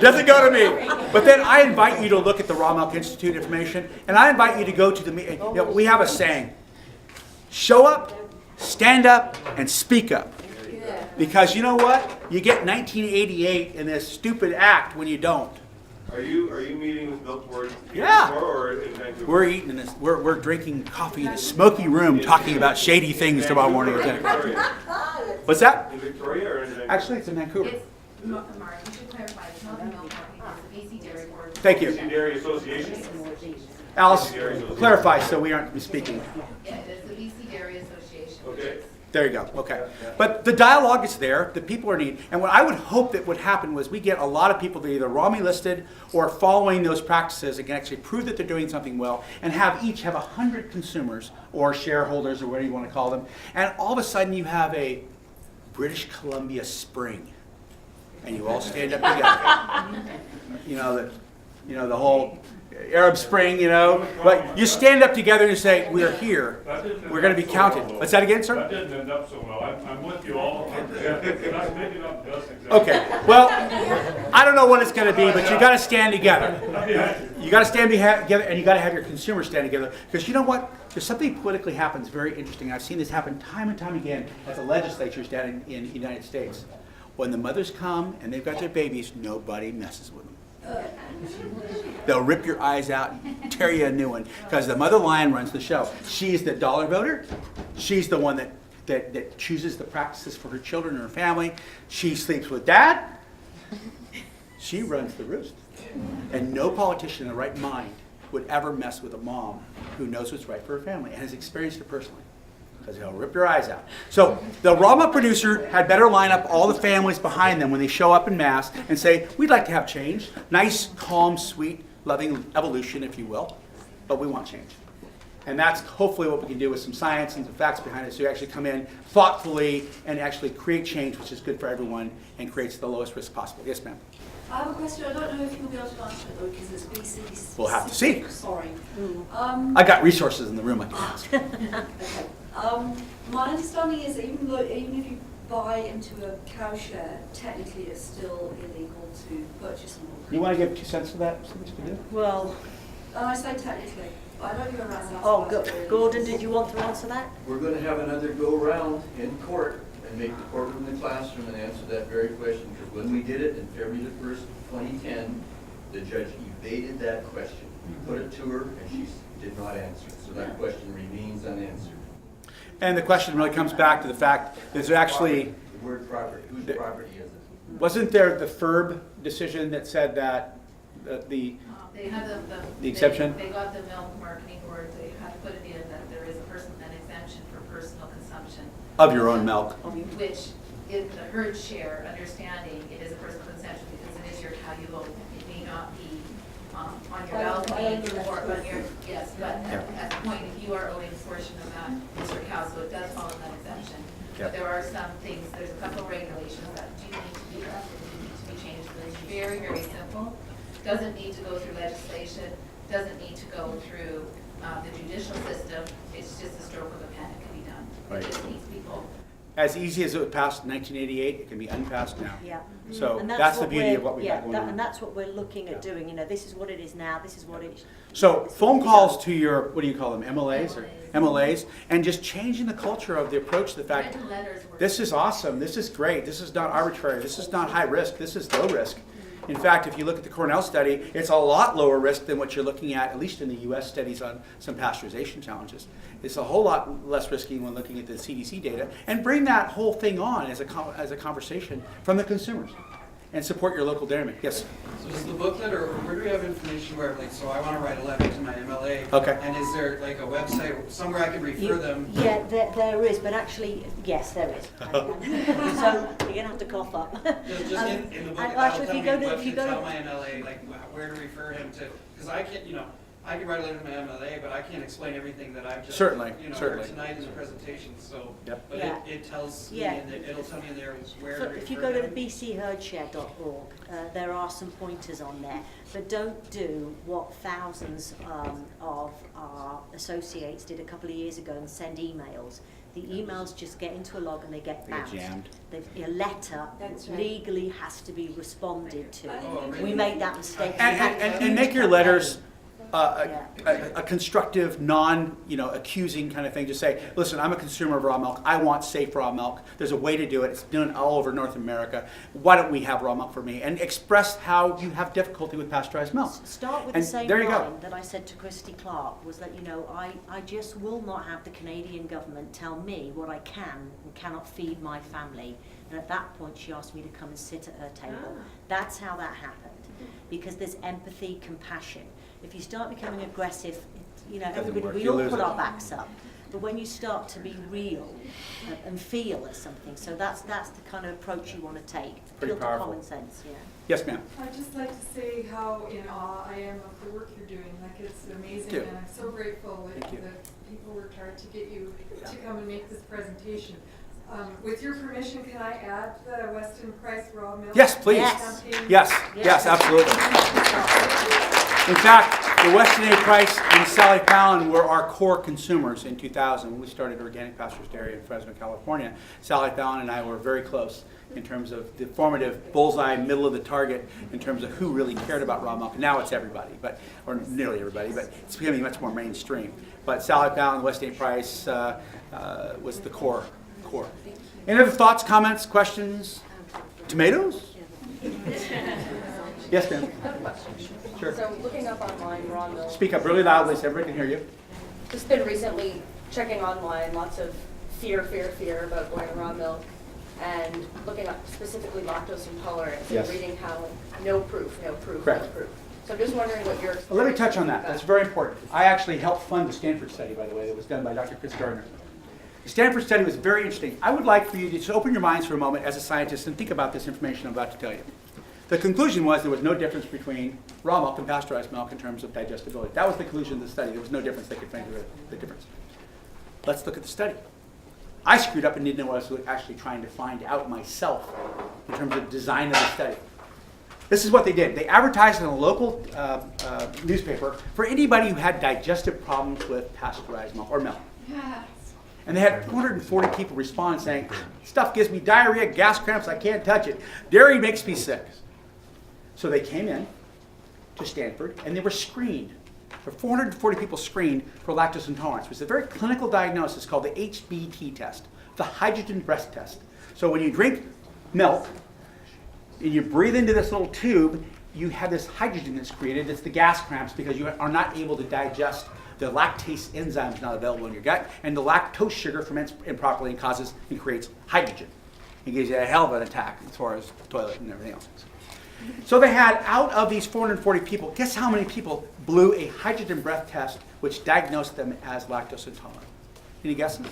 [SPEAKER 2] doesn't go to me. But then I invite you to look at the Raw Milk Institute information, and I invite you to go to the meeting. We have a saying, show up, stand up, and speak up. Because you know what? You get 1988 in this stupid act when you don't.
[SPEAKER 3] Are you meeting with Milk Board
[SPEAKER 2] Yeah.
[SPEAKER 3] or in Vancouver?
[SPEAKER 2] We're eating in this. We're drinking coffee in a smoky room, talking about shady things tomorrow morning. What's that?
[SPEAKER 3] In Victoria or in Vancouver?
[SPEAKER 2] Actually, it's in Vancouver.
[SPEAKER 6] It's Mark, you should clarify, it's not the milk market, it's the BC Dairy Board.
[SPEAKER 2] Thank you,
[SPEAKER 3] BC Dairy Association?
[SPEAKER 2] Alice. Clarify so we aren't misspeaking.
[SPEAKER 6] Yeah, it's the BC Dairy Association.
[SPEAKER 3] Okay.
[SPEAKER 2] There you go. Okay. But the dialogue is there. The people are needed. And what I would hope that would happen was we get a lot of people that are either RAWME listed or following those practices and can actually prove that they're doing something well and each have 100 consumers or shareholders or whatever you want to call them. And all of a sudden you have a British Columbia spring and you all stand up together. The whole Arab Spring, but you stand up together and you say, we're here, we're going to be counted. What's that again, sir?
[SPEAKER 13] That didn't end up so well. I'm with you all. Maybe not just exactly.
[SPEAKER 2] Okay, well, I don't know what it's going to be, but you got to stand together. You got to stand together, and you got to have your consumers stand together. Because you know what? There's something politically happens very interesting. I've seen this happen time and time again at the legislatures down in the United States. When the mothers come and they've got their babies, nobody messes with them. They'll rip your eyes out and tear you a new one because the mother lion runs the show. She's the dollar voter. She's the one that chooses the practices for her children and her family. She sleeps with dad. She runs the roost. And no politician in the right mind would ever mess with a mom who knows what's right for her family and has experienced it personally. Because they'll rip your eyes out. So the raw milk producer had better line up all the families behind them when they show up in mass and say, we'd like to have change. Nice, calm, sweet, loving evolution, if you will. But we want change. And that's hopefully what we can do with some science and some facts behind it. So you actually come in thoughtfully and actually create change, which is good for everyone and creates the lowest risk possible. Yes, ma'am.
[SPEAKER 6] I have a question. I don't know if you'll be able to answer it though, because it's BC.
[SPEAKER 2] We'll have to see.
[SPEAKER 6] Sorry.
[SPEAKER 2] I got resources in the room I can ask.
[SPEAKER 6] Okay. My understanding is that even if you buy into a cow share, technically it's still illegal to purchase milk.
[SPEAKER 2] You want to give 2 cents to that? See what you can do?
[SPEAKER 1] Well,
[SPEAKER 6] And I say technically. I don't even ask
[SPEAKER 1] Oh, Gordon, did you want to answer that?
[SPEAKER 12] We're gonna have another go-round in court and make the courtroom the classroom and answer that very question, because when we did it in February the 1st, 2010, the judge evaded that question. We put it to her and she did not answer it, so that question remains unanswered.
[SPEAKER 2] And the question really comes back to the fact that there's actually,
[SPEAKER 12] The word property, whose property is it?
[SPEAKER 2] wasn't there the FERB decision that said that the
[SPEAKER 14] They had
[SPEAKER 2] The exception?
[SPEAKER 14] They got the milk marketing board, they had to put it in that there is an exemption for personal consumption.
[SPEAKER 2] of your own milk?
[SPEAKER 14] Which, in the herd share understanding, it is a personal consumption because it is your cow you own. It may not be on your balcony or on your, yes, but at the point, if you are owning a portion of that, it's your cow, so it does fall in that exemption. But there are some things, there's a couple of regulations that do need to be drafted, do need to be changed, but it's very, very simple. Doesn't need to go through legislation, doesn't need to go through the judicial system. It's just a stroke of a pen, it can be done.
[SPEAKER 2] Right.
[SPEAKER 14] It just needs people.
[SPEAKER 2] As easy as it was passed in 1988, it can be unpassed now.
[SPEAKER 1] Yeah.
[SPEAKER 2] So
[SPEAKER 1] And
[SPEAKER 2] that's the
[SPEAKER 1] what
[SPEAKER 2] beauty
[SPEAKER 1] we're-
[SPEAKER 2] of what we
[SPEAKER 1] yeah,
[SPEAKER 2] got going on.
[SPEAKER 1] And that's what we're looking at doing. You know, this is what it is now. This is what it.
[SPEAKER 2] So phone calls to your, what do you call them, MLAs or MLAs, and just changing the culture of the approach to the fact,
[SPEAKER 14] Written letters were-
[SPEAKER 2] this is awesome, this is great, this is not arbitrary, this is not high risk, this is low risk. In fact, if you look at the Cornell study, it's a lot lower risk than what you're looking at least in the US studies on some pasteurization challenges. It's a whole lot less risky when looking at the CDC data, and bring that whole thing on as a conversation from the consumers. And support your local dairyman. Yes?
[SPEAKER 15] So is the booklet, or where do we have information where, like, so I want to write a letter to my MLA?
[SPEAKER 2] Okay.
[SPEAKER 15] And is there like a website, somewhere I can refer them?
[SPEAKER 1] Yeah, there is, but actually, yes, there is. So you're gonna have to cough up.
[SPEAKER 15] Just in the booklet,
[SPEAKER 1] and
[SPEAKER 15] that'll
[SPEAKER 1] actually,
[SPEAKER 15] tell
[SPEAKER 1] if
[SPEAKER 15] me
[SPEAKER 1] you go to,
[SPEAKER 15] what
[SPEAKER 1] if you
[SPEAKER 15] to
[SPEAKER 1] go
[SPEAKER 15] tell
[SPEAKER 1] to,
[SPEAKER 15] my MLA, like where to refer him to, because I can't, I can write a letter to my MLA, but I can't explain everything that I've just,
[SPEAKER 2] Certainly,
[SPEAKER 15] heard
[SPEAKER 2] certainly.
[SPEAKER 15] tonight in the presentation, so.
[SPEAKER 2] Yep.
[SPEAKER 15] But
[SPEAKER 1] Yeah.
[SPEAKER 15] it tells me,
[SPEAKER 1] Yeah.
[SPEAKER 15] it'll tell me in there where to
[SPEAKER 1] so
[SPEAKER 15] refer
[SPEAKER 1] if you go to the
[SPEAKER 15] them.
[SPEAKER 1] bcherdshare.org, there are some pointers on there. But don't do what thousands of our associates did a couple of years ago and send emails. The emails just get into a log and they get
[SPEAKER 2] They get
[SPEAKER 1] bounced.
[SPEAKER 2] jammed.
[SPEAKER 1] A letter
[SPEAKER 5] That's right.
[SPEAKER 1] legally has to be responded to.
[SPEAKER 15] Oh, really?
[SPEAKER 1] We made that mistake.
[SPEAKER 2] And make your letters a constructive, accusing kind of thing. Just say, listen, I'm a consumer of raw milk. I want safe raw milk. There's a way to do it. It's done all over North America. Why don't we have raw milk for me? And express how you have difficulty with pasteurized milk.
[SPEAKER 1] Start with
[SPEAKER 2] And
[SPEAKER 1] the same
[SPEAKER 2] there you go.
[SPEAKER 1] line that I said to Christy Clark, was that, I just will not have the Canadian government tell me what I can and cannot feed my family. And at that point, she asked me to come and sit at her table. That's how that happened. Because there's empathy, compassion. If you start becoming aggressive, everybody,
[SPEAKER 2] work.
[SPEAKER 1] we
[SPEAKER 2] You
[SPEAKER 1] all
[SPEAKER 2] lose
[SPEAKER 1] put
[SPEAKER 2] it.
[SPEAKER 1] our backs up. But when you start to be real and feel at something, so that's the kind of approach you want to take.
[SPEAKER 2] Pretty
[SPEAKER 1] Appeal to
[SPEAKER 2] powerful.
[SPEAKER 1] common sense, yeah.
[SPEAKER 2] Yes, ma'am.
[SPEAKER 16] I'd just like to say how in awe I am of the work you're doing. Like, it's amazing,
[SPEAKER 2] Thank you.
[SPEAKER 16] and I'm so grateful that
[SPEAKER 2] Thank you.
[SPEAKER 16] people worked hard to get you to come and make this presentation. With your permission, can I add the Weston Price raw milk?
[SPEAKER 2] Yes, please.
[SPEAKER 16] campaign?
[SPEAKER 2] Yes, absolutely. In fact, the Weston A. Price and Sally Fallon were our core consumers in 2000 when we started Organic Pastures Dairy in Fresno, California. Sally Fallon and I were very close in terms of the formative bullseye, middle of the target, in terms of who really cared about raw milk. Now it's everybody, or nearly everybody, but it's becoming much more mainstream. But Sally Fallon, Weston A. Price was the core. Any other thoughts, comments, questions? Tomatoes? Yes, ma'am. Sure.
[SPEAKER 9] So looking up online raw milk.
[SPEAKER 2] Speak up really loudly so everybody can hear you.
[SPEAKER 9] Just been recently checking online, lots of fear about going to raw milk, and looking up specifically lactose intolerance
[SPEAKER 2] Yes.
[SPEAKER 9] and reading how no proof.
[SPEAKER 2] Correct.
[SPEAKER 9] So I'm just wondering what your
[SPEAKER 2] Well, let me touch on that. That's very important. I actually helped fund the Stanford study, by the way, that was done by Dr. Chris Gardner. The Stanford study was very interesting. I would like for you to just open your minds for a moment as a scientist and think about this information I'm about to tell you. The conclusion was there was no difference between raw milk and pasteurized milk in terms of digestibility. That was the conclusion of the study. There was no difference. They could find the difference. Let's look at the study. I screwed up and didn't know what I was actually trying to find out myself in terms of design of the study. This is what they did. They advertised in a local newspaper for anybody who had digestive problems with pasteurized milk or milk. And they had 240 people respond saying, stuff gives me diarrhea, gas cramps, I can't touch it. Dairy makes me sick. So they came in to Stanford and they were screened There were 440 people screened for lactose intolerance. It was a very clinical diagnosis called the HBT test, the hydrogen breath test. So when you drink milk and you breathe into this little tube, you have this hydrogen that's created. It's the gas cramps because you are not able to digest the lactase enzyme is not available in your gut, and the lactose sugar ferments improperly and causes and creates hydrogen. It gives you a hell of an attack as far as toilet and everything else. So they had, out of these 440 people, guess how many people blew a hydrogen breath test which diagnosed them as lactose intolerant? Any guesses?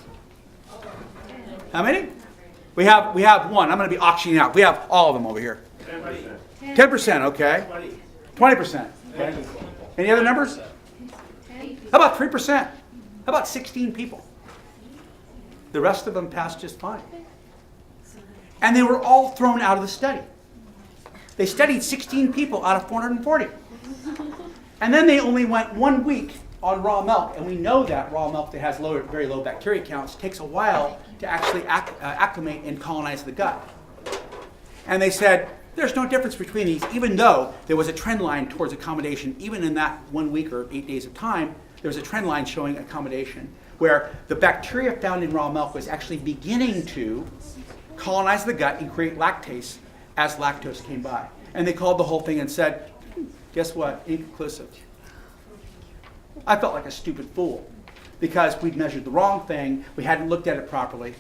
[SPEAKER 2] How many? We have one. I'm going to be auctioning out. We have all of them over here. 10%, okay. 20%. Okay. Any other numbers? How about 3%? How about 16 people? The rest of them passed just fine. And they were all thrown out of the study. They studied 16 people out of 440. And then they only went 1 week on raw milk. And we know that raw milk that has very low bacteria counts takes a while to actually acclimate and colonize the gut. And they said, there's no difference between these, even though there was a trend line towards accommodation. Even in that 1 week or 8 days of time, there was a trend line showing accommodation where the bacteria found in raw milk was actually beginning to colonize the gut and create lactase as lactose came by. And they called the whole thing and said, guess what? Inconclusive. I felt like a stupid fool because we'd measured the wrong thing. We hadn't looked at it properly.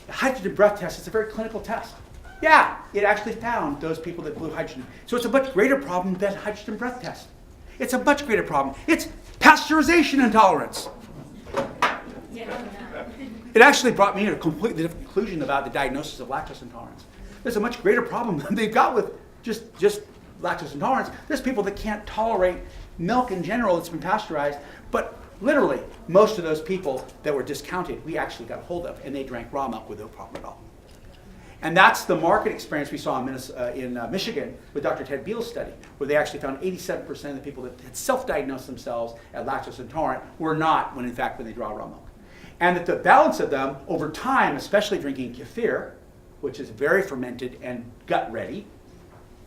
[SPEAKER 2] The hydrogen breath test is a very clinical test. Yeah, it actually found those people that blew hydrogen. So it's a much greater problem than hydrogen breath test. It's a much greater problem. It's pasteurization intolerance. It actually brought me to a completely different conclusion about the diagnosis of lactose intolerance. There's a much greater problem than they've got with just lactose intolerance. There's people that can't tolerate milk in general that's been pasteurized, but literally most of those people that were discounted, we actually got a hold of, and they drank raw milk with no problem at all. And that's the market experience we saw in Michigan with Dr. Ted Beal's study, where they actually found 87% of the people that had self-diagnosed themselves as lactose intolerant were not, when in fact when they draw raw milk. And that the balance of them over time, especially drinking kefir, which is very fermented and gut ready,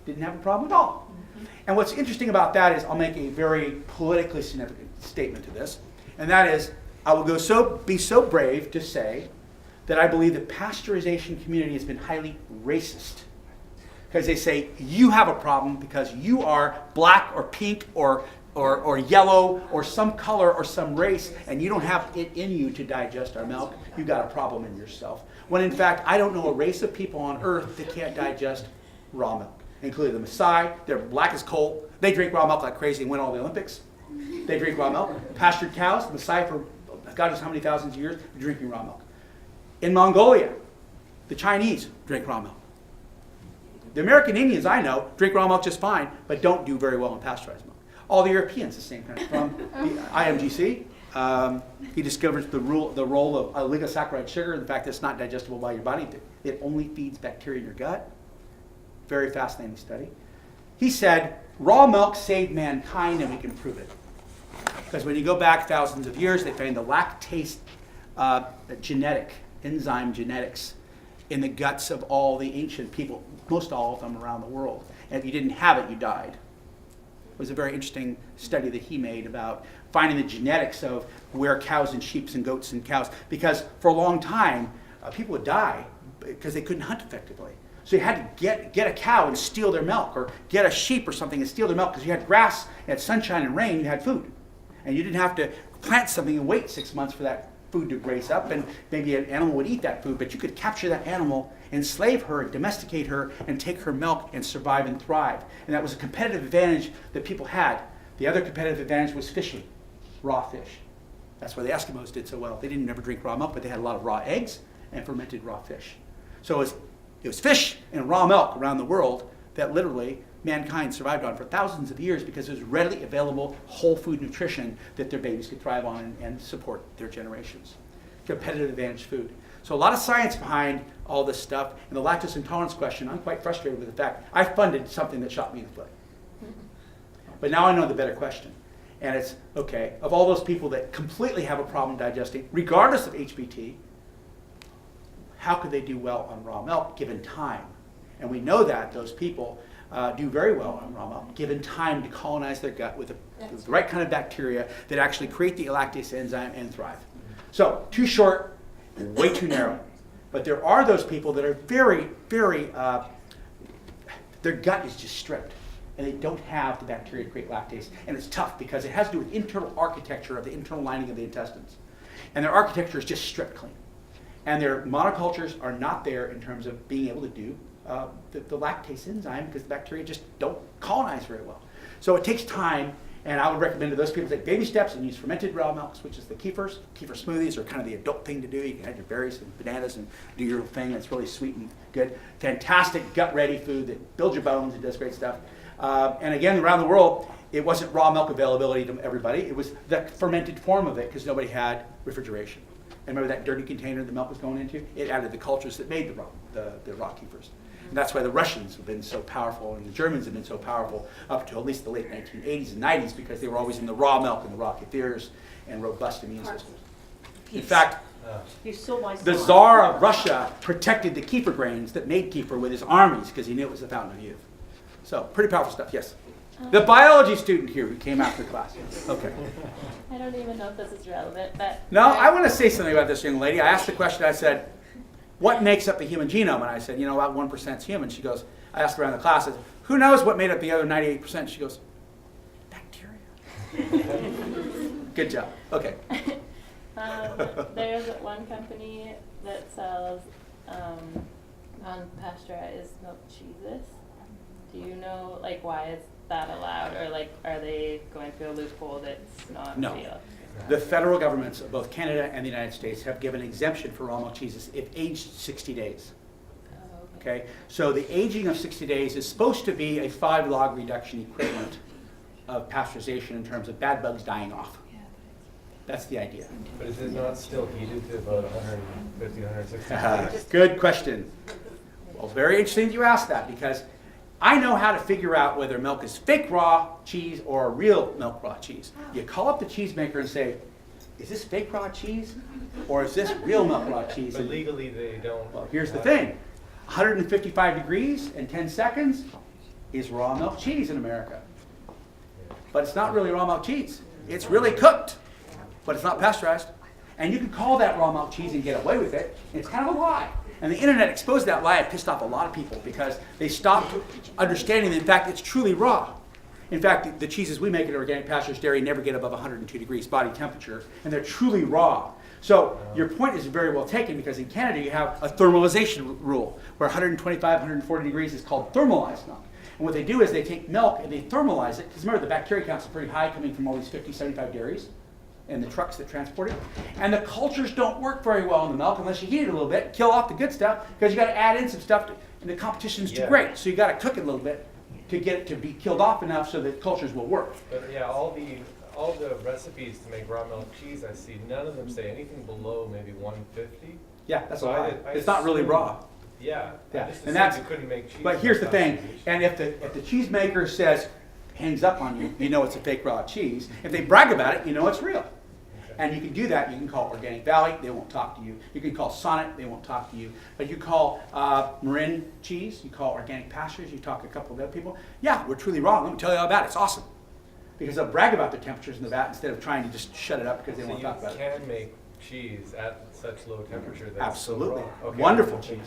[SPEAKER 2] didn't have a problem at all. And what's interesting about that is, I'll make a very politically significant statement to this, and that is, I will be so brave to say that I believe the pasteurization community has been highly racist. Because they say, you have a problem because you are black or pink or yellow or some color or some race, and you don't have it in you to digest our milk. You've got a problem in yourself. When in fact, I don't know a race of people on earth that can't digest raw milk, including the Maasai. They're black as coal. They drink raw milk like crazy and win all the Olympics. They drink raw milk. Pastured cows, the Maasai for God knows how many thousands of years, are drinking raw milk. In Mongolia, the Chinese drink raw milk. The American Indians, I know, drink raw milk just fine, but don't do very well in pasteurized milk. All the Europeans, the same kind. From the IMGC, he discovers the role of oligosaccharide sugar, and the fact that it's not digestible by your body. It only feeds bacteria in your gut. Very fascinating study. He said, raw milk saved mankind, and we can prove it. Because when you go back thousands of years, they found the lactase enzyme genetics in the guts of all the ancient people, most all of them around the world. And if you didn't have it, you died. It was a very interesting study that he made about finding the genetics of where cows and sheep and goats and cows, because for a long time, people would die because they couldn't hunt effectively. So you had to get a cow and steal their milk, or get a sheep or something and steal their milk, because you had grass, you had sunshine and rain, you had food. And you didn't have to plant something and wait 6 months for that food to graze up, and maybe an animal would eat that food, but you could capture that animal, enslave her, domesticate her, and take her milk and survive and thrive. And that was a competitive advantage that people had. The other competitive advantage was fishing, raw fish. That's why the Eskimos did so well. They didn't never drink raw milk, but they had a lot of raw eggs and fermented raw fish. So it was fish and raw milk around the world that literally mankind survived on for thousands of years, because it was readily available whole food nutrition that their babies could thrive on and support their generations. Competitive advantage food. So a lot of science behind all this stuff. And the lactose intolerance question, I'm quite frustrated with the fact I funded something that shot me in the foot. But now I know the better question. And it's, okay, of all those people that completely have a problem digesting, regardless of HBT, how could they do well on raw milk given time? And we know that those people do very well on raw milk, given time to colonize their gut with the right kind of bacteria that actually create the lactase enzyme and thrive. So, too short, way too narrow. But there are those people that are very, very, their gut is just stripped, and they don't have the bacteria to create lactase. And it's tough because it has to do with internal architecture of the internal lining of the intestines. And their architecture is just stripped clean. And their monocultures are not there in terms of being able to do the lactase enzyme because the bacteria just don't colonize very well. So it takes time, and I would recommend to those people to take baby steps and use fermented raw milks, which is the kefirs. Kefir smoothies are kind of the adult thing to do. You can add your berries and bananas and do your thing. It's really sweet and good. Fantastic gut-ready food that builds your bones and does great stuff. And again, around the world, it wasn't raw milk availability to everybody. It was the fermented form of it because nobody had refrigeration. And remember that dirty container the milk was going into? It added the cultures that made the raw kefirs. And that's why the Russians have been so powerful and the Germans have been so powerful up to at least the late 1980s and 90s because they were always in the raw milk and the raw kefirs and robust immune systems. In fact, the Tsar of Russia protected the kefir grains that made kefir with his armies because he knew it was the fountain of youth. So, pretty powerful stuff, yes. The biology student here who came after class. Okay.
[SPEAKER 17] I don't even know if this is relevant, but...
[SPEAKER 2] No, I want to say something about this young lady. I asked the question, I said, what makes up the human genome? And I said, about 1% is human. She goes, I asked around the class, I said, who knows what made up the other 98%? She goes, bacteria. Good job. Okay.
[SPEAKER 17] There's one company that sells non-pasteurized milk cheeses. Do you know, why is that allowed? Or, are they going through a loophole that's not
[SPEAKER 2] No.
[SPEAKER 17] real?
[SPEAKER 2] The federal governments of both Canada and the United States have given exemption for raw milk cheeses if aged 60 days. Okay? So the aging of 60 days is supposed to be a 5 log reduction equivalent of pasteurization in terms of bad bugs dying off. That's the idea.
[SPEAKER 18] But is it not still heated to about 150, 160 degrees?
[SPEAKER 2] Good question. Well, very interesting that you asked that because I know how to figure out whether milk is fake raw cheese or real milk raw cheese. You call up the cheesemaker and say, is this fake raw cheese or is this real milk raw cheese?
[SPEAKER 18] But legally they don't.
[SPEAKER 2] Well, here's the thing. 155 degrees in 10 seconds is raw milk cheese in America. But it's not really raw milk cheese. It's really cooked, but it's not pasteurized. And you can call that raw milk cheese and get away with it. It's kind of a lie. And the internet exposed that lie. It pissed off a lot of people because they stopped understanding that, in fact, it's truly raw. In fact, the cheeses we make at Organic Pastures Dairy never get above 102 degrees body temperature, and they're truly raw. So your point is very well taken because in Canada you have a thermalization rule where 125, 140 degrees is called thermalized milk. And what they do is they take milk and they thermalize it, because remember the bacteria counts are pretty high coming from all these 50, 75 dairies and the trucks that transport it. And the cultures don't work very well in the milk unless you heat it a little bit, kill off the good stuff, because you got to add in some stuff, and the competition's too great. So you got to cook it a little bit to get it to be killed off enough so that cultures will work.
[SPEAKER 18] But yeah, all the recipes to make raw milk cheese I see, none of them say anything below maybe 150.
[SPEAKER 2] Yeah, that's
[SPEAKER 18] so
[SPEAKER 2] a lie. It's not really raw.
[SPEAKER 18] Yeah,
[SPEAKER 2] yeah.
[SPEAKER 18] And that's you couldn't make cheese.
[SPEAKER 2] But here's the thing, and if the cheesemaker says, hangs up on you, you know it's a fake raw cheese. If they brag about it, you know it's real. And you can do that. You can call Organic Valley, they won't talk to you. You can call Sonnet, they won't talk to you. But you call Marin Cheese, you call Organic Pastures, you talk to a couple of other people. Yeah, we're truly wrong. Let me tell you all about it. It's awesome. Because they'll brag about their temperatures in the vat instead of trying to just shut it up because they won't talk about it.
[SPEAKER 18] So you can make cheese at such low temperature that's
[SPEAKER 2] absolutely.
[SPEAKER 18] So raw. Okay.
[SPEAKER 2] Wonderful cheese.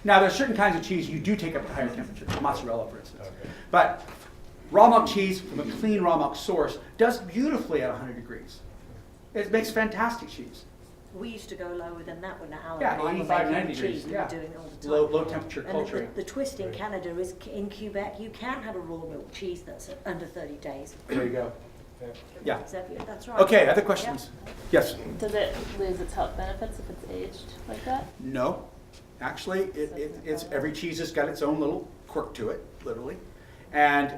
[SPEAKER 2] Now, there's certain kinds of cheese you do take up to higher temperatures, mozzarella, for instance. Okay. But raw milk cheese from a clean raw milk source does beautifully at 100 degrees. It makes fantastic cheese.
[SPEAKER 1] We used to go lower than that when Alan
[SPEAKER 2] yeah,
[SPEAKER 1] and I were
[SPEAKER 2] 85, 90
[SPEAKER 1] making
[SPEAKER 2] degrees.
[SPEAKER 1] cheese.
[SPEAKER 2] Yeah.
[SPEAKER 1] We were doing it all the time.
[SPEAKER 2] Low temperature culturing.
[SPEAKER 1] And the twist in Canada is in Quebec you can have a raw milk cheese that's under 30 days.
[SPEAKER 2] There you go. Yeah.
[SPEAKER 1] That's right.
[SPEAKER 2] Okay, other questions? Yeah. Yes?
[SPEAKER 17] Does it lose its health benefits if it's aged like that?
[SPEAKER 2] No. Actually, it's every cheese has got its own little quirk to it, literally. And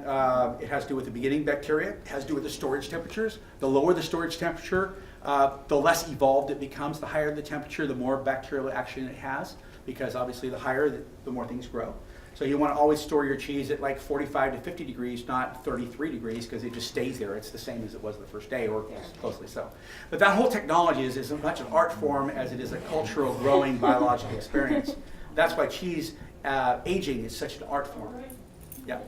[SPEAKER 2] it has to do with the beginning bacteria. It has to do with the storage temperatures. The lower the storage temperature, the less evolved it becomes. The higher the temperature, the more bacterial action it has, because obviously the higher, the more things grow. So you want to always store your cheese at like 45 to 50 degrees, not 33 degrees, because it just stays there. It's the same as it was the first day, or closely so. But that whole technology is as much an art form as it is a cultural, growing, biological experience. That's why cheese aging is such an art form. Yeah,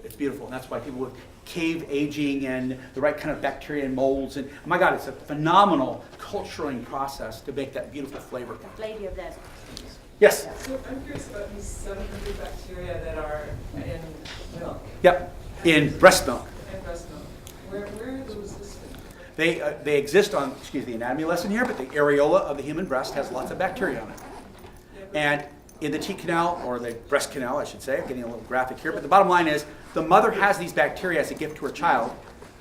[SPEAKER 2] it's beautiful. And that's why people with cave aging and the right kind of bacteria and molds. And my God, it's a phenomenal culturing process to make that beautiful flavor.
[SPEAKER 1] The lady over there.
[SPEAKER 2] Yes?
[SPEAKER 19] So I'm curious about these 700 bacteria that are in milk.
[SPEAKER 2] Yep, in breast milk.
[SPEAKER 19] And breast milk. Where are those listed?
[SPEAKER 2] They exist on, excuse the anatomy lesson here, but the areola of the human breast has lots of bacteria on it. And in the teat canal, or the breast canal, I should say, I'm getting a little graphic here, but the bottom line is the mother has these bacteria as a gift to her child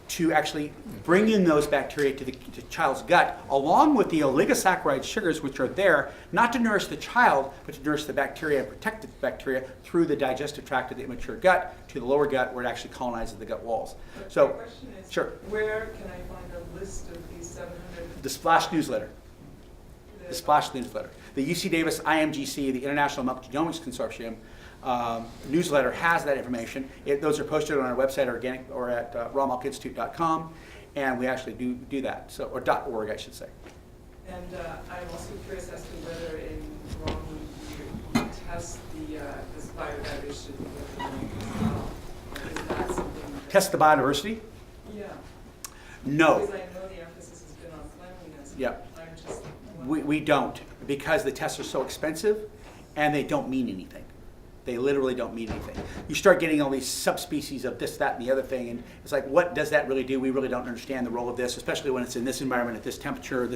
[SPEAKER 2] to actually bring in those bacteria to the child's gut, along with the oligosaccharide sugars, which are there not to nourish the child, but to nourish the bacteria and protect the bacteria through the digestive tract of the immature gut to the lower gut, where it actually colonizes the gut walls.
[SPEAKER 19] But
[SPEAKER 2] So,
[SPEAKER 19] my question is,
[SPEAKER 2] sure.
[SPEAKER 19] where can I find a list of these 700?
[SPEAKER 2] The Splash newsletter. The Splash newsletter. The UC Davis IMGC, the International Milk Genomics Consortium, newsletter has that information. Those are posted on our website or at rawmilkinstitute.com, and we actually do that. So, or .org, I should say.
[SPEAKER 19] And I'm also curious as to whether in raw meat you test this biodiversity with the milk as well. Is that something that
[SPEAKER 2] Test the biodiversity?
[SPEAKER 19] Yeah.
[SPEAKER 2] No.
[SPEAKER 19] Because I know the emphasis has been on cleanliness.
[SPEAKER 2] Yeah.
[SPEAKER 19] I'm just
[SPEAKER 2] We don't, because the tests are so expensive and they don't mean anything. They literally don't mean anything. You start getting all these subspecies of this, that, and the other thing, and it's like, what does that really do? We really don't understand the role of this, especially when it's in this environment, at this temperature.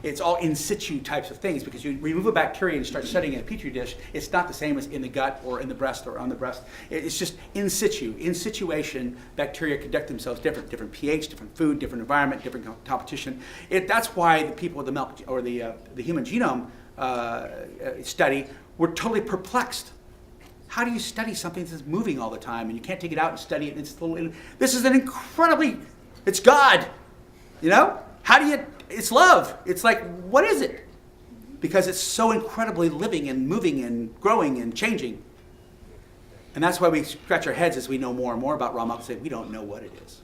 [SPEAKER 2] It's all in situ types of things, because you remove a bacteria and start studying in a petri dish, it's not the same as in the gut or in the breast or on the breast. It's just in situ. In situation, bacteria conduct themselves different pH, different food, different environment, different competition. That's why the people with the milk or the human genome study were totally perplexed. How do you study something that's moving all the time and you can't take it out and study it? And this is an incredibly, it's God, you know? It's love. It's like, what is it? Because it's so incredibly living and moving and growing and changing. And that's why we scratch our heads as we know more and more about raw milk and say, we don't know what it is.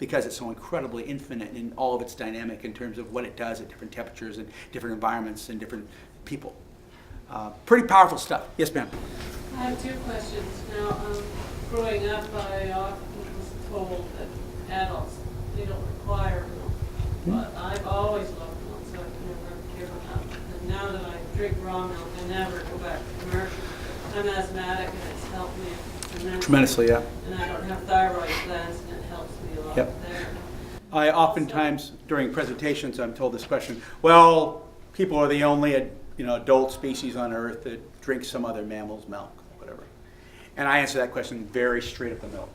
[SPEAKER 2] Because it's so incredibly infinite in all of its dynamic in terms of what it does at different temperatures and different environments and different people. Pretty powerful stuff. Yes, ma'am.
[SPEAKER 20] I have two questions. Now, growing up, I often was told that adults, they don't require milk. But I've always loved milk, so I've never given up. And now that I drink raw milk, I never go back to commercial. I'm asthmatic, and it's helped me
[SPEAKER 2] Tremendously, yeah.
[SPEAKER 20] And I don't have thyroid glands, and it helps me a lot
[SPEAKER 2] Yep.
[SPEAKER 20] there.
[SPEAKER 2] I oftentimes, during presentations, I'm told this question, well, people are the only adult species on Earth that drink some other mammal's milk, whatever. And I answer that question very straight up the middle.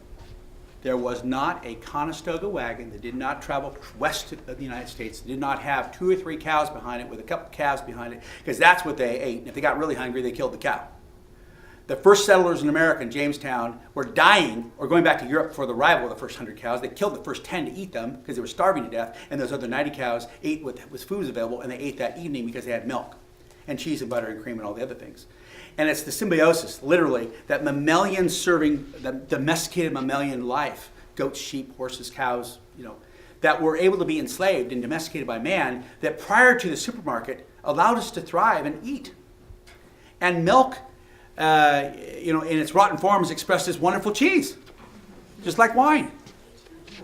[SPEAKER 2] There was not a Conestoga wagon that did not travel west of the United States, that did not have 2 or 3 cows behind it with a couple of calves behind it, because that's what they ate. And if they got really hungry, they killed the cow. The first settlers in America, in Jamestown, were dying or going back to Europe for the arrival of the first 100 cows. They killed the first 10 to eat them because they were starving to death, and those other 90 cows ate what was food was available, and they ate that evening because they had milk and cheese and butter and cream and all the other things. And it's the symbiosis, literally, that mammalian serving, the domesticated mammalian life, goats, sheep, horses, cows, that were able to be enslaved and domesticated by man, that prior to the supermarket allowed us to thrive and eat. And milk, in its rotten form is expressed as wonderful cheese, just like wine.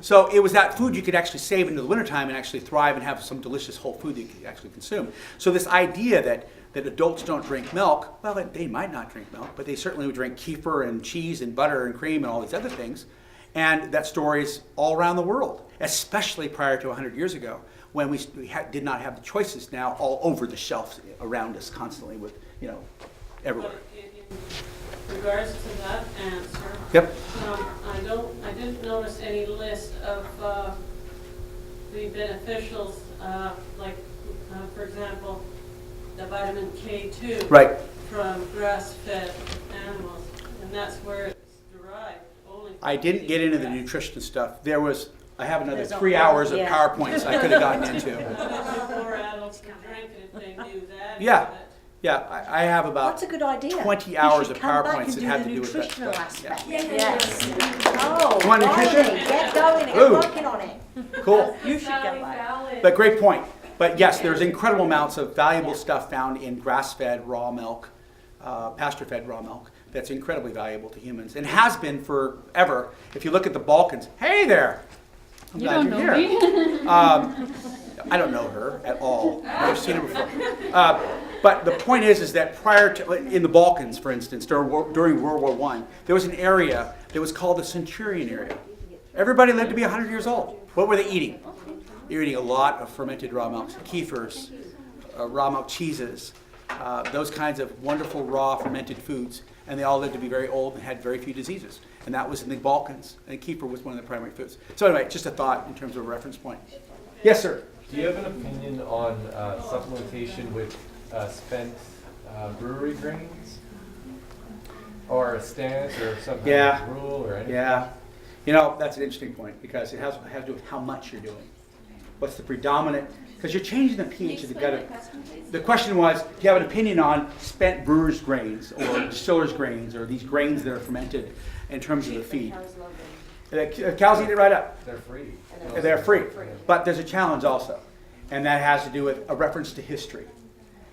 [SPEAKER 2] So it was that food you could actually save into the wintertime and actually thrive and have some delicious whole food that you could actually consume. So this idea that adults don't drink milk, well, they might not drink milk, but they certainly would drink kefir and cheese and butter and cream and all these other things. And that story is all around the world, especially prior to 100 years ago, when we did not have the choices now all over the shelves around us constantly with, everywhere.
[SPEAKER 20] In regards to that answer,
[SPEAKER 2] Yep.
[SPEAKER 20] I didn't notice any list of the beneficials, for example, the vitamin K2
[SPEAKER 2] Right.
[SPEAKER 20] from grass-fed animals, and that's where it's derived. Only
[SPEAKER 2] I didn't get into the nutrition stuff. I have another
[SPEAKER 20] There's a
[SPEAKER 2] 3
[SPEAKER 20] whole-
[SPEAKER 2] hours of
[SPEAKER 20] yeah.
[SPEAKER 2] PowerPoints I could have gotten into.
[SPEAKER 20] More adults can drink it if they knew that.
[SPEAKER 2] Yeah, I have about
[SPEAKER 1] That's a good idea.
[SPEAKER 2] 20
[SPEAKER 1] You
[SPEAKER 2] hours
[SPEAKER 1] should
[SPEAKER 2] of
[SPEAKER 1] come back
[SPEAKER 2] PowerPoints
[SPEAKER 1] and
[SPEAKER 2] that had to
[SPEAKER 1] do
[SPEAKER 2] do
[SPEAKER 1] the
[SPEAKER 2] with that
[SPEAKER 1] nutritional
[SPEAKER 2] stuff.
[SPEAKER 1] aspect.
[SPEAKER 2] Yeah.
[SPEAKER 1] Yes. Oh,
[SPEAKER 2] You want nutrition?
[SPEAKER 1] finally, get going and
[SPEAKER 2] Ooh.
[SPEAKER 1] get working on it.
[SPEAKER 2] Cool.
[SPEAKER 1] You should get back.
[SPEAKER 2] But great point. But yes, there's incredible amounts of valuable stuff found in grass-fed raw milk, pasture-fed raw milk, that's incredibly valuable to humans and has been forever. If you look at the Balkans, hey there! I'm glad you're here. I don't know her at all. I've seen her before. But the point is that prior to, in the Balkans, for instance, during World War I, there was an area that was called the Centurion area. Everybody lived to be 100 years old. What were they eating? They were eating a lot of fermented raw milks, kefirs, raw milk cheeses, those kinds of wonderful raw fermented foods. And they all lived to be very old and had very few diseases. And that was in the Balkans. And kefir was one of the primary foods. So anyway, just a thought in terms of a reference point. Yes, sir?
[SPEAKER 18] Do you have an opinion on supplementation with spent brewery grains? Or a stance or some kind of rule or anything?
[SPEAKER 2] Yeah. You know, that's an interesting point because it has to do with how much you're doing. What's the predominant, because you're changing the pH of the gut. The question was, do you have an opinion on spent brewer's grains or distiller's grains or these grains that are fermented in terms of the feed? Cows eat it right up.
[SPEAKER 18] They're free.
[SPEAKER 2] They're free. But there's a challenge also, and that has to do with a reference to history.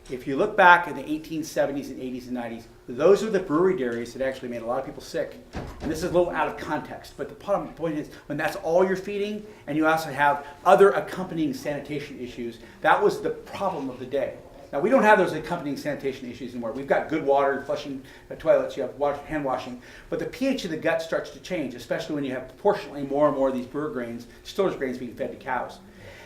[SPEAKER 2] If you look back in the 1870s and 80s and 90s, those are the brewery dairies that actually made a lot of people sick. And this is a little out of context, but the point is, when that's all you're feeding, and you also have other accompanying sanitation issues, that was the problem of the day. Now, we don't have those accompanying sanitation issues anymore. We've got good water, flushing toilets, you have hand washing, but the pH of the gut starts to change, especially when you have proportionally more and more of these brewer grains, distiller's grains being fed to cows.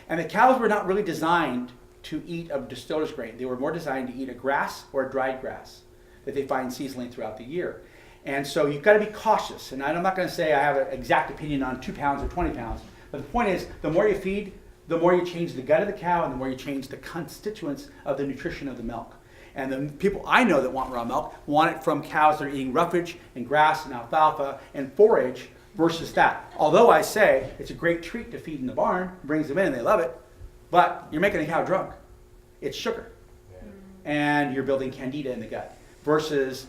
[SPEAKER 2] And the cows were not really designed to eat a distiller's grain. They were more designed to eat a grass or a dried grass that they find seasonally throughout the year. And so you've got to be cautious. And I'm not going to say I have an exact opinion on 2 pounds or 20 pounds, but the point is, the more you feed, the more you change the gut of the cow and the more you change the constituents of the nutrition of the milk. And the people I know that want raw milk want it from cows that are eating roughage and grass and alfalfa and forage versus that. Although I say it's a great treat to feed in the barn, brings them in and they love it, but you're making a cow drunk. It's sugar. And you're building candida in the gut versus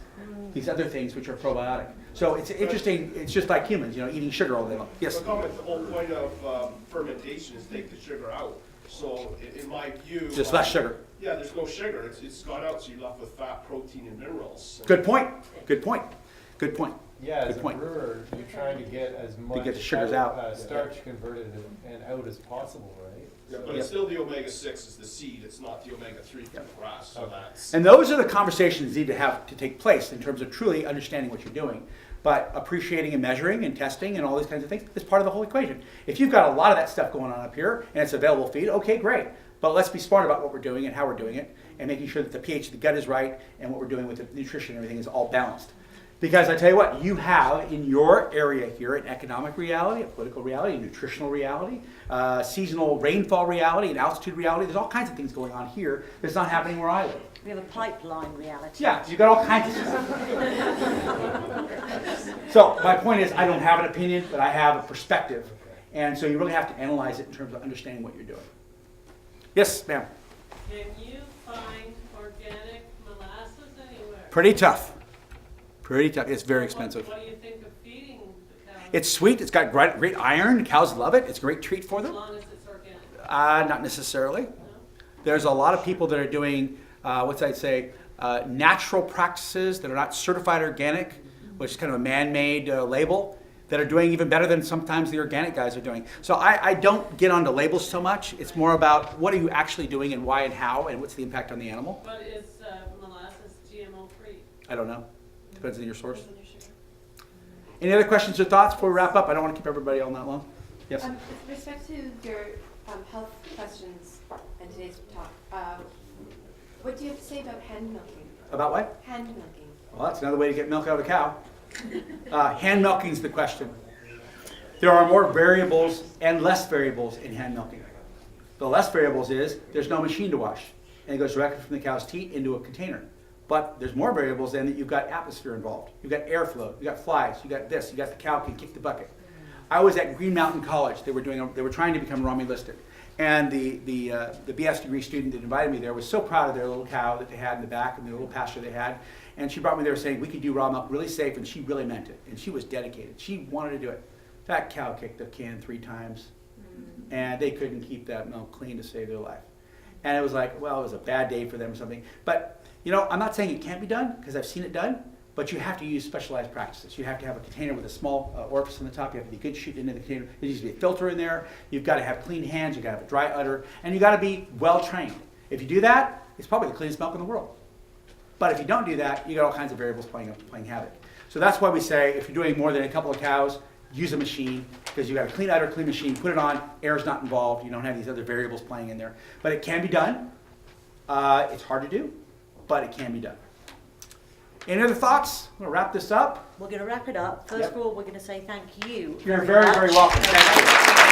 [SPEAKER 2] these other things which are probiotic. So it's interesting, it's just like humans, you know, eating sugar all day long. Yes?
[SPEAKER 4] The whole point of fermentation is take the sugar out. So in my view...
[SPEAKER 2] Just less sugar.
[SPEAKER 4] Yeah, there's no sugar. It's gone out, so you're left with fat, protein, and minerals.
[SPEAKER 2] Good point. Good point. Good point.
[SPEAKER 18] Yeah, as
[SPEAKER 2] Good
[SPEAKER 18] a
[SPEAKER 2] point.
[SPEAKER 18] brewer, you're trying to get as much
[SPEAKER 2] get the sugars out.
[SPEAKER 18] Starch converted and out as possible, right?
[SPEAKER 4] Yeah, but it's still the omega-6 is the seed. It's not the omega-3 from the grass. So that's...
[SPEAKER 2] And those are the conversations that need to have to take place in terms of truly understanding what you're doing. But appreciating and measuring and testing and all these kinds of things is part of the whole equation. If you've got a lot of that stuff going on up here and it's available feed, okay, great. But let's be smart about what we're doing and how we're doing it and making sure that the pH of the gut is right and what we're doing with the nutrition and everything is all balanced. Because I tell you what, you have in your area here an economic reality, a political reality, a nutritional reality, seasonal rainfall reality, an altitude reality. There's all kinds of things going on here that's not happening where I live.
[SPEAKER 1] We have a pipeline reality.
[SPEAKER 2] Yeah, you've got all kinds of stuff. So my point is, I don't have an opinion, but I have a perspective. And so you really have to analyze it in terms of understanding what you're doing. Yes, ma'am.
[SPEAKER 20] Can you find organic molasses anywhere?
[SPEAKER 2] Pretty tough. Pretty tough. It's very expensive.
[SPEAKER 20] What do you think of feeding the cows?
[SPEAKER 2] It's sweet. It's got great iron. Cows love it. It's a great treat for them.
[SPEAKER 20] As long as it's organic?
[SPEAKER 2] Not necessarily. There's a lot of people that are doing, natural practices that are not certified organic, which is kind of a man-made label, that are doing even better than sometimes the organic guys are doing. So I don't get onto labels so much. It's more about what are you actually doing and why and how and what's the impact on the animal.
[SPEAKER 20] But is molasses GMO-free?
[SPEAKER 2] I don't know. Depends on your source. Any other questions or thoughts before we wrap up? I don't want to keep everybody all night long. Yes?
[SPEAKER 11] With respect to your health questions and today's talk, what do you have to say about hand milking?
[SPEAKER 2] About what?
[SPEAKER 11] Hand milking.
[SPEAKER 2] Well, that's another way to get milk out of a cow. Hand milking is the question. There are more variables and less variables in hand milking. The less variables is there's no machine to wash, and it goes directly from the cow's teat into a container. But there's more variables then that you've got atmosphere involved. You've got airflow, you've got flies, you got this, you got the cow can kick the bucket. I was at Green Mountain College. They were trying to become Romulistic. And the BS degree student that invited me there was so proud of their little cow that they had in the back and their little pasture they had. And she brought me there saying we could do raw milk really safe, and she really meant it. And she was dedicated. She wanted to do it. That cow kicked the can 3 times, and they couldn't keep that milk clean to save their life. And it was like, well, it was a bad day for them or something. But, you know, I'm not saying it can't be done, because I've seen it done, but you have to use specialized practices. You have to have a container with a small orifice on the top. You have to be good shooting into the container. There needs to be a filter in there. You've got to have clean hands. You've got to have a dry udder. And you've got to be well trained. If you do that, it's probably the cleanest milk in the world. But if you don't do that, you got all kinds of variables playing havoc. So that's why we say if you're doing more than a couple of cows, use a machine, because you've got a clean udder, clean machine, put it on, air's not involved, you don't have these other variables playing in there. But it can be done. It's hard to do, but it can be done. Any other thoughts? I'm going to wrap this up.
[SPEAKER 1] We're going to wrap it up. First of all, we're going to say thank you.
[SPEAKER 2] You're very, very welcome. Thank you.